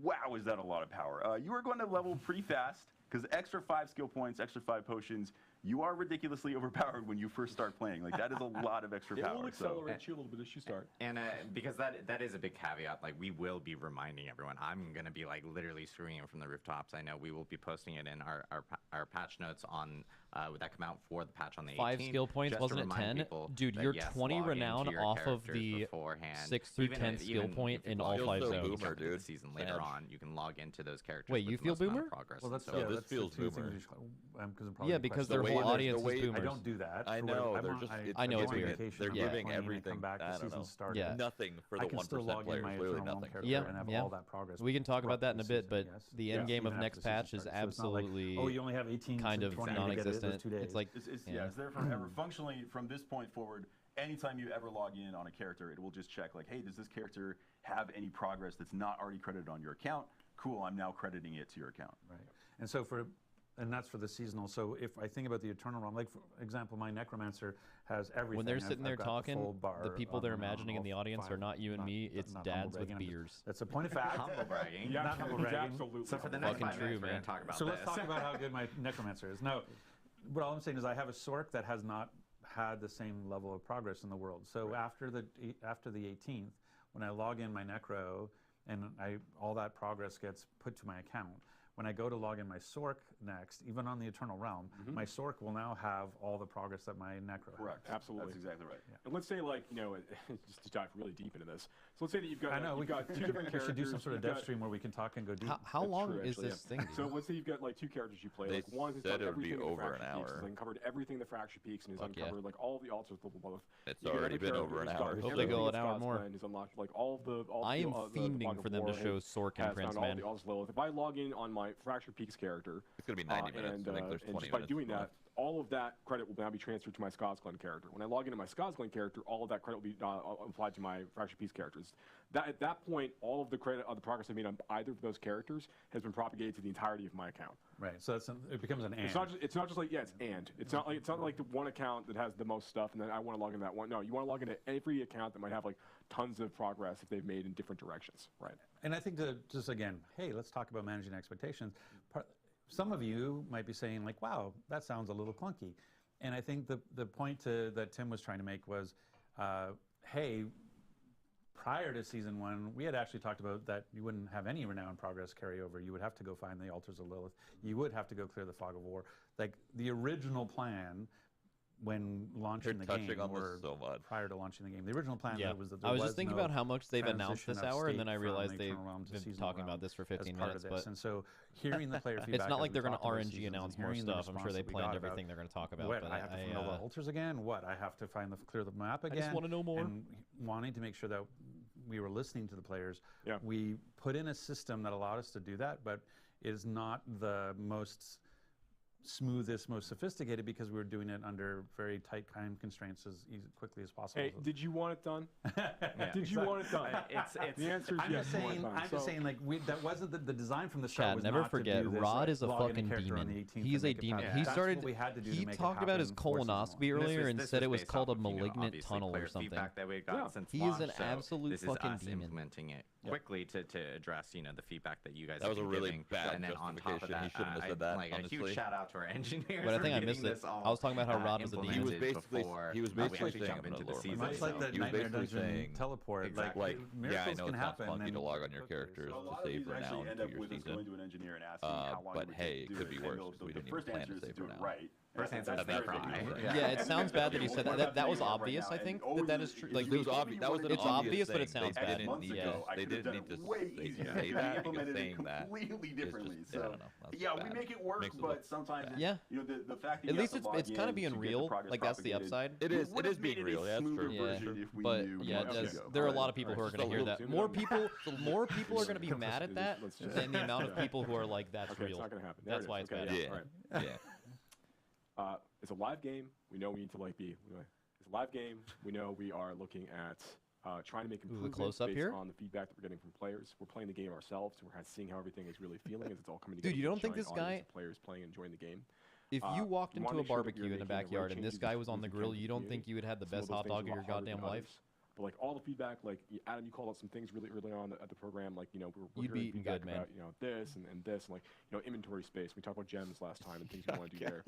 wow, is that a lot of power. You are going to level pretty fast, because extra 5 skill points, extra 5 potions, you are ridiculously overpowered when you first start playing. Like, that is a lot of extra power. It will accelerate you a little bit as you start. And because that is a big caveat, like, we will be reminding everyone. I'm going to be, like, literally screaming from the rooftops. I know we will be posting it in our patch notes on, would that come out for the patch on the 18th? 5 skill points, wasn't it 10? Dude, you're 20 renown off of the 6 through 10 skill point in all 5 zones. Boomer, dude. The season later on, you can log into those characters. Wait, you feel boomer? Well, that's, so yeah, this feels boomer. Yeah, because their whole audience is boomers. I don't do that. I know. They're just. I know it's weird. They're giving everything. I don't know. Yeah. Nothing for the 1% players. Literally nothing. Yeah, yeah. We can talk about that in a bit, but the end game of next patch is absolutely oh, you only have 18 kind of non-existent. It's like it's there forever. Functionally, from this point forward, anytime you ever log in on a character, it will just check like, hey, does this character have any progress that's not already credited on your account? Cool, I'm now crediting it to your account. Right. And so and that's for the seasonal. So if I think about the Eternal Realm, like for example, my Necromancer has everything. When they're sitting there I've got talking, the people they're imagining in the audience are not you and me. It's dads with beers. That's a point of fact. Humble bragging. Yeah, not humble bragging. Absolutely. So for the next 5 minutes, we're going man. to talk about so this. let's talk about how good my Necromancer is. No, but all I'm saying is I have a sorc that has not had the same level of progress in the world. So after the 18th, when I log in my Necro and all that progress gets put to my account, when I go to log in my sorc next, even on the Eternal Realm, my sorc will now have all the progress that my Necro Correct. has. Absolutely. That's exactly right. Yeah. And let's say, like, just to dive really deep into this. So let's say that you've got, I know, you've got 2 different characters. We should do some sort of dev stream where we can talk and go deep. How long is this thing? So let's say you've got like 2 characters you play. They Like one who's said done it would be everything in the over an Fractured Peaks, hour. has uncovered everything in the Fractured Peaks, and has uncovered like all of the altars level above. It's already been over an hour. Hope they go an hour more. He's unlocked like all the. I am fiending for them to show Sorc and Prince, man. If I log in on my Fractured Peaks character, it's gonna be 90 minutes. And, I think there's 20 and just by minutes doing left. that, all of that credit will now be transferred to my Scosglen character. When I log into my Scosglen character, all of that credit will be applied to my Fractured Peaks characters. At that point, all of the credit of the progress I made on either of those characters has been propagated to the entirety of my account. Right. So it becomes an and. It's not just like it's and. It's not like the one account that has the most stuff and then I want to log into that one. No, you want to log into every account that might have like tons of progress if they've made in different directions. Right. And I think to just again, hey, let's talk about managing expectations. Some of you might be saying like, wow, that sounds a little clunky. And I think the point that Tim was trying to make was, hey, prior to season 1, we had actually talked about that you wouldn't have any renown progress carryover. You would have to go find the altars of Lilith. You would have to go clear the fog of war. Like the original plan when launching the game, or prior to launching the game, the original plan was that there I was just thinking about how much they've announced this hour, and then I realized they've been talking about this for 15 minutes. But and so hearing the player feedback, it's not like they're going to RNG announce more stuff. I'm sure they planned everything they're going to talk about. What, but I have to find all the altars again. What, I have to clear the map again. I just want to know more. And wanting to make sure that we were listening to the players. Yeah. We put in a system that allowed us to do that, but is not the most smoothest, most sophisticated, because we were doing it under very tight time constraints as quickly as possible. Hey, did you want it done? Yeah. Did you want it done? The answer is yes. I'm just saying, like, that wasn't the design from the start. Chad, was never not forget, to do this, Rod is a log in fucking character on the demon. 18th He's and a make it demon. happen. He That's started. what we had to do to He make it talked about his happen for season one. colonoscopy earlier and said it was called a malignant obviously tunnel or player something. feedback that we've gotten since He launch, is an so absolute this fucking is us demon. implementing it quickly to address the feedback that you guys That was a really giving. bad And then on top of justification. that, He shouldn't have said that, like a huge honestly. shout out to our engineers. But I think for I missed getting it. this all, I was talking about how Rod was a demon. He was basically we actually saying jump into the season. Much like the he was Nightmare basically Dungeon saying teleport. Exactly. like yeah, I miracles know can it sounds happen. funky and to log on your characters So a lot to of save these actually renown end to up your with us season. going to an engineer and asking how long But we hey, do it could be and worse the- because we the didn't first even plan answer to is to save do it renown. right. First answer is That's to very cry. different. Yeah, it sounds bad that you said that. That was Right obvious. now, I think and that is true. Like It was obvious. That was an it's obvious, but it thing. sounds They bad. didn't need Yeah. to. They didn't need to say that because saying that completely differently. is just, I So don't know. That's yeah, bad. we make it work, Makes it but look sometimes bad. Yeah. the fact that At you least have to log it's kind of in being to get the real. progress Like that's the propagated, upside. It is. would It have is being made it a real. Yeah, that's smoother true. Yeah, version if we but knew yeah, months there's- ago. there are a lot of people who are Just going to a hear little that. too More people are going to be Let's mad at that just- than the amount of people who are like, "That's Okay, real." it's not gonna happen. There That's it why is. it's Okay, bad. Yeah. All right. Yeah. It's a live game. We know we need to it's a live game. We know we are looking at trying to make improvements close-up based here? on the feedback that we're getting from players. We're playing the game ourselves, so we're seeing how everything is really feeling as it's all coming Dude, together. you for don't a think giant this audience guy- of players playing and enjoying the game. If you walked we wanna into a make sure that barbecue we're in the making the right backyard and this changes guy as was on the quickly as we grill, can you for don't think you would have the Some of best those hot things dog are of a your lot harder than goddamn life? others. But like all the feedback, like Adam, you called out some things really early on at the program, like we're You'd hearing be eating feedback good, man. about this and this, and like inventory space. We talked about gems last time and things we want to do there.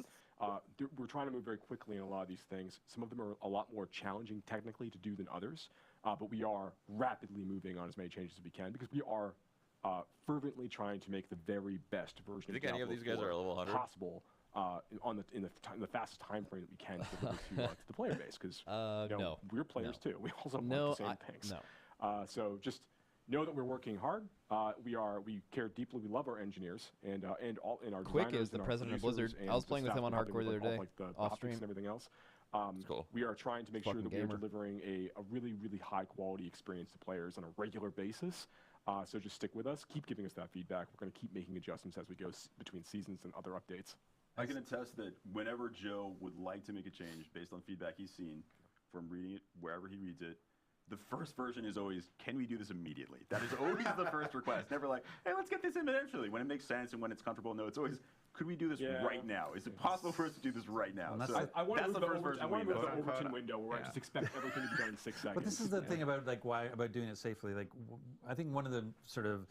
We're trying to move very quickly in a lot of these things. Some of them are a lot more challenging technically to do than others, but we are rapidly moving on as many changes as we can because we are fervently trying to make the very best version. You think of any of Diablo these guys 4 are level 100? possible? In the fastest time frame that we can to the player base because no. we're players too. We also want the same things. No. So just know that we're working hard. We care deeply. We love our engineers and all in our Quick designers is the and our president of producers Blizzard. and I was the playing with staff him on who help hardcore the with other day, all, like, the off optics stream. and everything else. Cool. We are trying to make sure Fucking that we are gamer. delivering a really high quality experience to players on a regular basis. So just stick with us. Keep giving us that feedback. We're going to keep making adjustments as we go between seasons and other updates. I can attest that whenever Joe would like to make a change based on feedback he's seen from reading it wherever he reads it, the first version is always, can we do this immediately? That is always the first request. Never like, hey, let's get this in eventually. When it makes sense and when it's comfortable, no, it's always, could we do this right now? Is it possible for us to do this right now? Well, So I want to that's move the first version. I want to move the we Overton window where I just expect everything to be done in 6 seconds. But this is the thing about about doing it safely. Like I think one of the sort of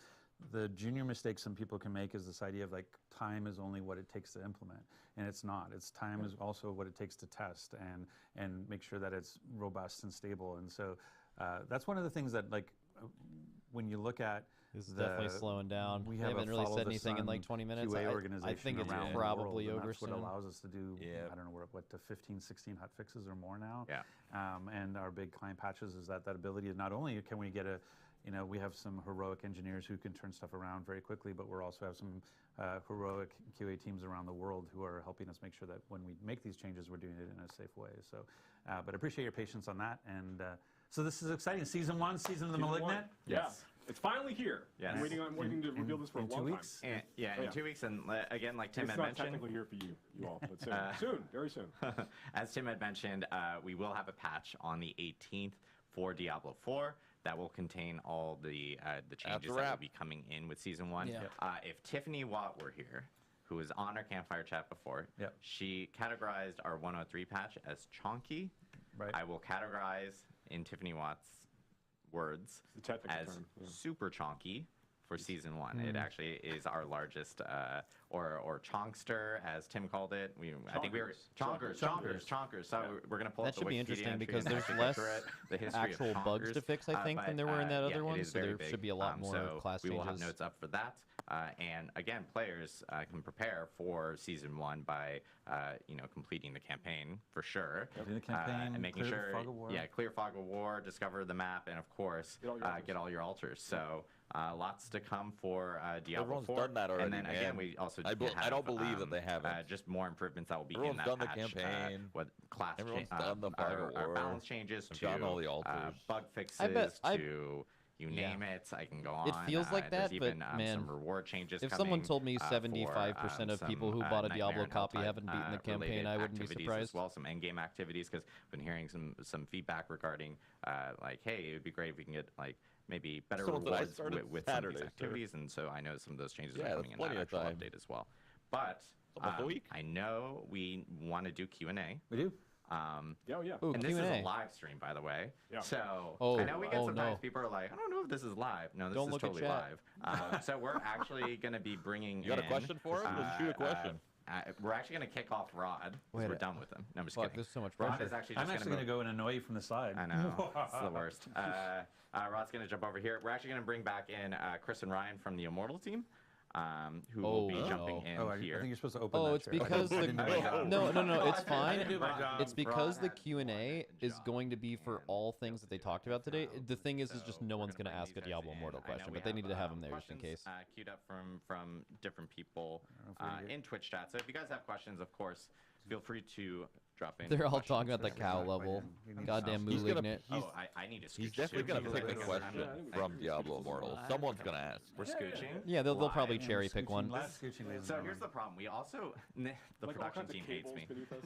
the junior mistakes some people can make is this idea of like time is only what it takes to implement, and it's not. It's time is also what it takes to test and make sure that it's robust and stable. And so that's one of the things that like when you look at this is definitely slowing down. We haven't really said anything in like 20 minutes. QA I think it's around the probably world, and over that's soon. what allows us to do, I don't know, we're what to 15, 16 hot fixes or more now. Yeah. And our big client patches is that ability to not only can we get we have some heroic engineers who can turn stuff around very quickly, but we also have some heroic QA teams around the world who are helping us make sure that when we make these changes, we're doing it in a safe way. So, but I appreciate your patience on that. And so this is exciting. Season 1, Season of the Malignant. Yes. It's finally here. Yes. I'm waiting to reveal this for a long 2 weeks? time. In 2 weeks, and again, like Tim it's had not mentioned, technically here for you all, but soon, very soon. As Tim had mentioned, we will have a patch on the 18th for Diablo 4 that will contain all the changes that will be coming in with Season 1. Yeah. If Tiffany Watt were here, who was on our campfire chat before, she categorized our 103 patch as chonky. Right. I will categorize in Tiffany Watt's words as super chonky for Season 1. It actually is our largest, or chonkster, as Tim called it. I think we were chonkers. So we're going to pull That up the should be Wikipedia interesting entry because and there's actually go less through it, the history actual of bugs to chonkers. fix, I think, than there were in that other one. it is So very there big. should be a lot more so class we will have changes. notes up for that. And again, players can prepare for Season 1 by completing the campaign for sure. Completing the campaign, and making clear sure the fog of war. clear fog of war, discover the map, and of course get all your altars. So lots to come for Diablo Everyone's 4. done that already, And then again, man. we also I don't believe that they haven't. just more improvements that will be Everyone's in that done the patch. campaign. What class Everyone's done the fog of our war. balance changes I've to done all the altars. bug fixes I- to you name it. I can go on. It feels like that, there's but even, man, some reward changes if coming, someone told me for, 75% of people who bought a Nightmare Diablo and copy Helltide, haven't beaten the campaign, related I wouldn't be activities surprised. As well, some end-game activities, because I've been hearing some feedback regarding like, hey, it would be great if we can get like maybe better Someone said I rewards started with some of Saturday, these sir. activities, and so I know some of those changes Yeah, are that's coming in plenty that of actual time. update as well. But Almost a week. I know we want to do Q&A. We do. Ooh, And this is Q&A. a live stream, by the way. Yeah. So Oh, I know we get oh, sometimes no. people are like, I don't know if this is live. No, this Don't is look at totally chat. live. So we're actually going to be bringing You got a in, question for him? Let's shoot a question. we're actually going to kick off Rod because Wait, we're done with him. No, I'm just Fuck, kidding. there's so much Rod pressure. is actually I'm just actually going to go and annoy you from the side. I know. It's the worst. Rod's going to jump over here. We're actually going to bring back in Chris and Ryan from the Immortal team. Who will be jumping in I here? think you're supposed to open Oh, that it's chair. because I the didn't do my job. no, it's fine. didn't do my job. It's because the Rod Q&A is going to be for all things that they talked about today. The thing is just no one's going to ask a Diablo Immortal question, but they need to have them there just in case. Queued up from different people in Twitch chat. So if you guys have questions, of course, feel free to drop in. They're all questions. talking about the cow level. Goddamn He's gonna- malignant. I need to scooch. He's definitely going to too. pick a question from Diablo Immortal. Someone's going to ask. We're scooching. Yeah, they'll probably Live. cherry pick one. Last scooching, ladies and So gentlemen. here's the problem. We also the Like all production kinds of team hates cables me. beneath us.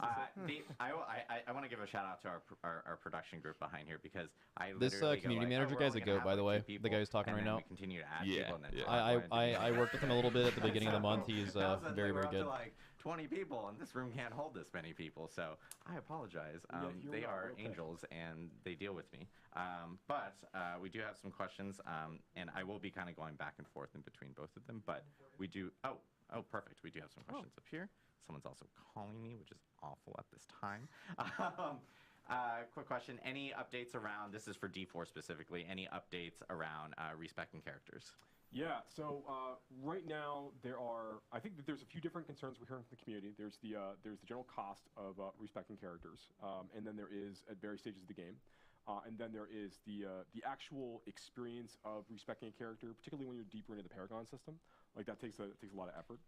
I want to give a shout out to our production group behind here because I This literally go community like, manager we're guy's only a gonna goat, have, by the like, way. 2 people, The guy who's talking and right then now. We continue to add Yeah, people and then yeah. talk more and I worked with him a little bit at the beginning of the month. He's and very, we're very up to good. like 20 people, and this room can't hold this many people, so I apologize. They are angels, and they deal with me. But we do have some questions, and I will be kind of going back and forth in between both of them, but we do... Oh, perfect. We do have some questions up here. Someone's also calling me, which is awful at this time. Quick question. Any updates around, this is for D4 specifically, any updates around respecting characters? Yeah, so right now I think that there's a few different concerns we're hearing from the community. There's the general cost of respecting characters, and then there is at various stages of the game. And then there is the actual experience of respecting a character, particularly when you're deeper into the Paragon system. Like that takes a lot of effort.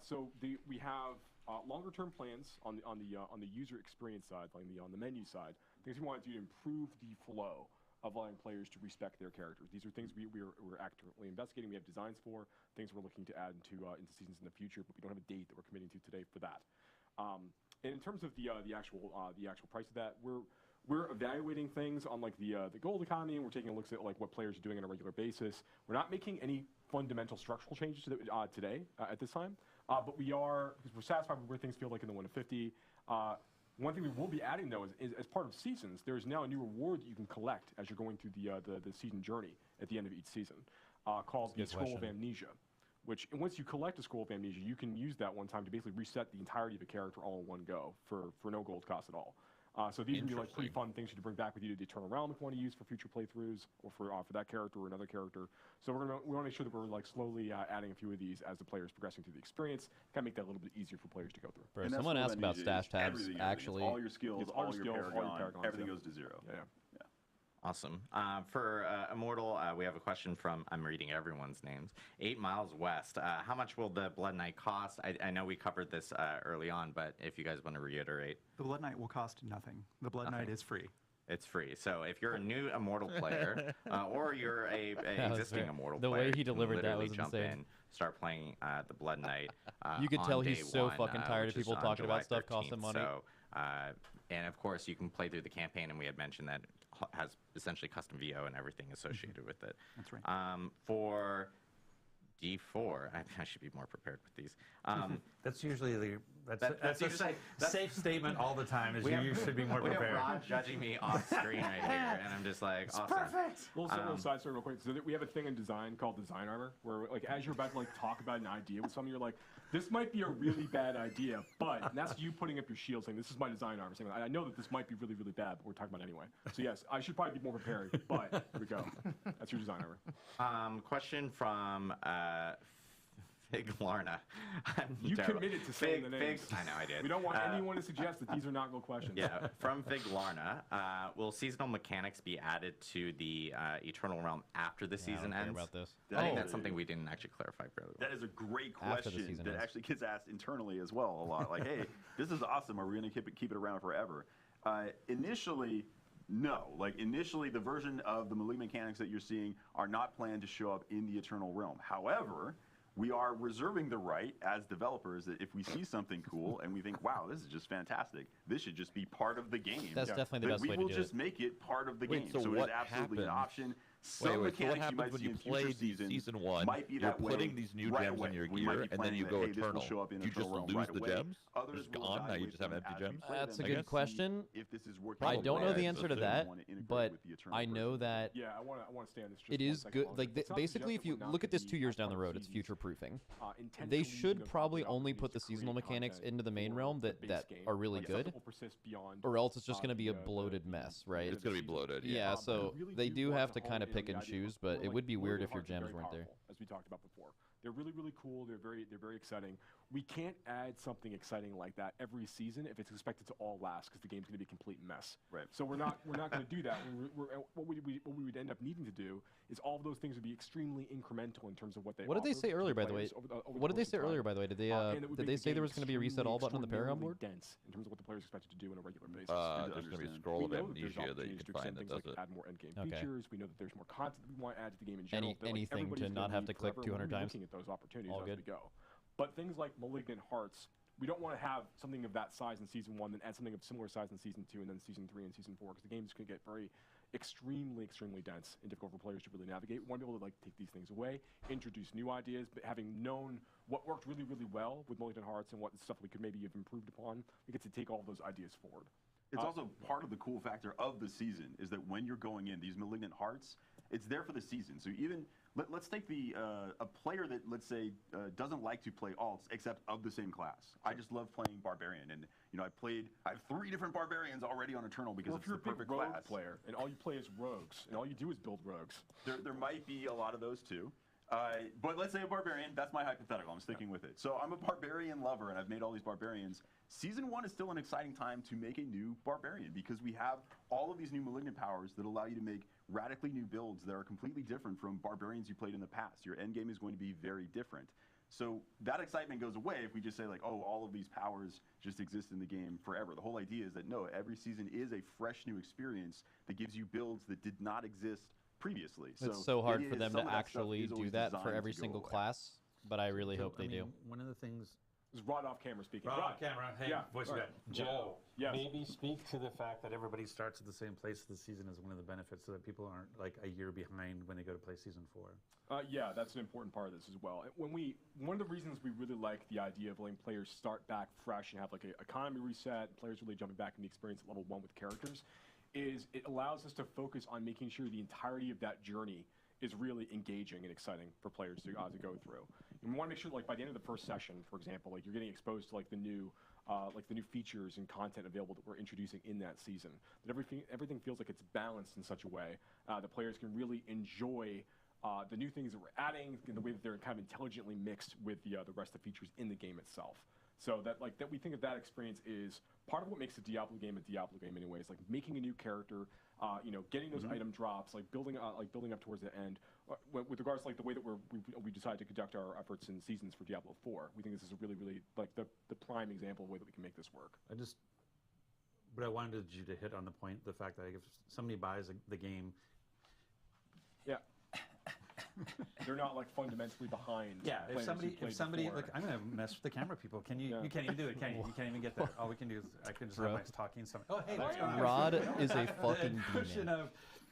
So we have longer-term plans on the user experience side, like on the menu side. Things we want to do to improve the flow of allowing players to respect their characters. These are things we're actively investigating. We have designs for things we're looking to add into seasons in the future, but we don't have a date that we're committing to today for that. And in terms of the actual price of that, we're evaluating things on like the gold economy, and we're taking a look at like what players are doing on a regular basis. We're not making any fundamental structural changes to today at this time, but we are, because we're satisfied with where things feel like in the 150. One thing we will be adding though is as part of seasons, there is now a new reward that you can collect as you're going through the season journey at the end of each season, called the Scroll of Amnesia. Which once you collect a Scroll of Amnesia, you can use that one time to basically reset the entirety of a character all in one go for no gold cost at all. So these would be like pretty fun things to bring back with you to the Eternal Realm if you want to use for future playthroughs or for that character or another character. So we want to make sure that we're like slowly adding a few of these as the players progressing through the experience. Kind of make that a little bit easier for players to go through. Bro, someone asked about stash tabs. Actually, all your skills, all your Paragon, everything goes to 0. Yeah. Awesome. For Immortal, we have a question from, I'm reading everyone's names, 8 Miles West. How much will the Blood Knight cost? I know we covered this early on, but if you guys want to reiterate. The Blood Knight will cost nothing. The Blood Knight is free. It's free. So if you're a new Immortal player, or you're a existing Immortal player, the way he delivered that was jump insane. In, start playing the Blood Knight. You could tell he's so one, fucking tired of people talking about stuff costing money. So, and of course, you can play through the campaign, and we had mentioned that has essentially custom VO and everything associated with it. That's right. For D4, I should be more prepared with these. That's usually that's a safe statement all the time. Is you should be more prepared. We have Rod judging me off screen right here, and I'm just like, it's awesome. Perfect. Little side story real quick. So we have a thing in design called design armor, where like as you're about to like talk about an idea with someone, you're like, this might be a really bad idea, but and that's you putting up your shield saying, this is my design armor. Saying, I know that this might be really, really bad, but we're talking about it anyway. So yes, I should probably be more prepared, but here we go. That's your design armor. Question from Fig Lorna. You committed to saying the names. I know I did. We don't want anyone to suggest that these are not real questions. Yeah, from Fig Lorna. Will seasonal mechanics be added to the Eternal Realm after the season ends? About this. I think that's something we didn't actually clarify fairly well. That is a great question that actually gets asked internally as well a lot. Like, hey, this is awesome. Are we going to keep it around forever? Initially, no. Like, initially, the version of the malignant mechanics that you're seeing are not planned to show up in the Eternal Realm. However, we are reserving the right as developers that if we see something cool and we think, wow, this is just fantastic, this should just be part of the game. That's definitely the best way to do it. We will just make it part of the game. So it is absolutely an option. Some mechanics you might see in future seasons season 1, might be you're that way putting these new gems on your gear, and then you go Eternal. You just lose the gems? It's gone? Now you just have empty gems? That's a good question. If this is working, I don't know the answer to that, but I know that yeah, I want to stay on this. It is good. Like basically, if you look at this 2 years down the road, it's future proofing. They should probably only put the seasonal mechanics into the main realm that are really good, or else it's just going to be a bloated mess, right? It's going to be bloated. Yeah, so they do have to kind of pick and choose, but it would be weird if your gems weren't there. As we talked about before, they're really, really cool. They're very exciting. We can't add something exciting like that every season if it's expected to all last, because the game's going to be a complete mess. Right. So we're not going to do that. What we would end up needing to do is all of those things would be extremely incremental in terms of what they. What did they say earlier, by the way? What did they say earlier, by the way? Did they say there was going to be a reset all button on the Paragon board? Dense in terms of what the players expected to do on a regular basis. There's going to be a scroll of amnesia that you can find that does it. Add more endgame features. We know that there's more content that we want to add to the game in general. Anything to not have to click 200 times. Looking at those opportunities as we go. But things like Malignant Hearts, we don't want to have something of that size in Season 1, then add something of similar size in Season 2, and then Season 3 and Season 4, because the game's going to get very extremely dense and difficult for players to really navigate. We want to be able to like take these things away, introduce new ideas, but having known what worked really well with Malignant Hearts and what stuff we could maybe have improved upon, we get to take all those ideas forward. It's also part of the cool factor of the season is that when you're going in, these Malignant Hearts, it's there for the season. So even, let's take a player that, let's say, doesn't like to play alts except of the same class. I just love playing Barbarian. And, I have 3 different Barbarians already on Eternal because it's the perfect rogue class. Player and all you play is rogues and all you do is build rogues. There might be a lot of those too. But let's say a Barbarian, that's my hypothetical, I'm sticking with it. So I'm a Barbarian lover and I've made all these Barbarians. Season 1 is still an exciting time to make a new Barbarian because we have all of these new Malignant powers that allow you to make radically new builds that are completely different from Barbarians you played in the past. Your endgame is going to be very different. So that excitement goes away if we just say like, oh, all of these powers just exist in the game forever. The whole idea is that no, every season is a fresh new experience that gives you builds that did not exist previously. It's so hard for them to actually do that for every single class, but I really hope they do. One of the things... This is Rod off camera speaking. Rod off camera. Hey, yeah. voice Right. Joe, yes. maybe speak to the fact that everybody starts at the same place of the season as one of the benefits so that people aren't like a year behind when they go to play season 4. Yeah, that's an important part of this as well. One of the reasons we really like the idea of letting players start back fresh and have like an economy reset, players really jumping back in the experience at level 1 with characters, is it allows us to focus on making sure the entirety of that journey is really engaging and exciting for players to go through. And we want to make sure, like by the end of the first session, for example, like you're getting exposed to like the new features and content available that we're introducing in that season. That everything feels like it's balanced in such a way that players can really enjoy the new things that we're adding in the way that they're kind of intelligently mixed with the rest of the features in the game itself. So that we think that experience is part of what makes a Diablo game anyways, like making a new character, getting those item drops, like building up towards the end. With regards to like the way that we decided to conduct our efforts in seasons for Diablo 4, we think this is a really like the prime example of the way that we can make this work. But I wanted you to hit on the point, the fact that if somebody buys the game, yeah. They're not like fundamentally behind. Yeah, if somebody, look, I'm gonna mess with the camera people. Can you? Yeah. You can't even do it, can you? You can't even get there. All we can do is I can just have my talking. Oh, hey, what's going on? Rod is a fucking demon.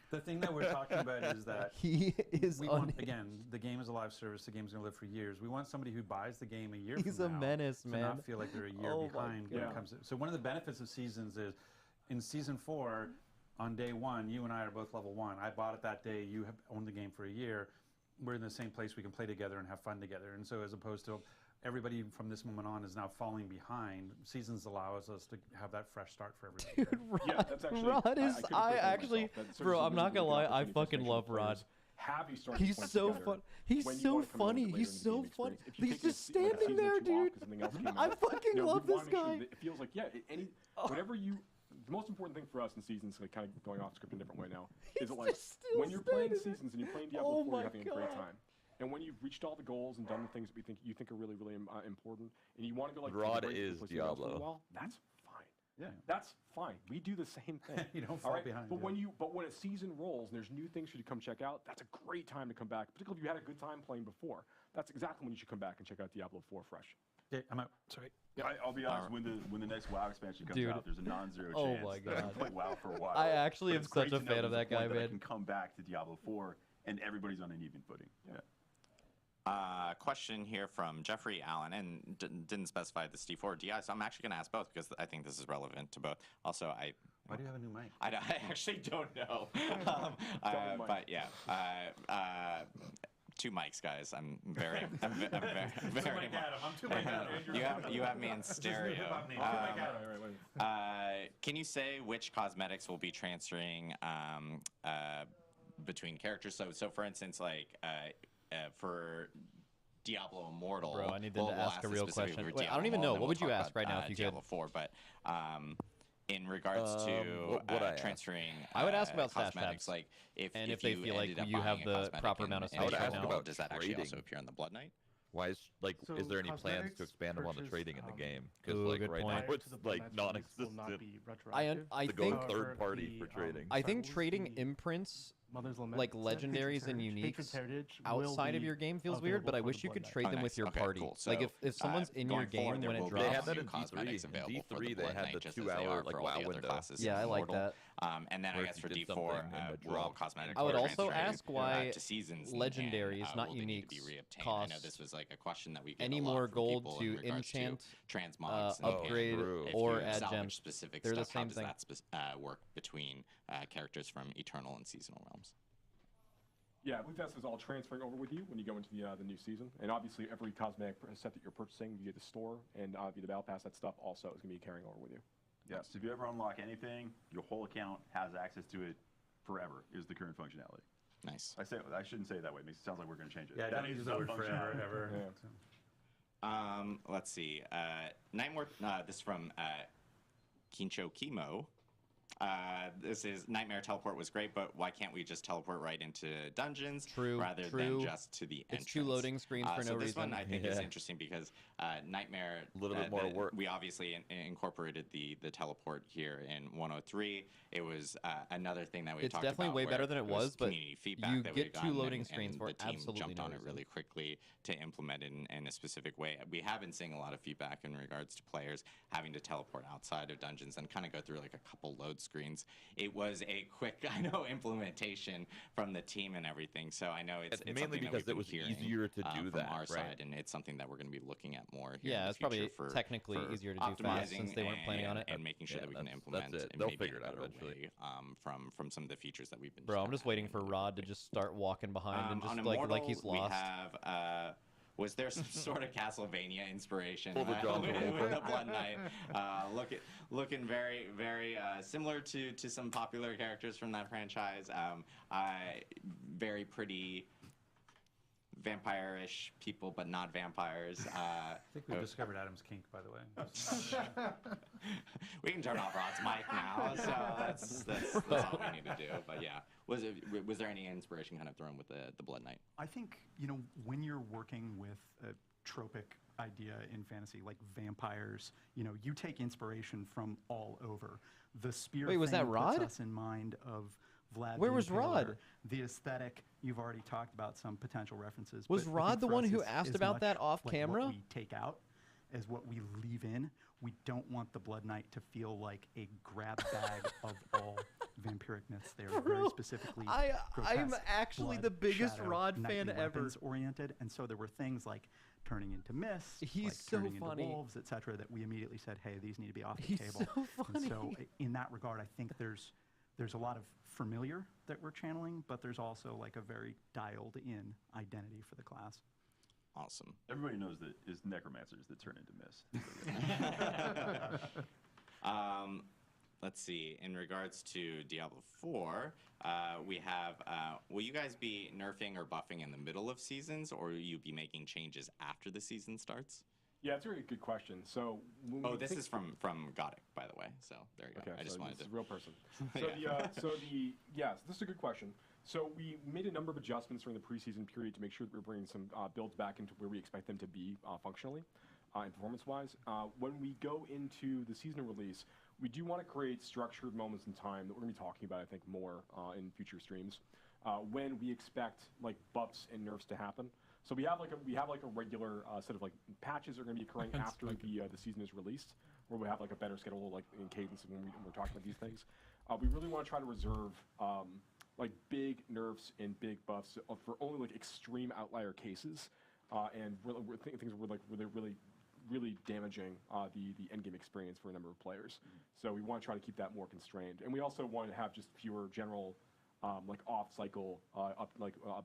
The thing that we're talking about is that he is. Again, the game is a live service. The game's gonna live for years. We want somebody who buys the game a year from now. He's a menace, man. To not feel like they're a year behind when it comes to. So one of the benefits of seasons is, in season 4, on day 1, you and I are both level 1. I bought it that day. You have owned the game for a year. We're in the same place. We can play together and have fun together. And so as opposed to everybody from this moment on is now falling behind, seasons allows us to have that fresh start for everybody. Dude, Rod is, bro, I'm not gonna lie, I fucking love Rod. He's so fun. He's so funny. He's so funny. He's just standing there, dude. I fucking love this guy. It feels like, whatever you... The most important thing for us in seasons, like kind of going off script in a different way now, is that like when you're playing seasons and you're playing Diablo 4, you're having a great time. And when you've reached all the goals and done the things that you think are really important, and you want to go like Rod is Diablo. That's fine. Yeah, that's fine. We do the same thing. You don't fall behind. But when a season rolls and there's new things for you to come check out, that's a great time to come back. Particularly if you had a good time playing before. That's exactly when you should come back and check out Diablo 4 fresh. Okay, I'm out. Sorry. Yeah, I'll be honest. When the next WoW expansion comes out, there's a non-zero chance my that I can play WoW for a while. I actually am such a fan of that guy, man. man. I can come back to Diablo 4 and everybody's on an even footing. Yeah. Question here from Jeffrey Allen, and didn't specify the D4 or DI, so I'm actually going to ask both because I think this is relevant to both. Also, why do you have a new mic? I actually don't know. But yeah. 2 mics, guys. I'm very. I'm too mic Adam. You have me in stereo. Can you say which cosmetics will be transferring between characters? So for instance, like for Diablo Immortal. Bro, I need to ask a real question. Wait, I don't even know. What would you ask right now if you could? Diablo 4, but in regards to transferring I would ask about stash cosmetics, tabs. like if they feel like you have the proper amount of stash right now. Does that actually also appear on the Blood Knight? Why is is there any plans to expand upon the trading in the game? Because like right now it's like non-existent. I to think go third party for trading. I think trading imprints Mother's Lament. like legendaries and uniques outside of your game feels weird, but I wish you could trade them with your party. Cool. Like So, if someone's in your game when it drops, they had that in cosmetics D3. available In for the D3, they Blood had Knight, the just as they 2-hour are like for all WoW the other window. classes yeah, I in like Mortal. that. And then Where I if guess you for did D4, something and it will dropped. cosmetics I would also transfer ask why to seasons legendaries, not will they need uniques, to be reobtained? I cost know this was like a question that we get any a lot more from gold people to in regards enchant, to transmogs and upgrade, if or you add salvage gems. specific They're the stuff, how same does thing. that work between characters from Eternal and Seasonal realms? Yeah, I believe that's all transferring over with you when you go into the new season. And obviously, every cosmetic set that you're purchasing via the store and via the Battle Pass, that stuff also is going to be carrying over with you. Yeah, so if you ever unlock anything, your whole account has access to it forever, is the current functionality. Nice. I shouldn't say it that way. It sounds like we're going to change it. Yeah, That don't is use the the word forever, functionality. ever. Yeah. Let's see. Nightmare. This is from Kincho Kimo. This is Nightmare teleport was great, but why can't we just teleport right into dungeons rather than just to the entrance? It's two loading screens for no so this reason. one I think is interesting because Nightmare, a little bit more work. We obviously incorporated the teleport here in 103. It was another thing that we It's talked definitely about way where better than it was, but community feedback you that get we've two gotten, loading and screens for the team absolutely jumped no on it reason. really quickly to implement it in a specific way. We have been seeing a lot of feedback in regards to players having to teleport outside of dungeons and kind of go through like a couple load screens. It was a quick, implementation from the team and everything. So I know it's mainly something that because we've it was been hearing, easier to do from that, our right? side, and it's something that we're going to be looking at more here. Yeah, in the it's probably future for technically easier to do fast optimizing since they weren't planning on it. and making sure that we can implement that's it. it They'll maybe figure in it a out better eventually. way, from some of the features that we've been. Bro, I'm just waiting for Rod to just start walking behind and just on like Immortal, he's lost. We have. Was there some sort of Castlevania inspiration Pull the jaws with open. the Blood Knight? Looking very, very similar to some popular characters from that franchise. Very pretty vampire-ish people, but not vampires. I think we discovered Adam's kink, by the way. We can turn off Rod's mic now, so that's all we need to do. But yeah, was there any inspiration kind of thrown with the Blood Knight? I think, when you're working with a tropic idea in fantasy like vampires, you take inspiration from all over. The spear Wait, was thing that Rod? puts us in mind of Vlad. Where the was Rod? Impaler. The aesthetic, you've already talked about some potential references. Was but I Rod think the for one us who it's asked as about much that off like camera? What we take out as what we leave in. We don't want the Blood Knight to feel like a grab bag of all vampiric myths. They are very specifically I'm grotesque, actually blood, the biggest shadow, Rod nightly fan ever. weapons oriented, and so there were things like turning into mist, He's like so turning funny. into wolves, etc. That we immediately said, hey, these need to be off the He's table. so And so funny. in that regard, I think there's a lot of familiar that we're channeling, but there's also like a very dialed in identity for the class. Awesome. Everybody knows that it's necromancers that turn into mist. Let's see. In regards to Diablo 4, we have. Will you guys be nerfing or buffing in the middle of seasons, or will you be making changes after the season starts? Yeah, that's a really good question. So, this is from Godic, by the way. So there you go. Okay, I just so wanted this to. is a real person. So this is a good question. So we made a number of adjustments during the preseason period to make sure that we're bringing some builds back into where we expect them to be functionally and performance-wise. When we go into the seasonal release, we do want to create structured moments in time that we're going to be talking about, I think, more in future streams when we expect like buffs and nerfs to happen. So we have like a regular set of like patches that are going to be occurring after the season is released, where we have like a better schedule like in cadence when we're talking about these things. We really want to try to reserve like big nerfs and big buffs for only like extreme outlier cases, and things were like really damaging the end game experience for a number of players. So we want to try to keep that more constrained, and we also want to have just fewer general like off cycle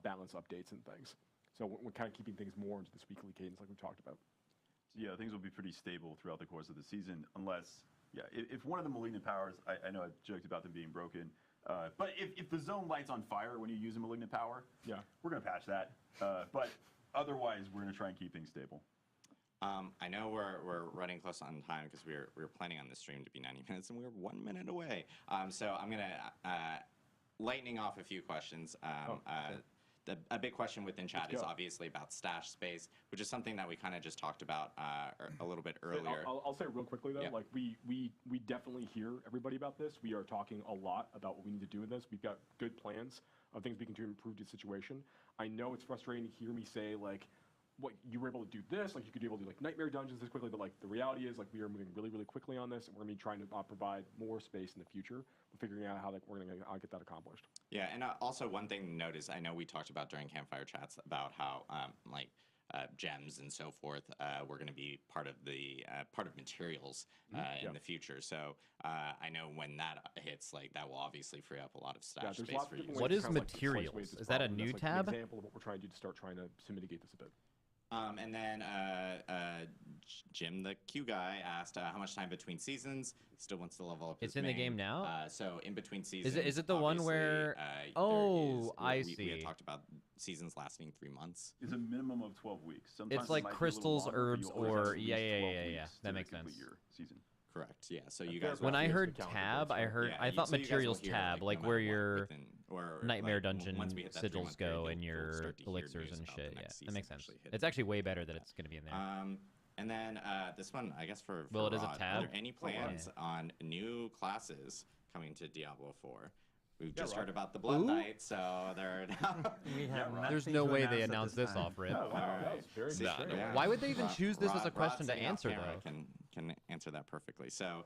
balance updates and things. So we're kind of keeping things more into this weekly cadence like we talked about. So yeah, things will be pretty stable throughout the course of the season, unless if one of the malignant powers, I know I've joked about them being broken. But if the zone lights on fire when you use a malignant power, we're going to patch that. But otherwise, we're going to try and keep things stable. I know we're running close on time because we were planning on this stream to be 90 minutes and we're 1 minute away. So I'm going to lightning off a few questions. A big question within chat is obviously about stash space, which is something that we kind of just talked about a little bit earlier. I'll say real quickly though, like we definitely hear everybody about this. We are talking a lot about what we need to do with this. We've got good plans. of things we can do to improve the situation. I know it's frustrating to hear me say, like, what you were able to do this, like you could be able to do like nightmare dungeons this quickly, but like the reality is like we are moving really, really quickly on this, and we're gonna be trying to provide more space in the future. We're figuring out how like we're gonna get that accomplished. Yeah, and also one thing to note is I know we talked about during campfire chats about how gems and so forth were going to be part of the materials in the future. So I know when that hits, like that will obviously free up a lot of stash space for you. What is materials? Is that a new tab? An example of what we're trying to do to start trying to mitigate this a bit. And then Jim, the Q guy, asked how much time between seasons. Still wants to level up. It's in the game now. So in between seasons. Is it the one where? I see. We had talked about seasons lasting 3 months. It's a minimum of 12 weeks. Sometimes it's like crystals, herbs, or yeah. That makes sense. Your season. Correct. Yeah. So you guys. When I heard tab, I thought materials tab, like where your nightmare dungeon sigils go and your elixirs and shit. Yeah, that makes sense. It's actually way better that it's gonna be in there. And then this one, I guess for well, it is Rod, a tab. Are there any plans on new classes coming to Diablo 4? We've just heard about the Blood Knight, so they're there's no way they announced this off rip. Why would they even choose this as a question to answer though? Can answer that perfectly. So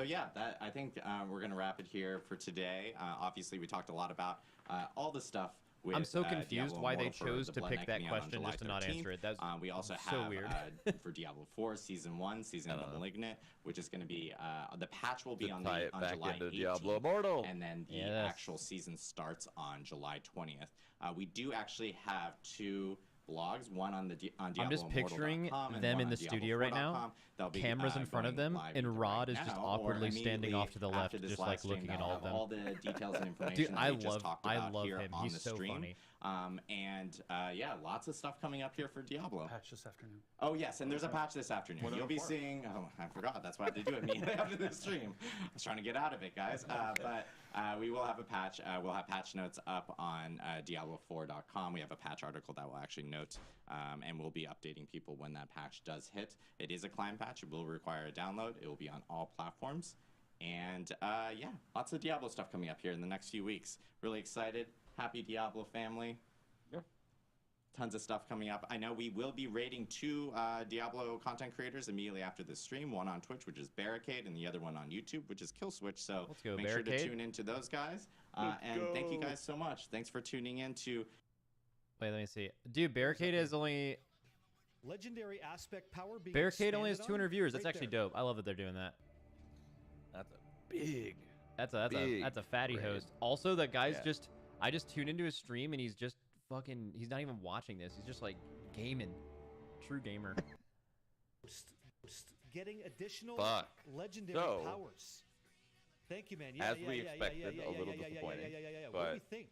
yeah, that I think we're gonna wrap it here for today. Obviously, we talked a lot about all the stuff. I'm so confused why they chose to pick that question just to not answer it. That's we also so have weird. For Diablo 4 Season 1, Season of the Malignant, which is going to be the patch will be on July 18th, Diablo Immortal, and then the actual season starts on July 20th. We do actually have 2 blogs, one on Diablo I'm just picturing them in the studio right now, cameras in front of them, and Rod is just awkwardly standing off to the left, just like looking at all of them. All the details and information Dude, I love here him. On He's the so stream. funny. Yeah, lots of stuff coming up here for Diablo. Patch this afternoon. Oh yes, and there's a patch this afternoon. You'll be seeing. Oh, I forgot. That's why I have to do it immediately after the stream. I was trying to get out of it, guys. But we will have a patch. We'll have patch notes up on Diablo4.com. We have a patch article that will actually note, and we'll be updating people when that patch does hit. It is a client patch. It will require a download. It will be on all platforms. And yeah, lots of Diablo stuff coming up here in the next few weeks. Really excited. Happy Diablo family. Yeah. Tons of stuff coming up. I know we will be rating 2 Diablo content creators immediately after this stream. One on Twitch, which is Barricade, and the other one on YouTube, which is Killswitch. So make sure to tune into those guys. And thank you guys so much. Thanks for tuning in to... Wait, let me see. Dude, Barricade is only... Legendary aspect power being Barricade only has 200 viewers. That's right actually there. dope. I love that they're doing that. That's a big. That's a fatty host. Also, that guy's I just tuned into his stream and he's just fucking. He's not even watching this. He's just like gaming. True gamer. Getting additional legendary So, powers. Thank you, man. As we expected, a little disappointing. What do we think?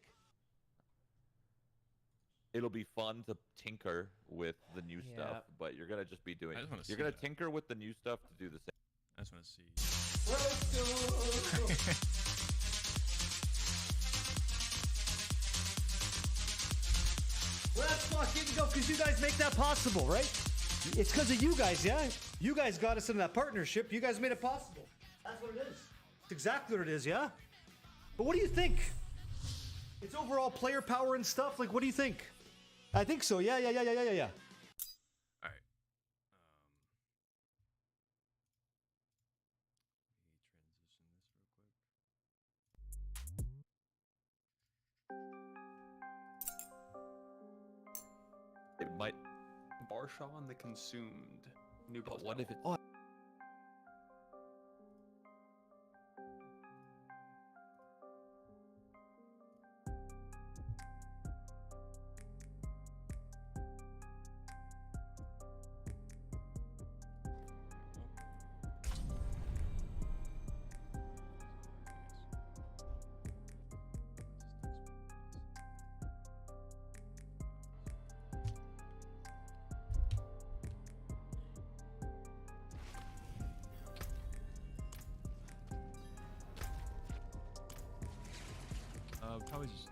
It'll be fun to tinker with the new stuff, but you're gonna just be doing. You're gonna tinker with the new stuff to do the same. I just want to see. Let's fucking go, because you guys make that possible, right? It's because of you guys, yeah? You guys got us in that partnership. You guys made it possible. That's what it is. It's exactly what it is, yeah? But what do you think? It's overall player power and stuff. Like, what do you think? I think so. Yeah. All right. It might. Barshaw and the Consumed. New But what if it? Probably just.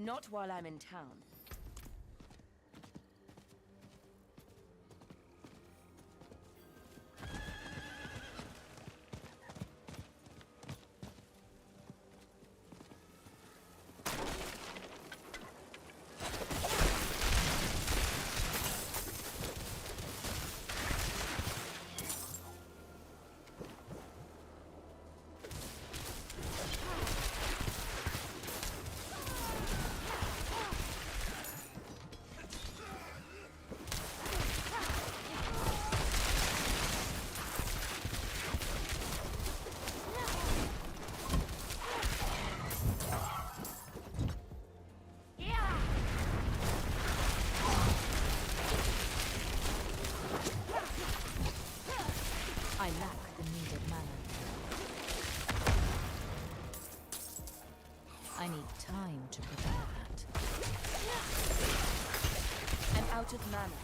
Not while I'm in town. I lack the needed mana. I need time to prepare that. I'm out of mana.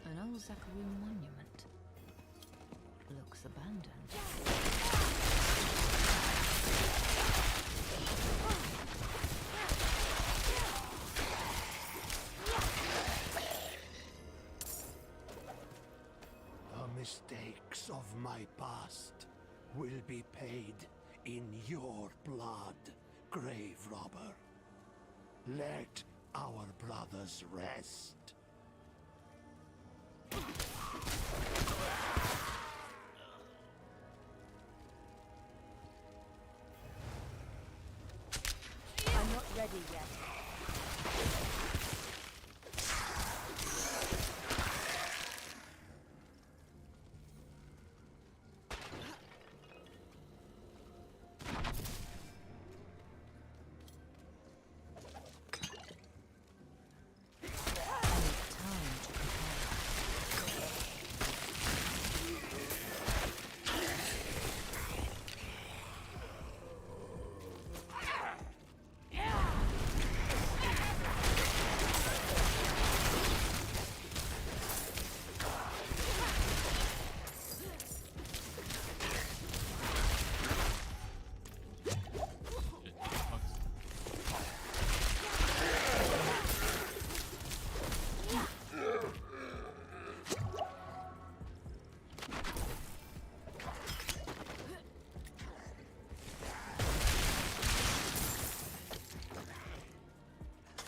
An old Zachary monument. Looks abandoned. The mistakes of my past will be paid in your blood, grave robber. Let our brothers rest. I'm not ready yet.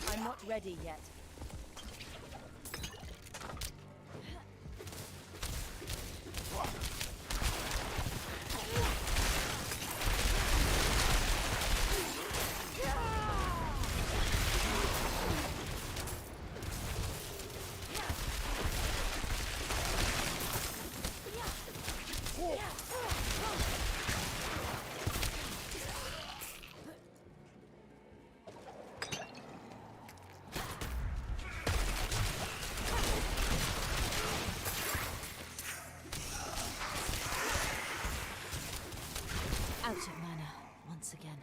I'm not ready yet. Out of mana once again.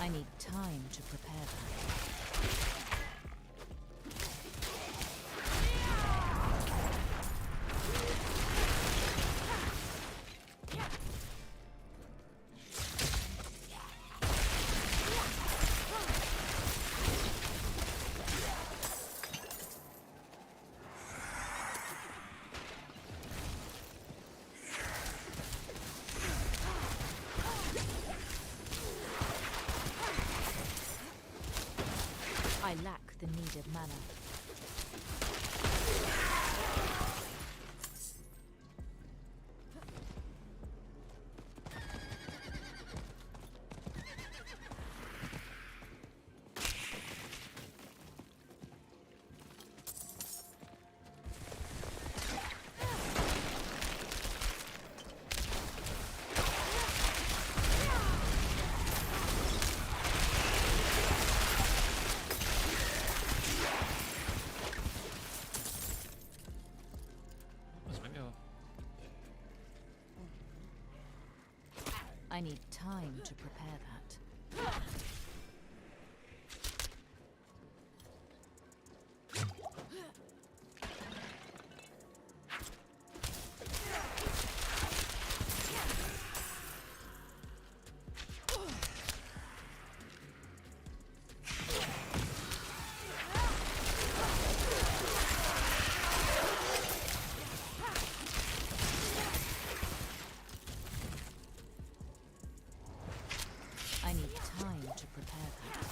I need time to prepare that. I lack the needed mana. I need time to prepare that. I need time to prepare that.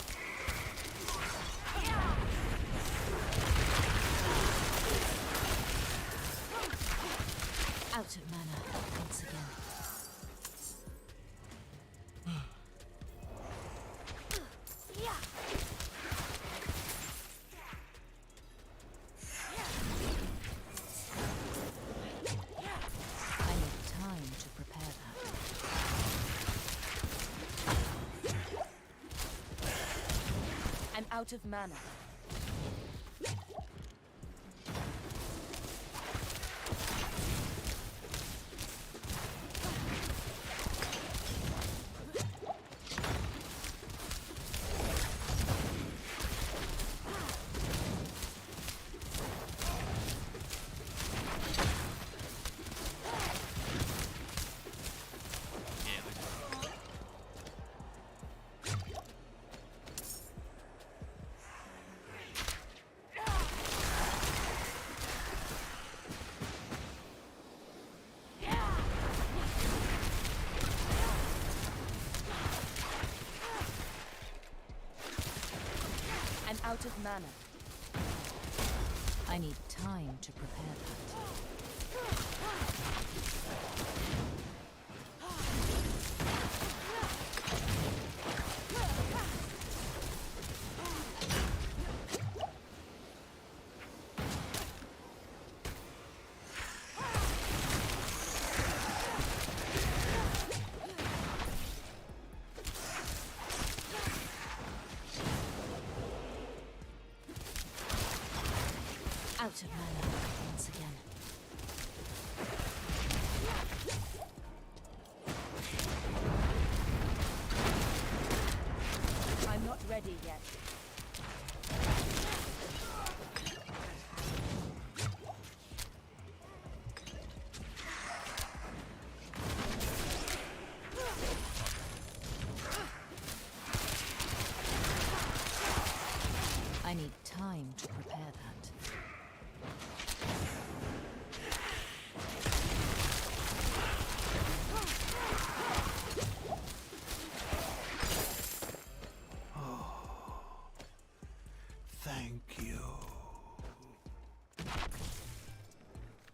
Out of mana once again. I need time to prepare that. I'm out of mana. I'm out of mana. I need time to prepare that. Out of mana once again. I'm not ready yet. I need time to prepare that. Thank you.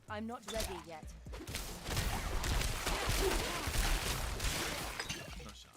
I'm not ready yet. No shot.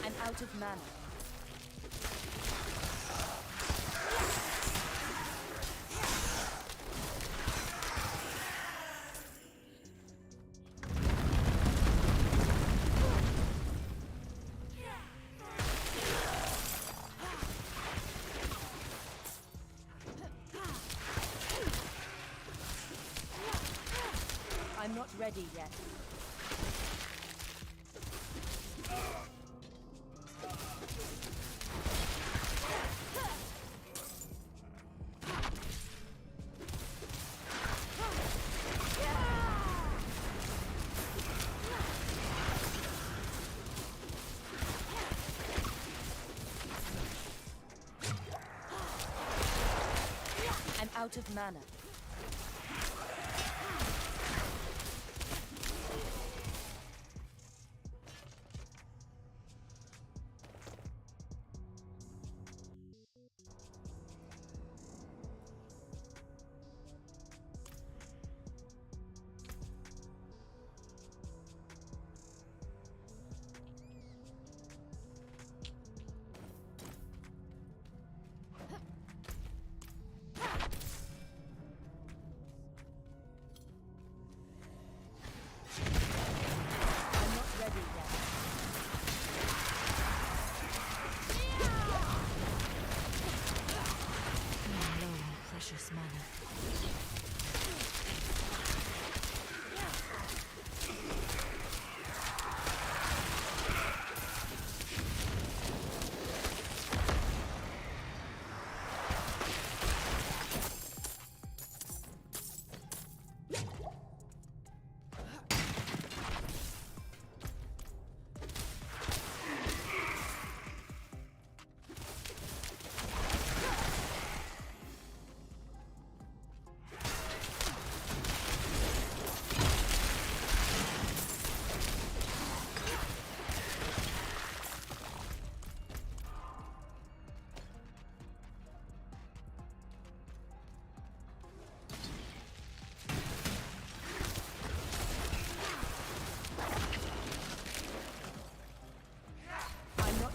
I'm out of mana. ready yet. I'm out of mana. Precious mana.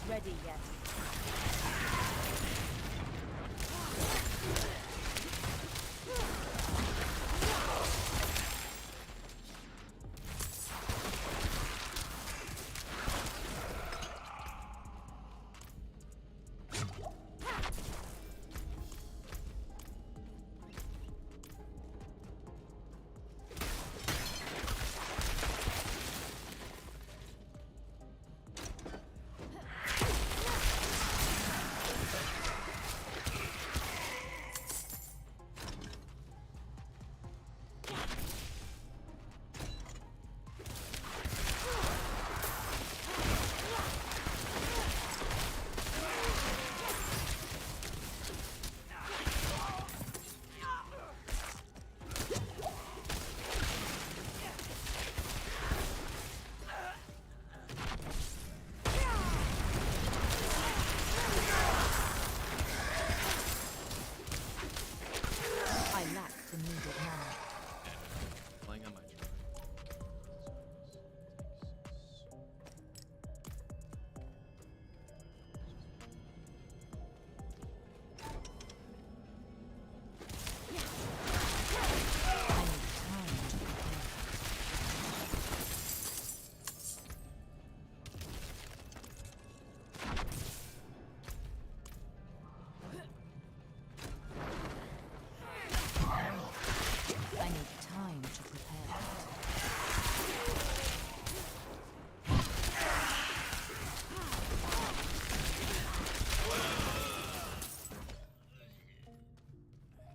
Ready yet.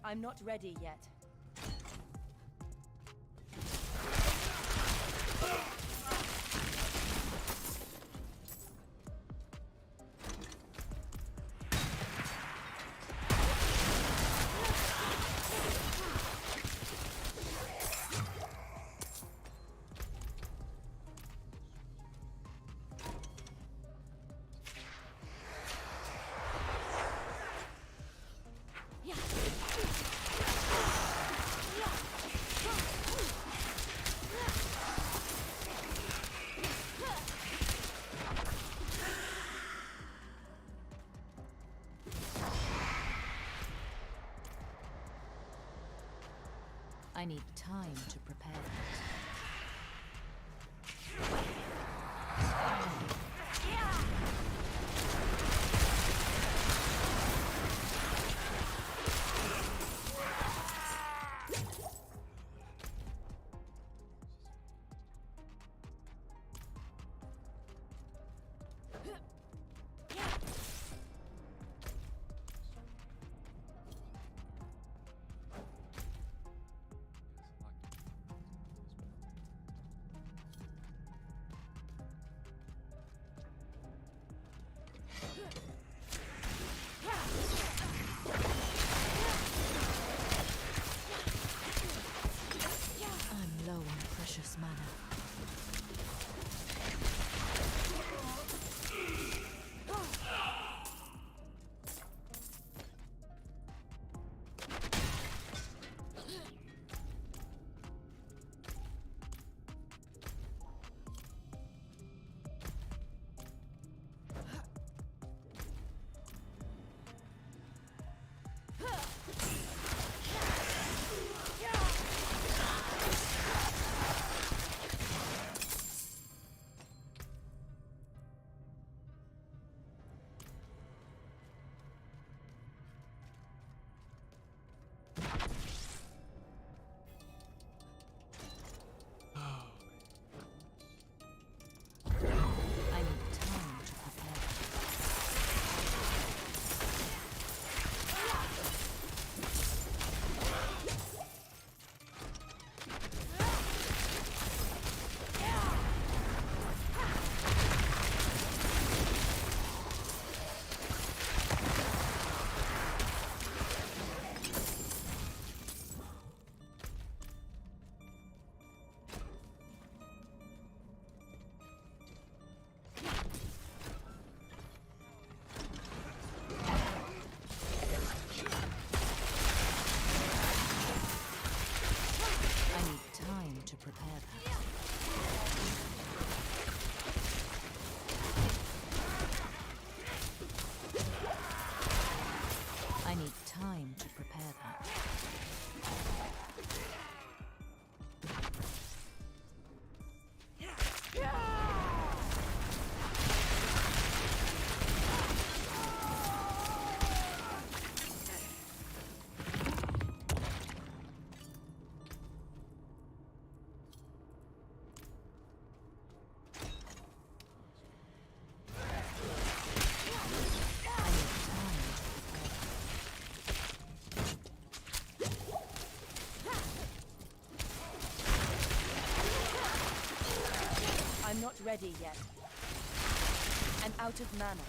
I'm not ready yet. I need time to prepare that. precious mana. I'm not ready yet. I'm out of mana.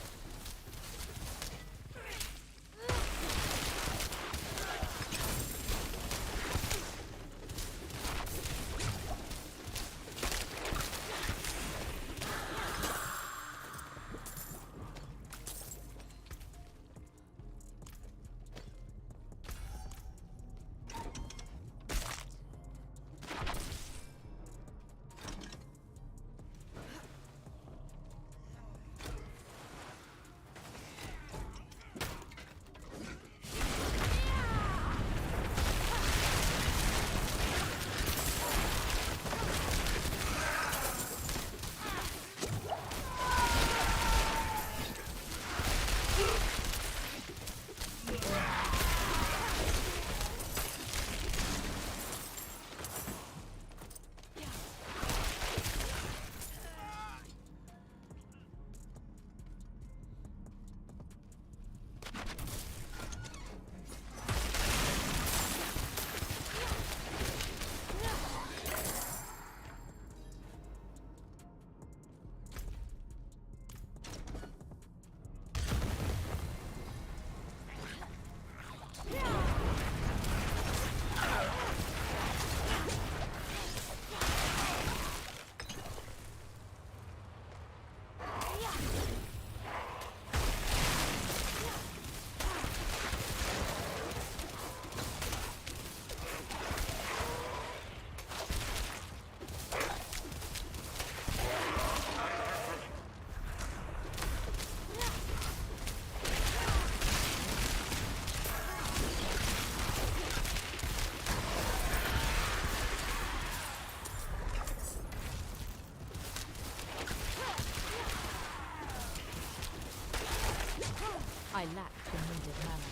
I lack the needed mana.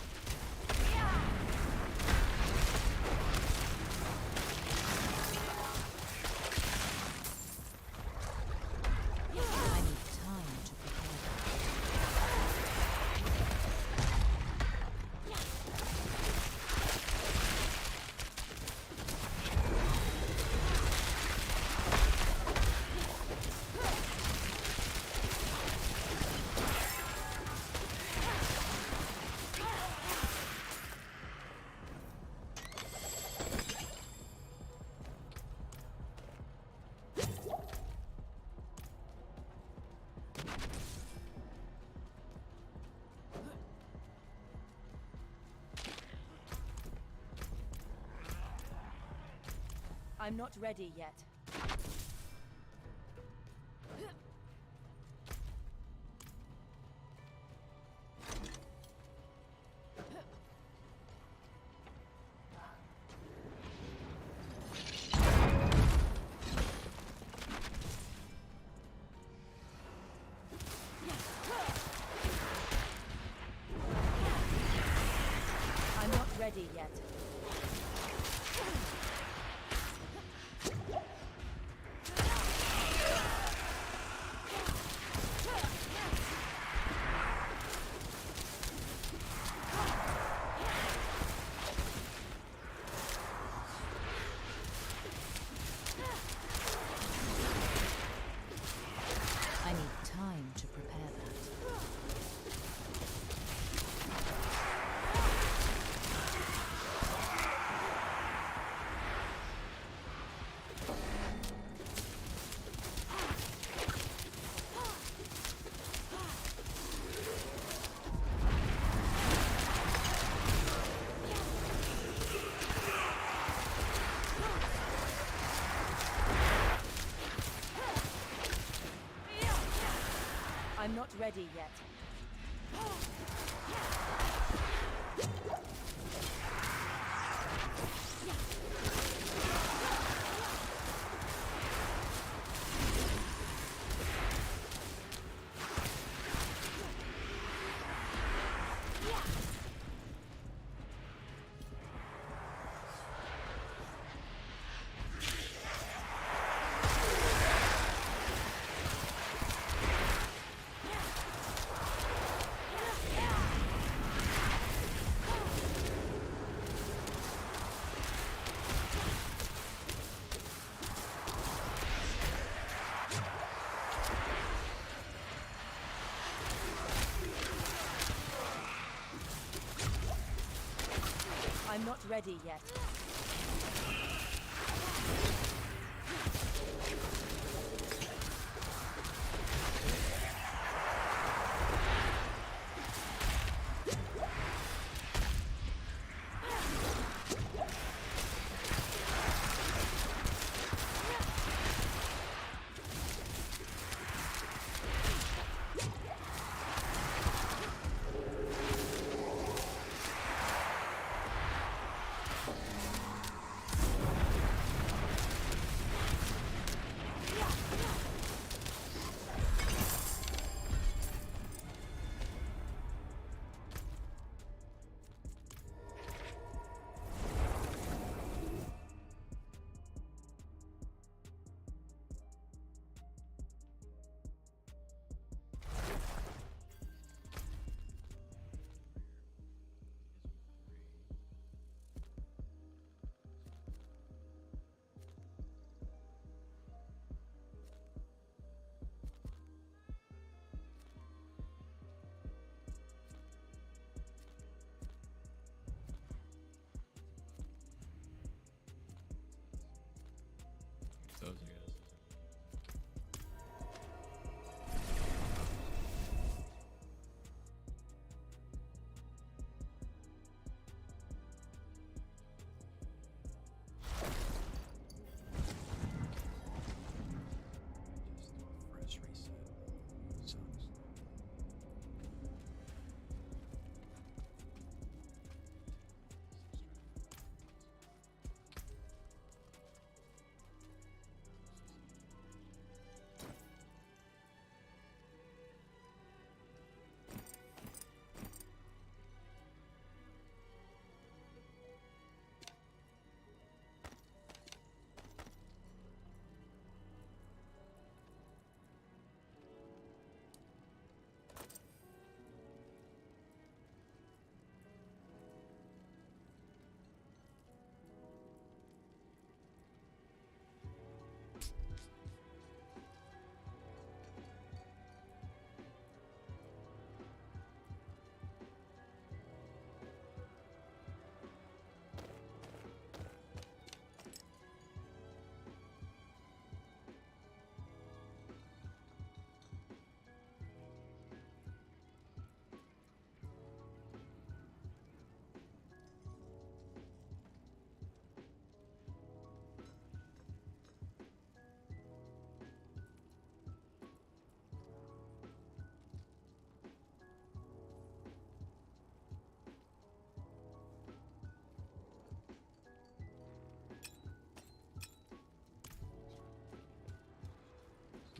I need time to prepare. I'm not ready yet. I'm not ready yet. I need time to prepare that. I'm not ready yet. I'm not ready yet.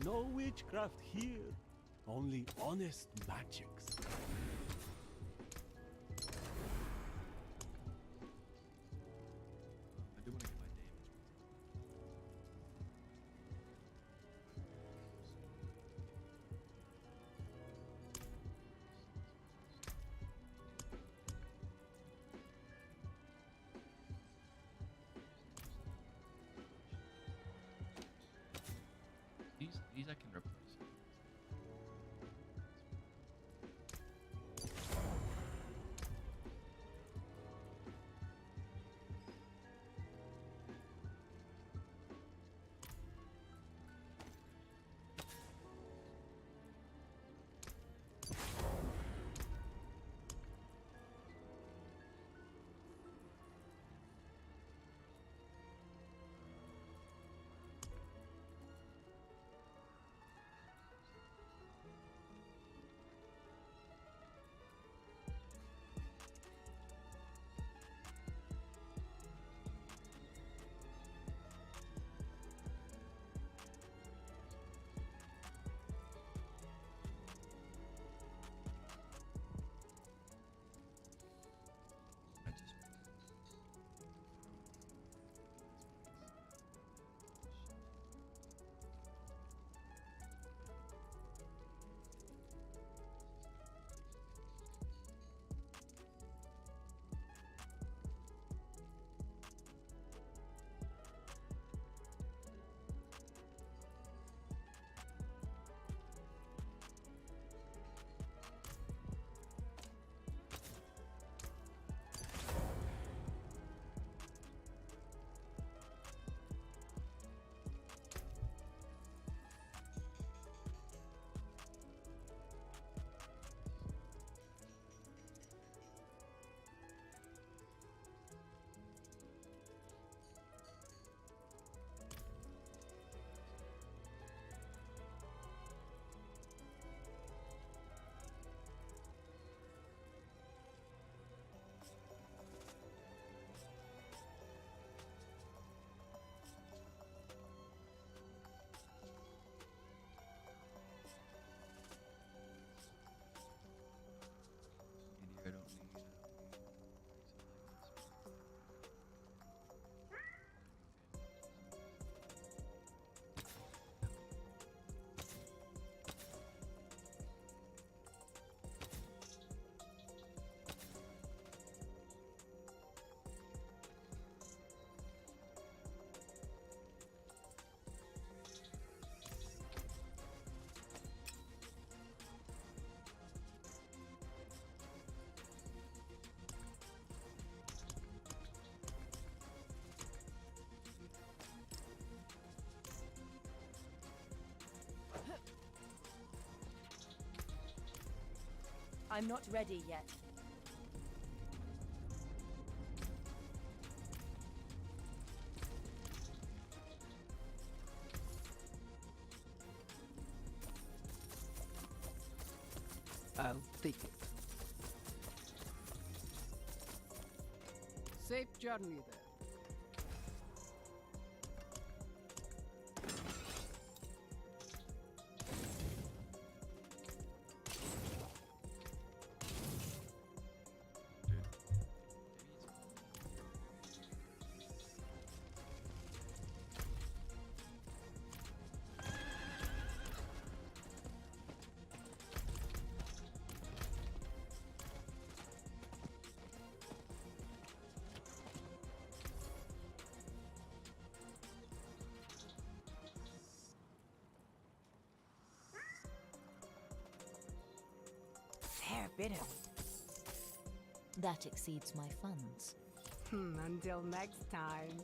No witchcraft here. Only honest magics. I do want to get my damage. These I can replace. I don't need I'm not ready yet. I'll take it. Safe journey there. Fair bit of. That exceeds my funds. Until next time.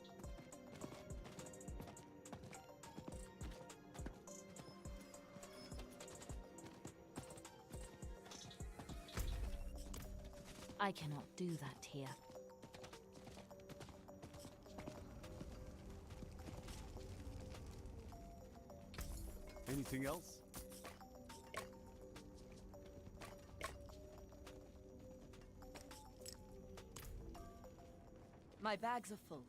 I cannot do that here. Anything else? My bags are full.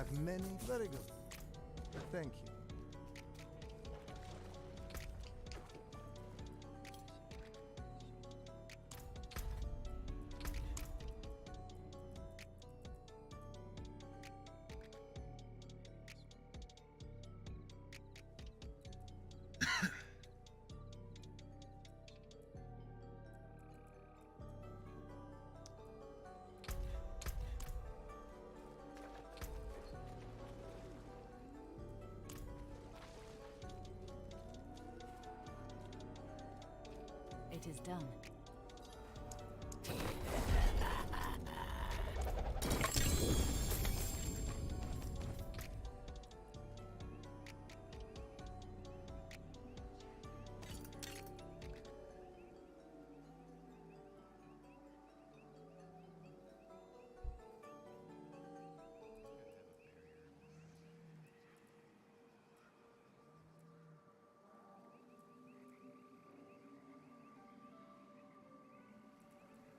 have many. Very good. Thank you. It is done.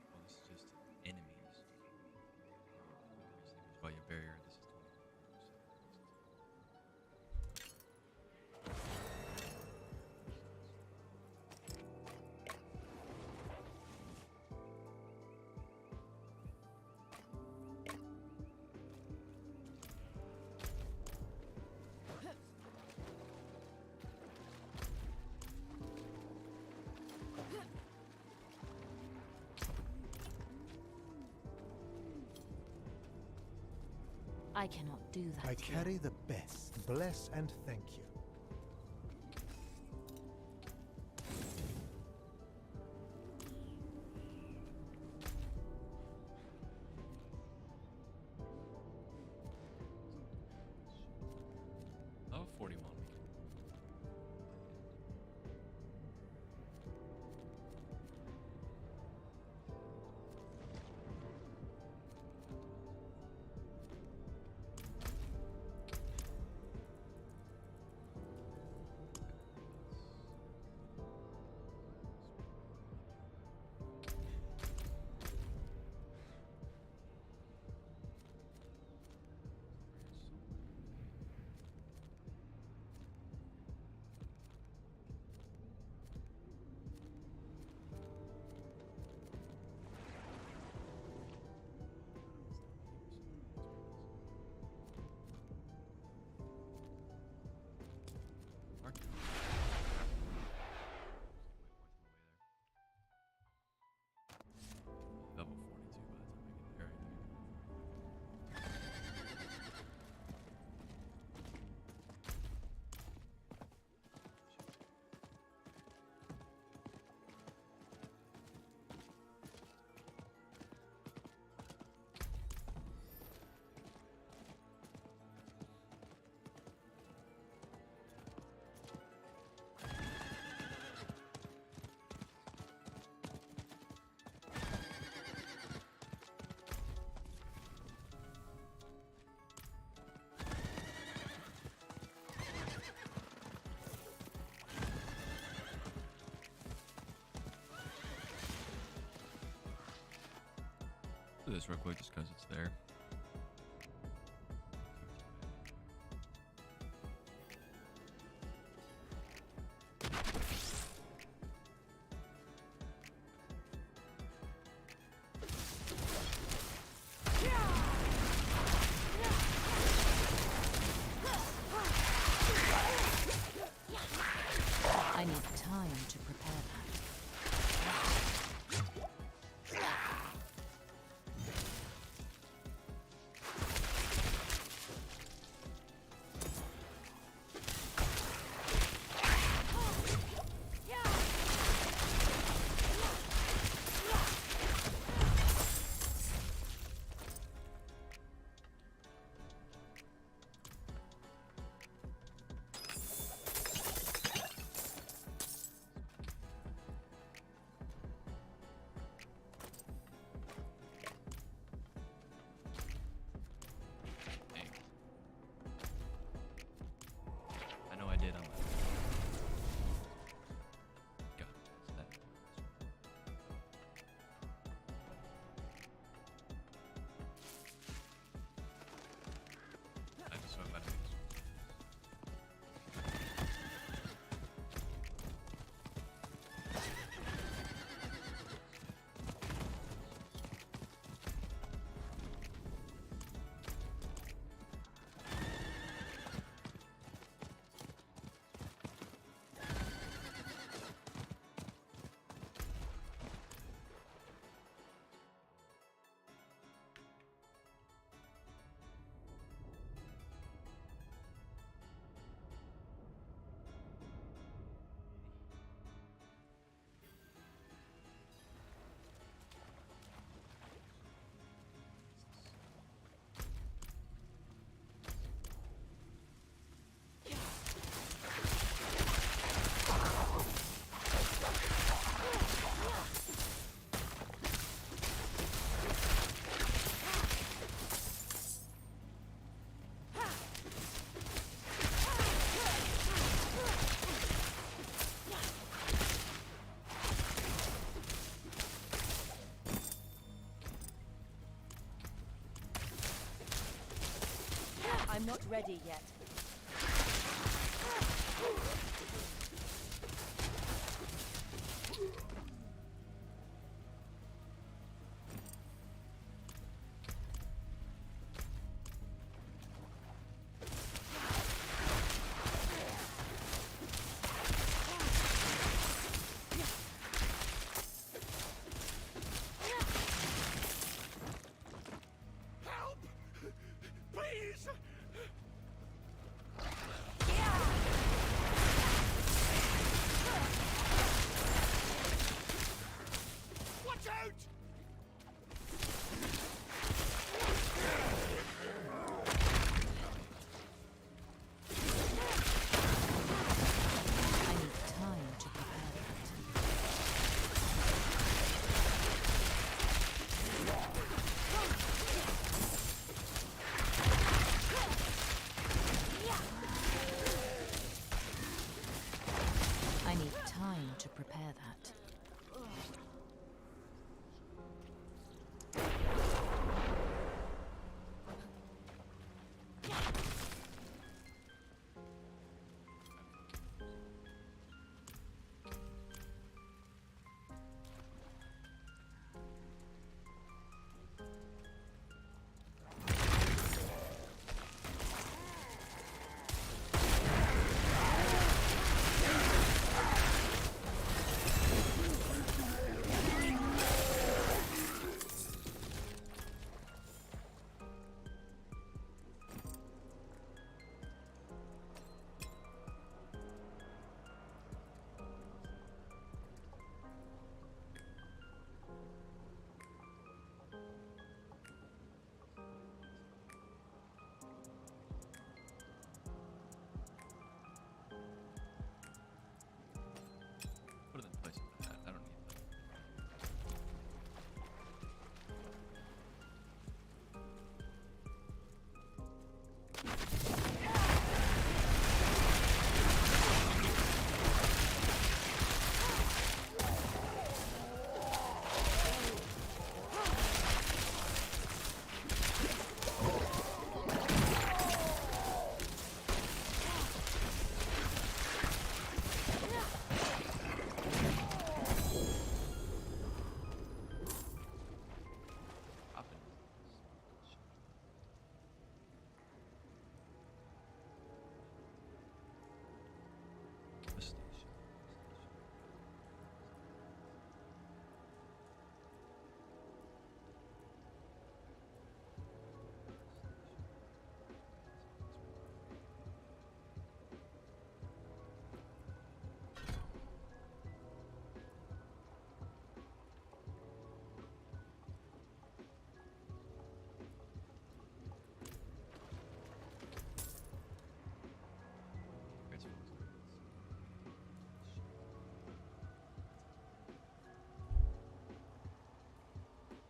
Oh, this is just enemies. By your barrier, this is 20. I cannot do that. I carry the best. Bless and thank you. Oh, 41. Level 42 by the time I get there. Do this real quick just because it's there. I need time to prepare that. I'm not ready yet. I need time to prepare that. Put it in place with that. I don't need that.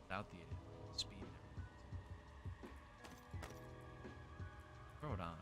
Without the speed. Throw it on.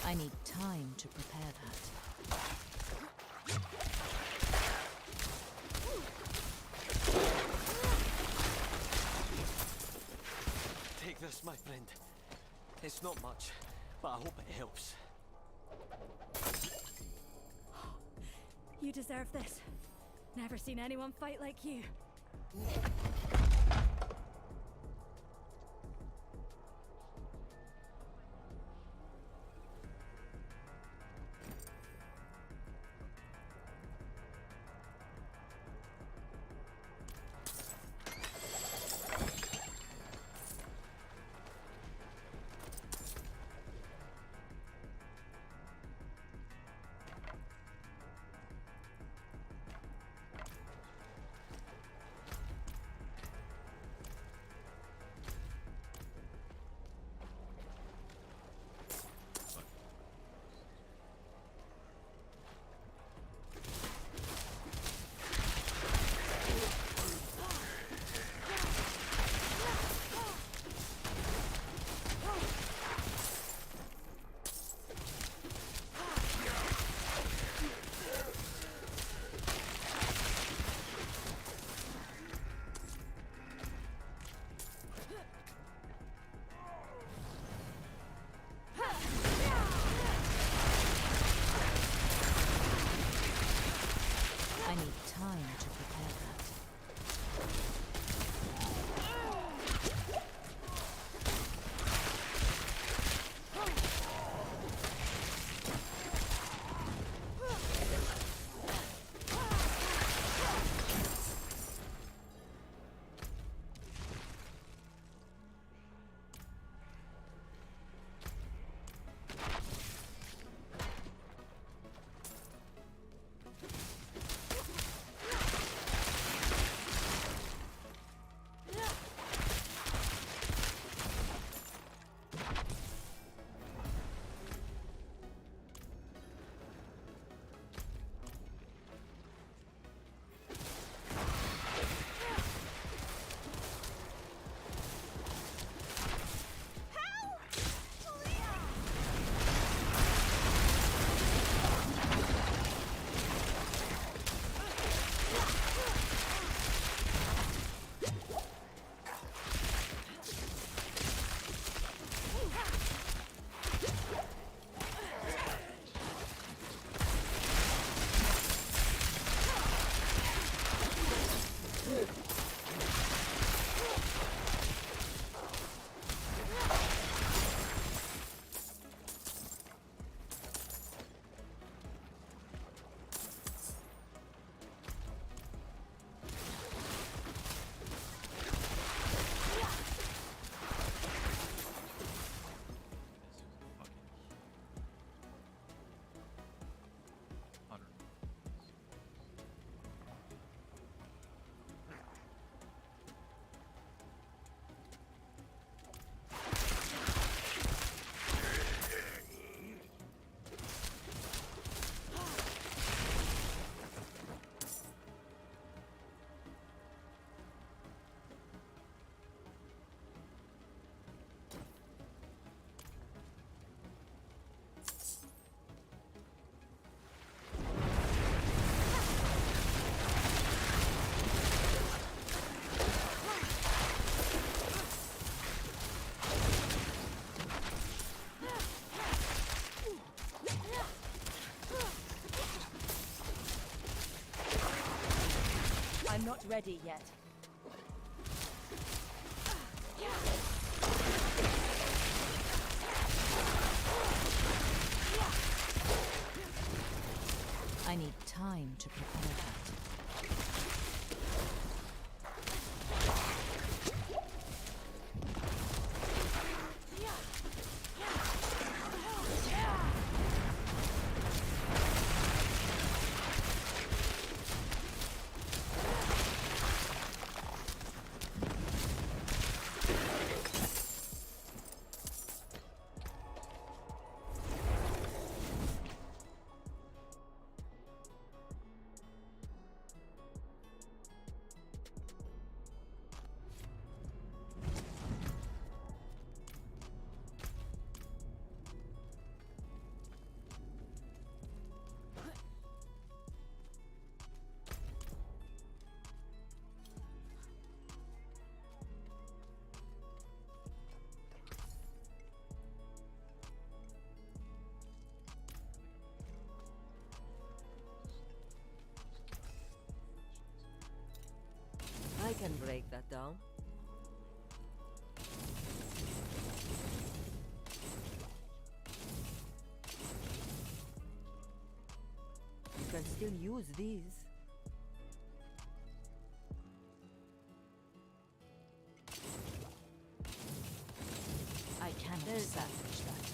I need time to prepare that. Take this, my friend. It's not much, but I hope it helps. You deserve this. Never seen anyone fight like you. I need time to prepare that. I'm not ready yet. I need time to prepare that. can break that down. You can still use these. I cannot salvage that.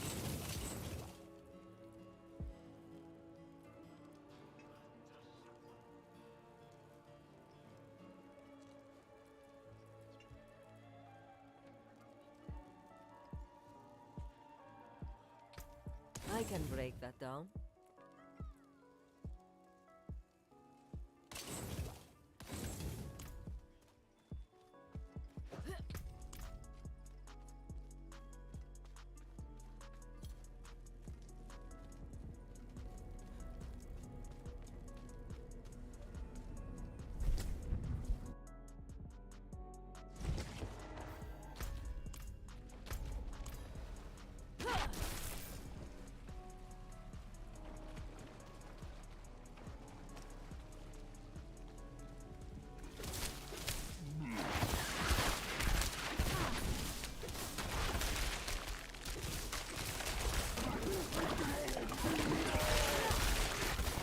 I can break that down.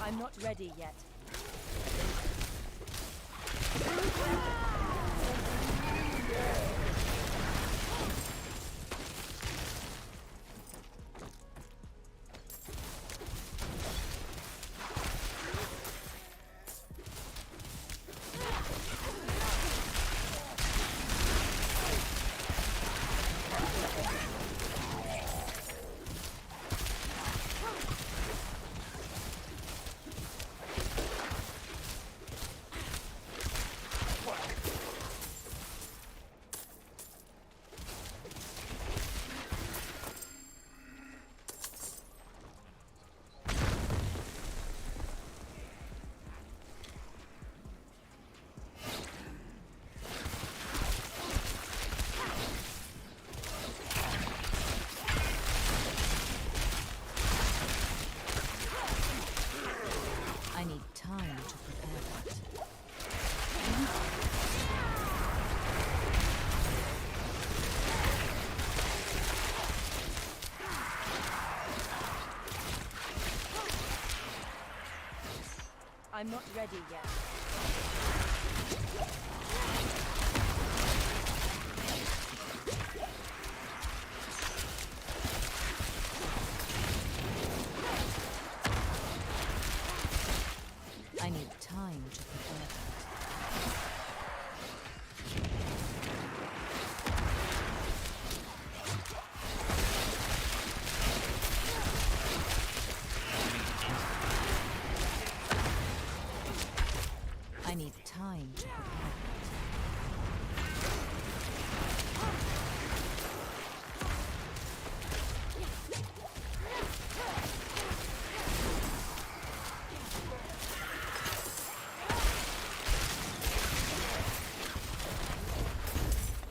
I'm not ready yet. I need time to prepare that. I'm not ready yet. I need time to prepare that. I need time to prepare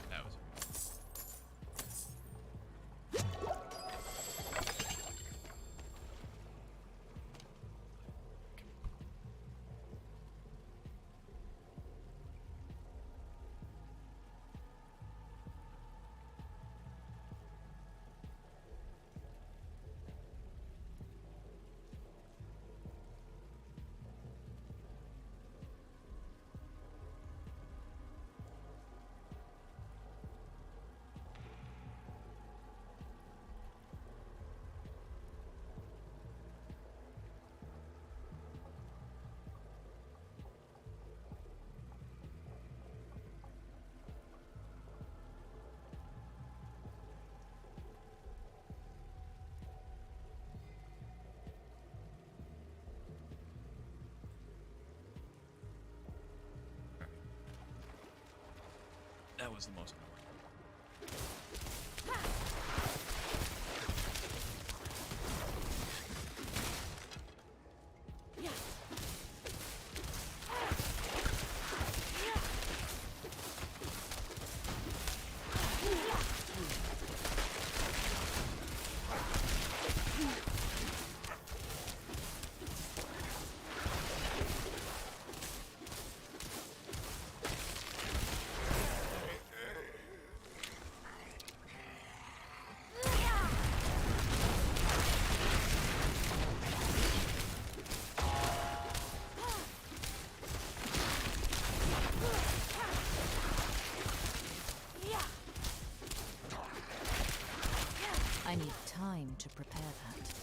That was That was the most annoying. to prepare that.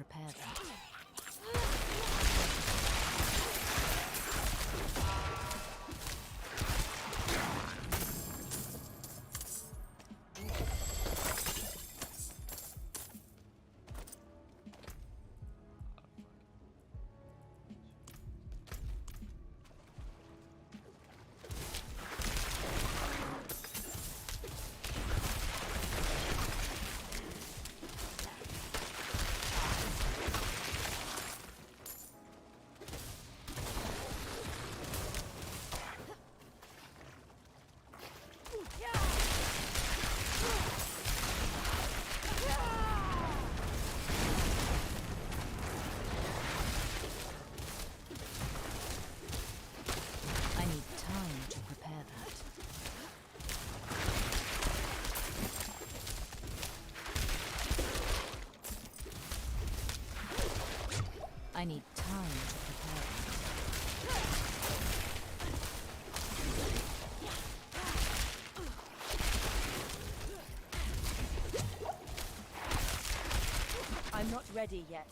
prepare that. I need time to prepare. I'm not ready yet.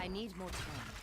I need more time.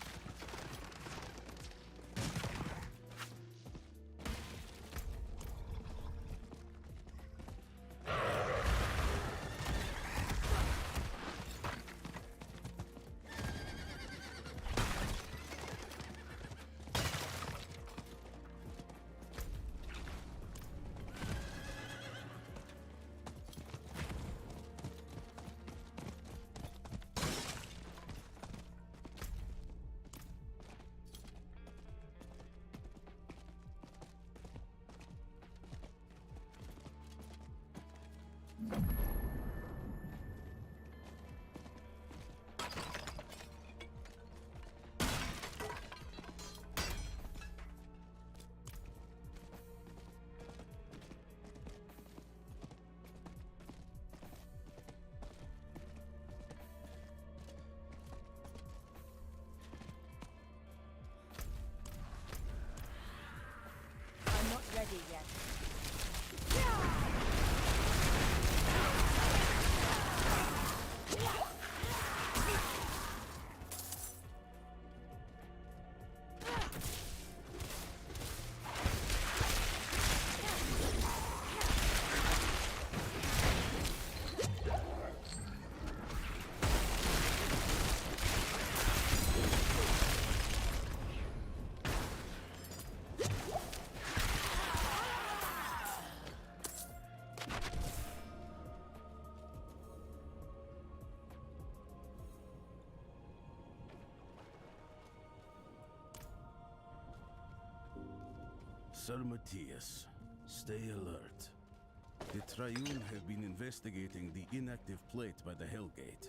Sir Matthias, stay alert. The Triune have been investigating the inactive plate by the Hellgate.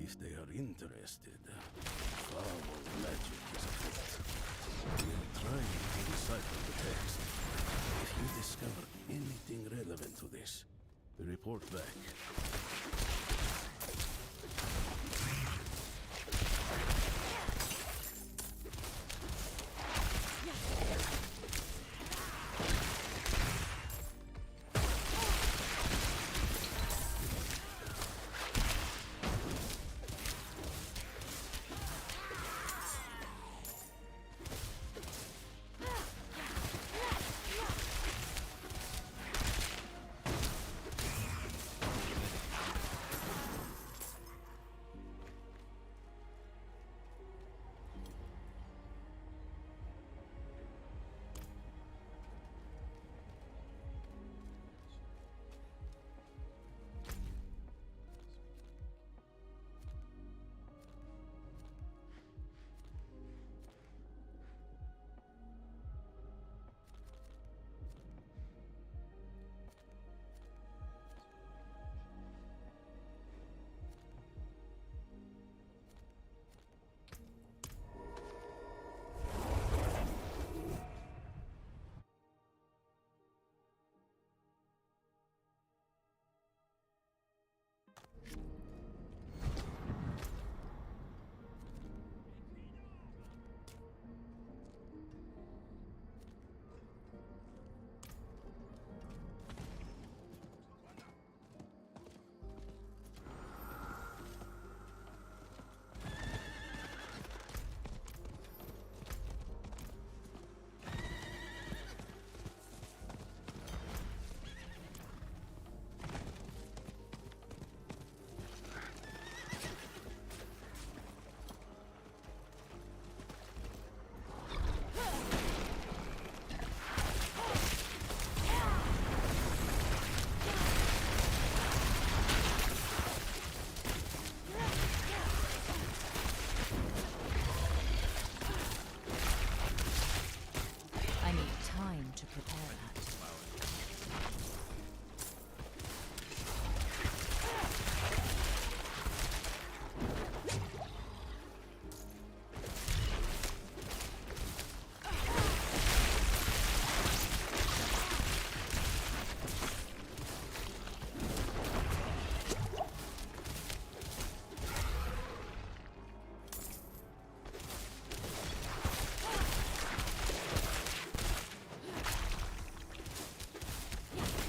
If they are interested, foul magic is afoot. We are trying to decipher the text. If you discover anything relevant to this, report back.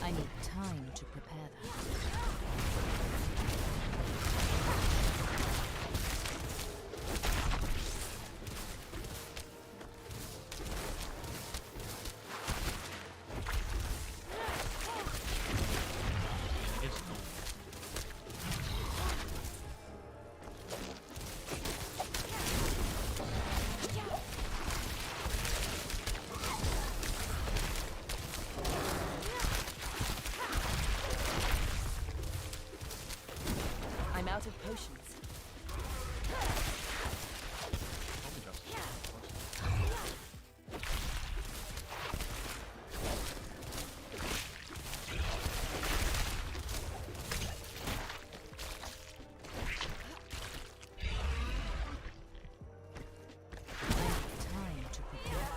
I need time to prepare that. I'm out of potions. Time to prepare.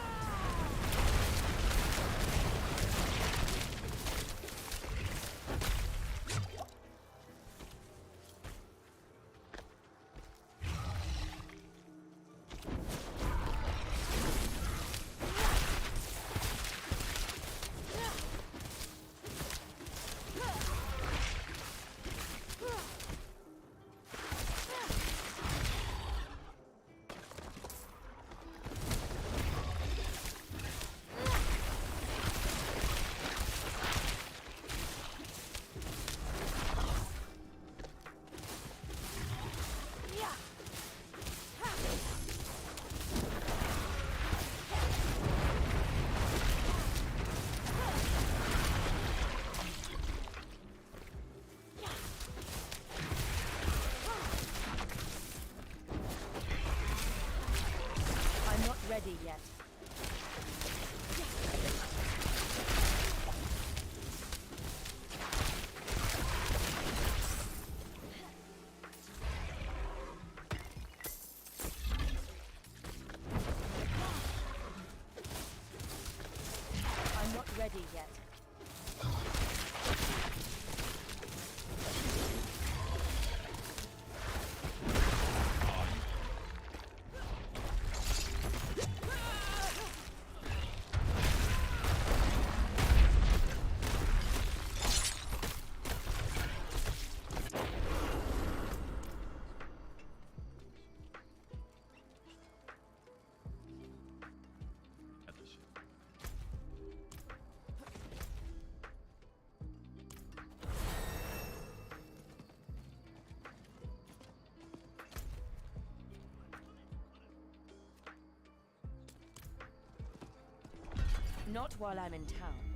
I'm not ready yet. Not while I'm in town.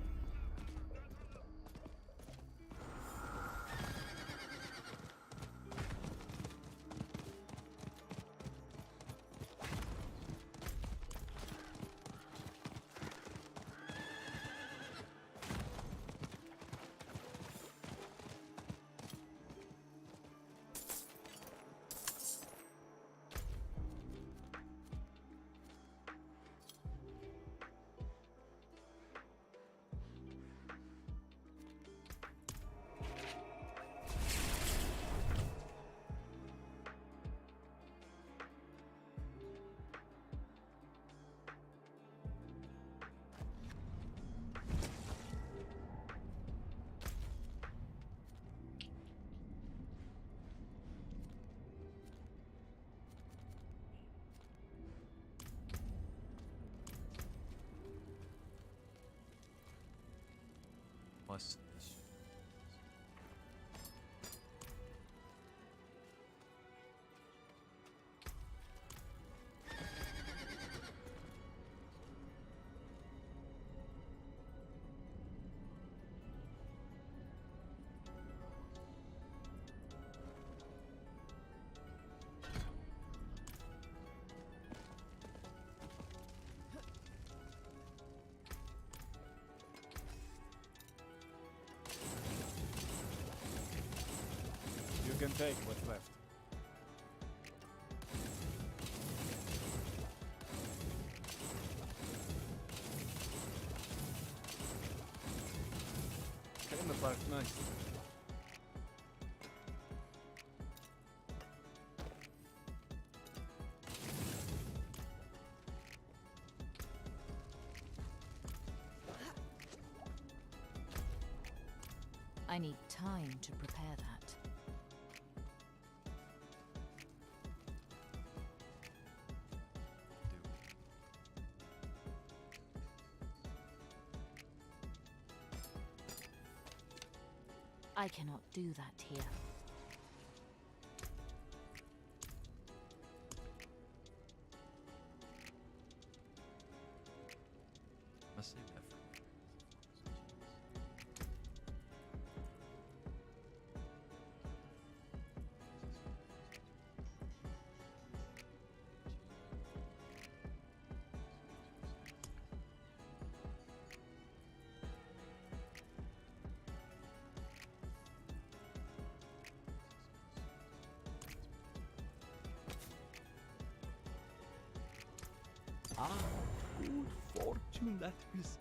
Plus this. You can take what's left. Cut in the park, nice. I need time to prepare that. I cannot do that here. Let's save that for Ah, good fortune that is.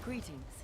Greetings.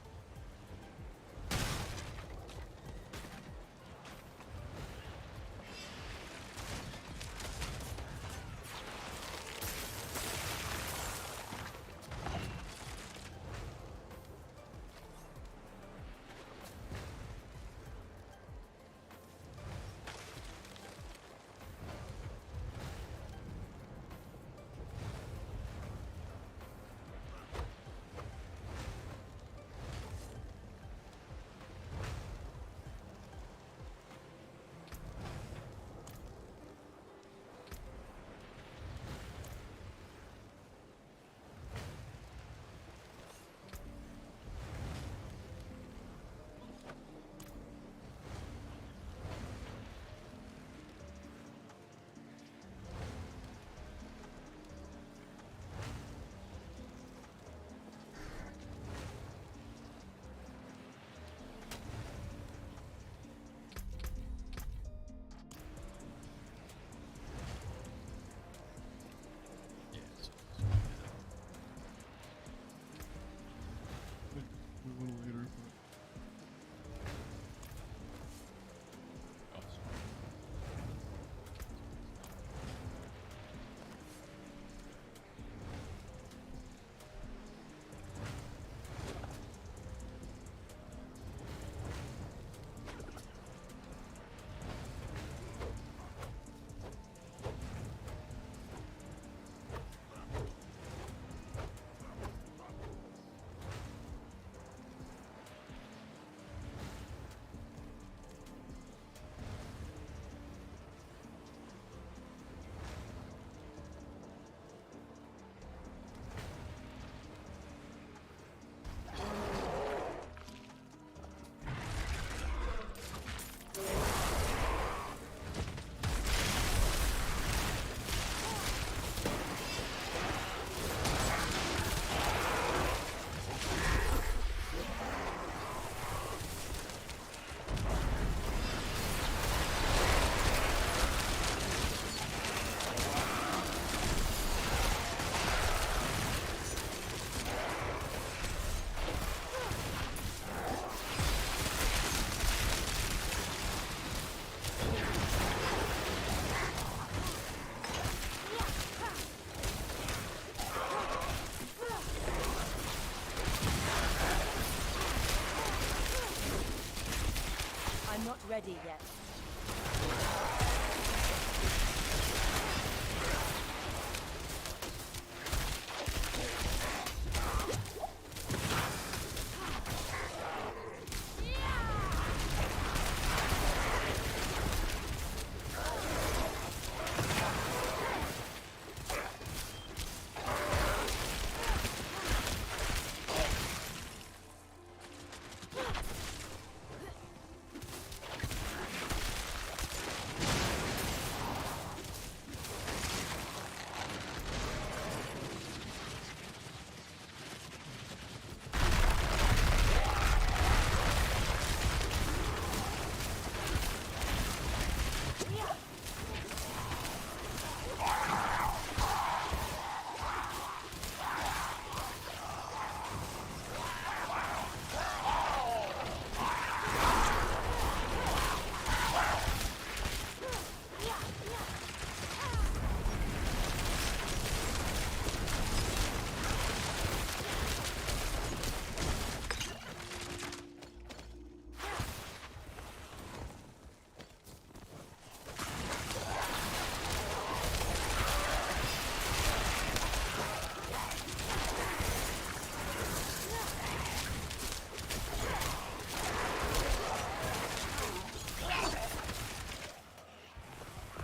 I'm not ready yet.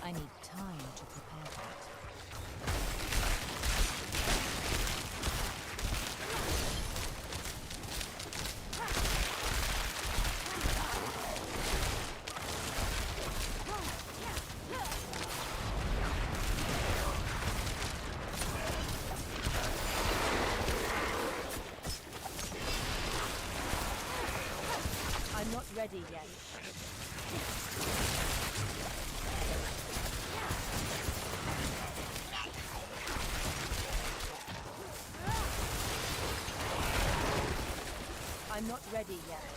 I need time to prepare that. I'm not ready yet. ready yet.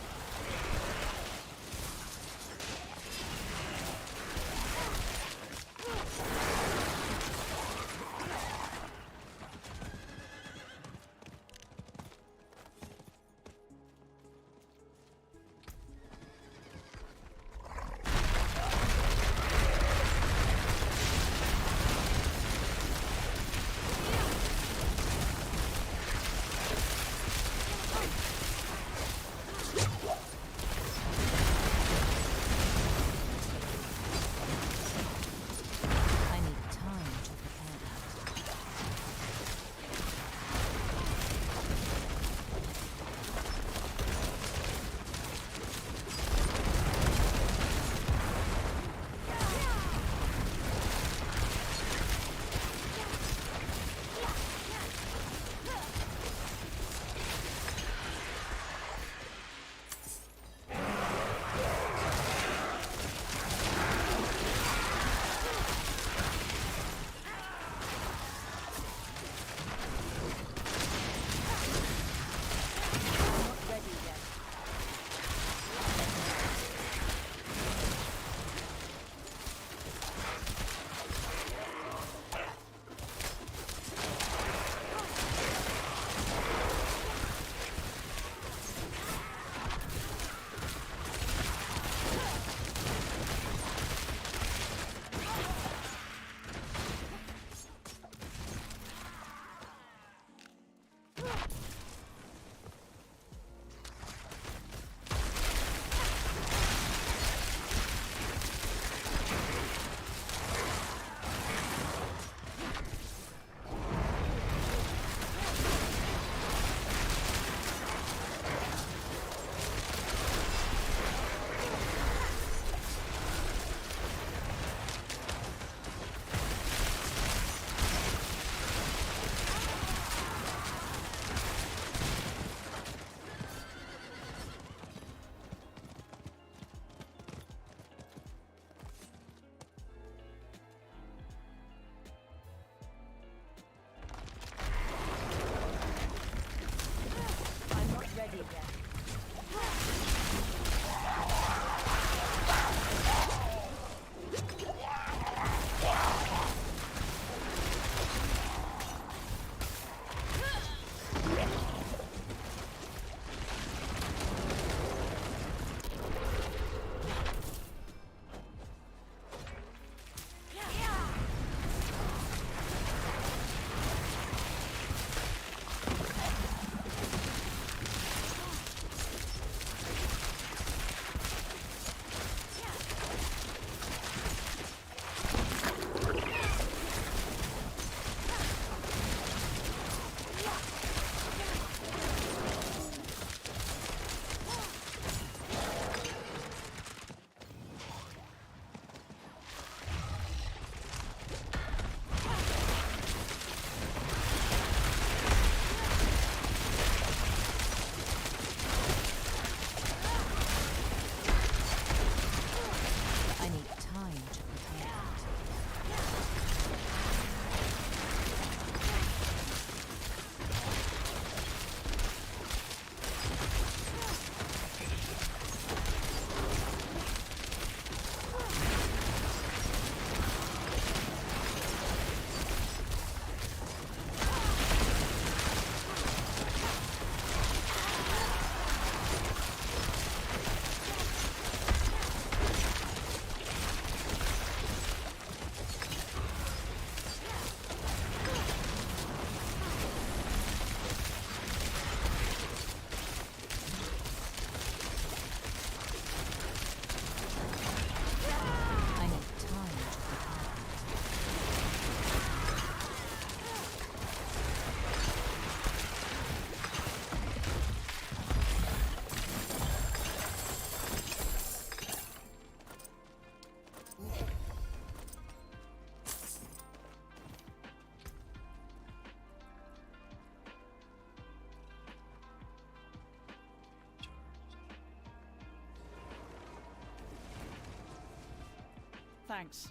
Thanks.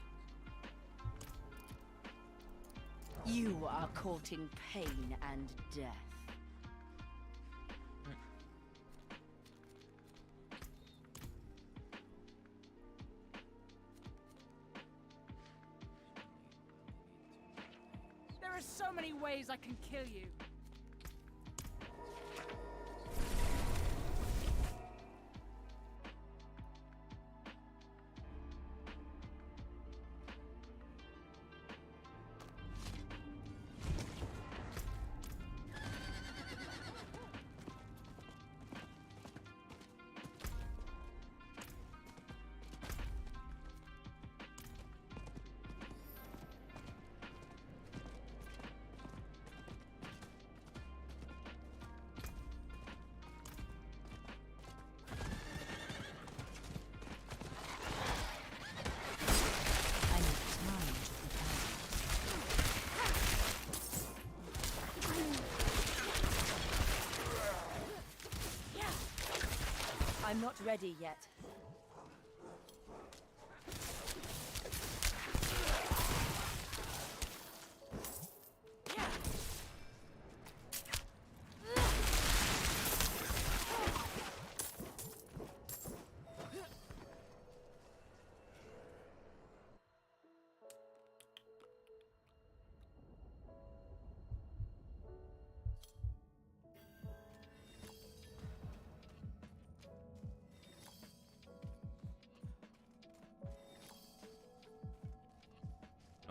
You are courting pain and death. There's so many ways I can kill you. I'm not ready yet.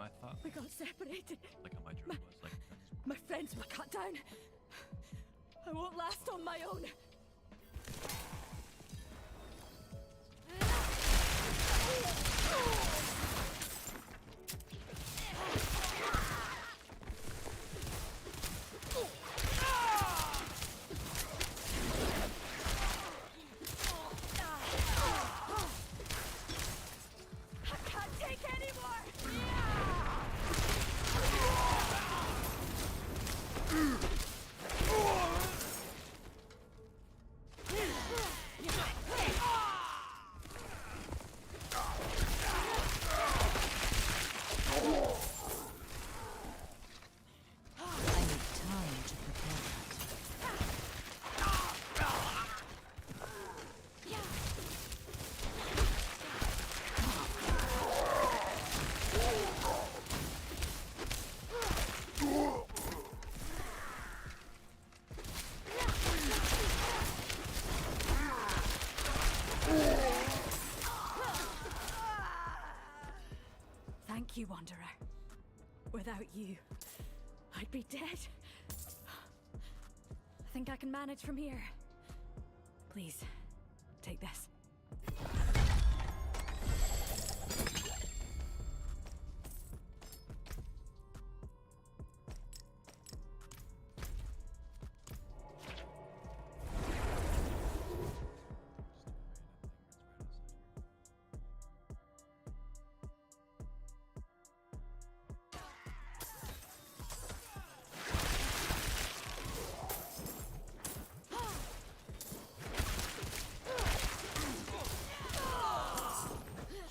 I thought We got separated. like how my drone was like. My friends were cut down. I won't last on my own. I can't take anymore. I need time to prepare that. Thank you, Wanderer. Without you, I'd be dead. I think I can manage from here. Please, take this.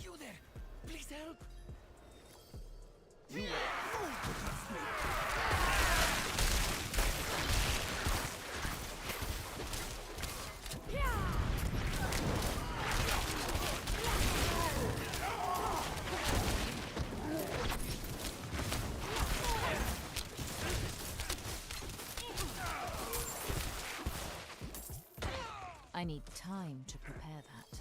You there! Please help! I need time to prepare that.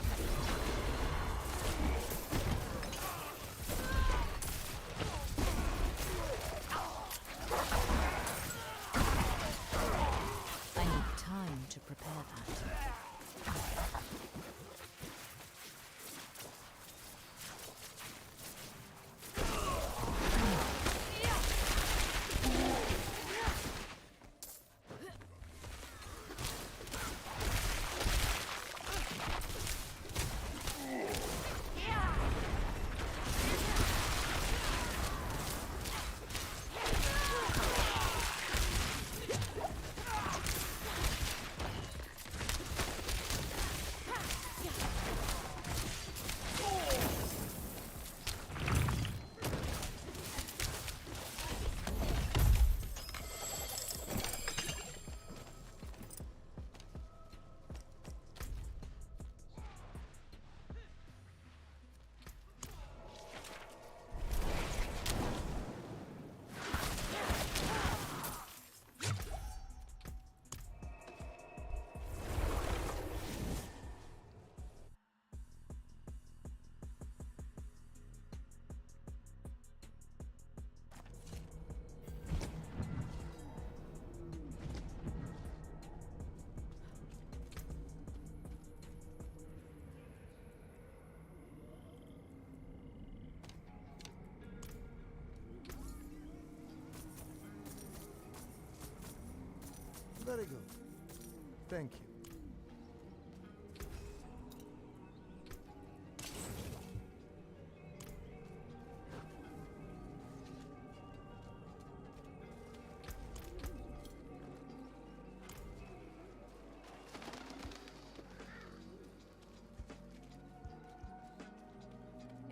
I need time to prepare that. Very good. Thank you.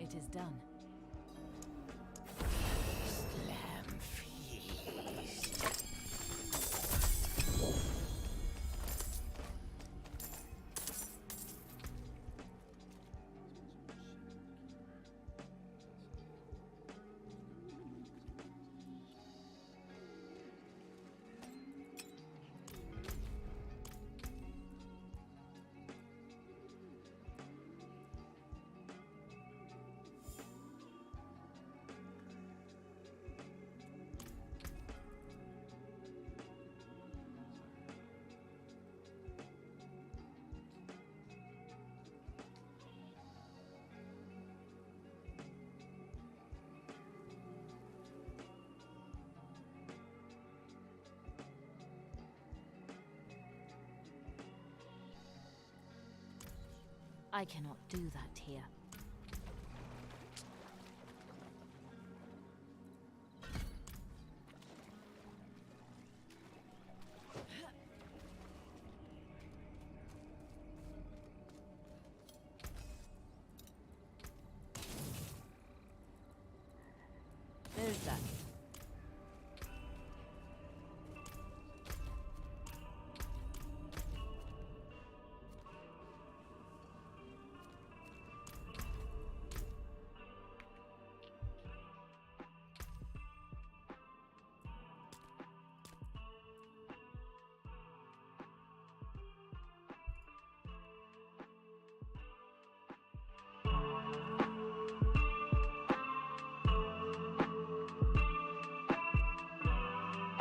It is done. I cannot do that here. There's that.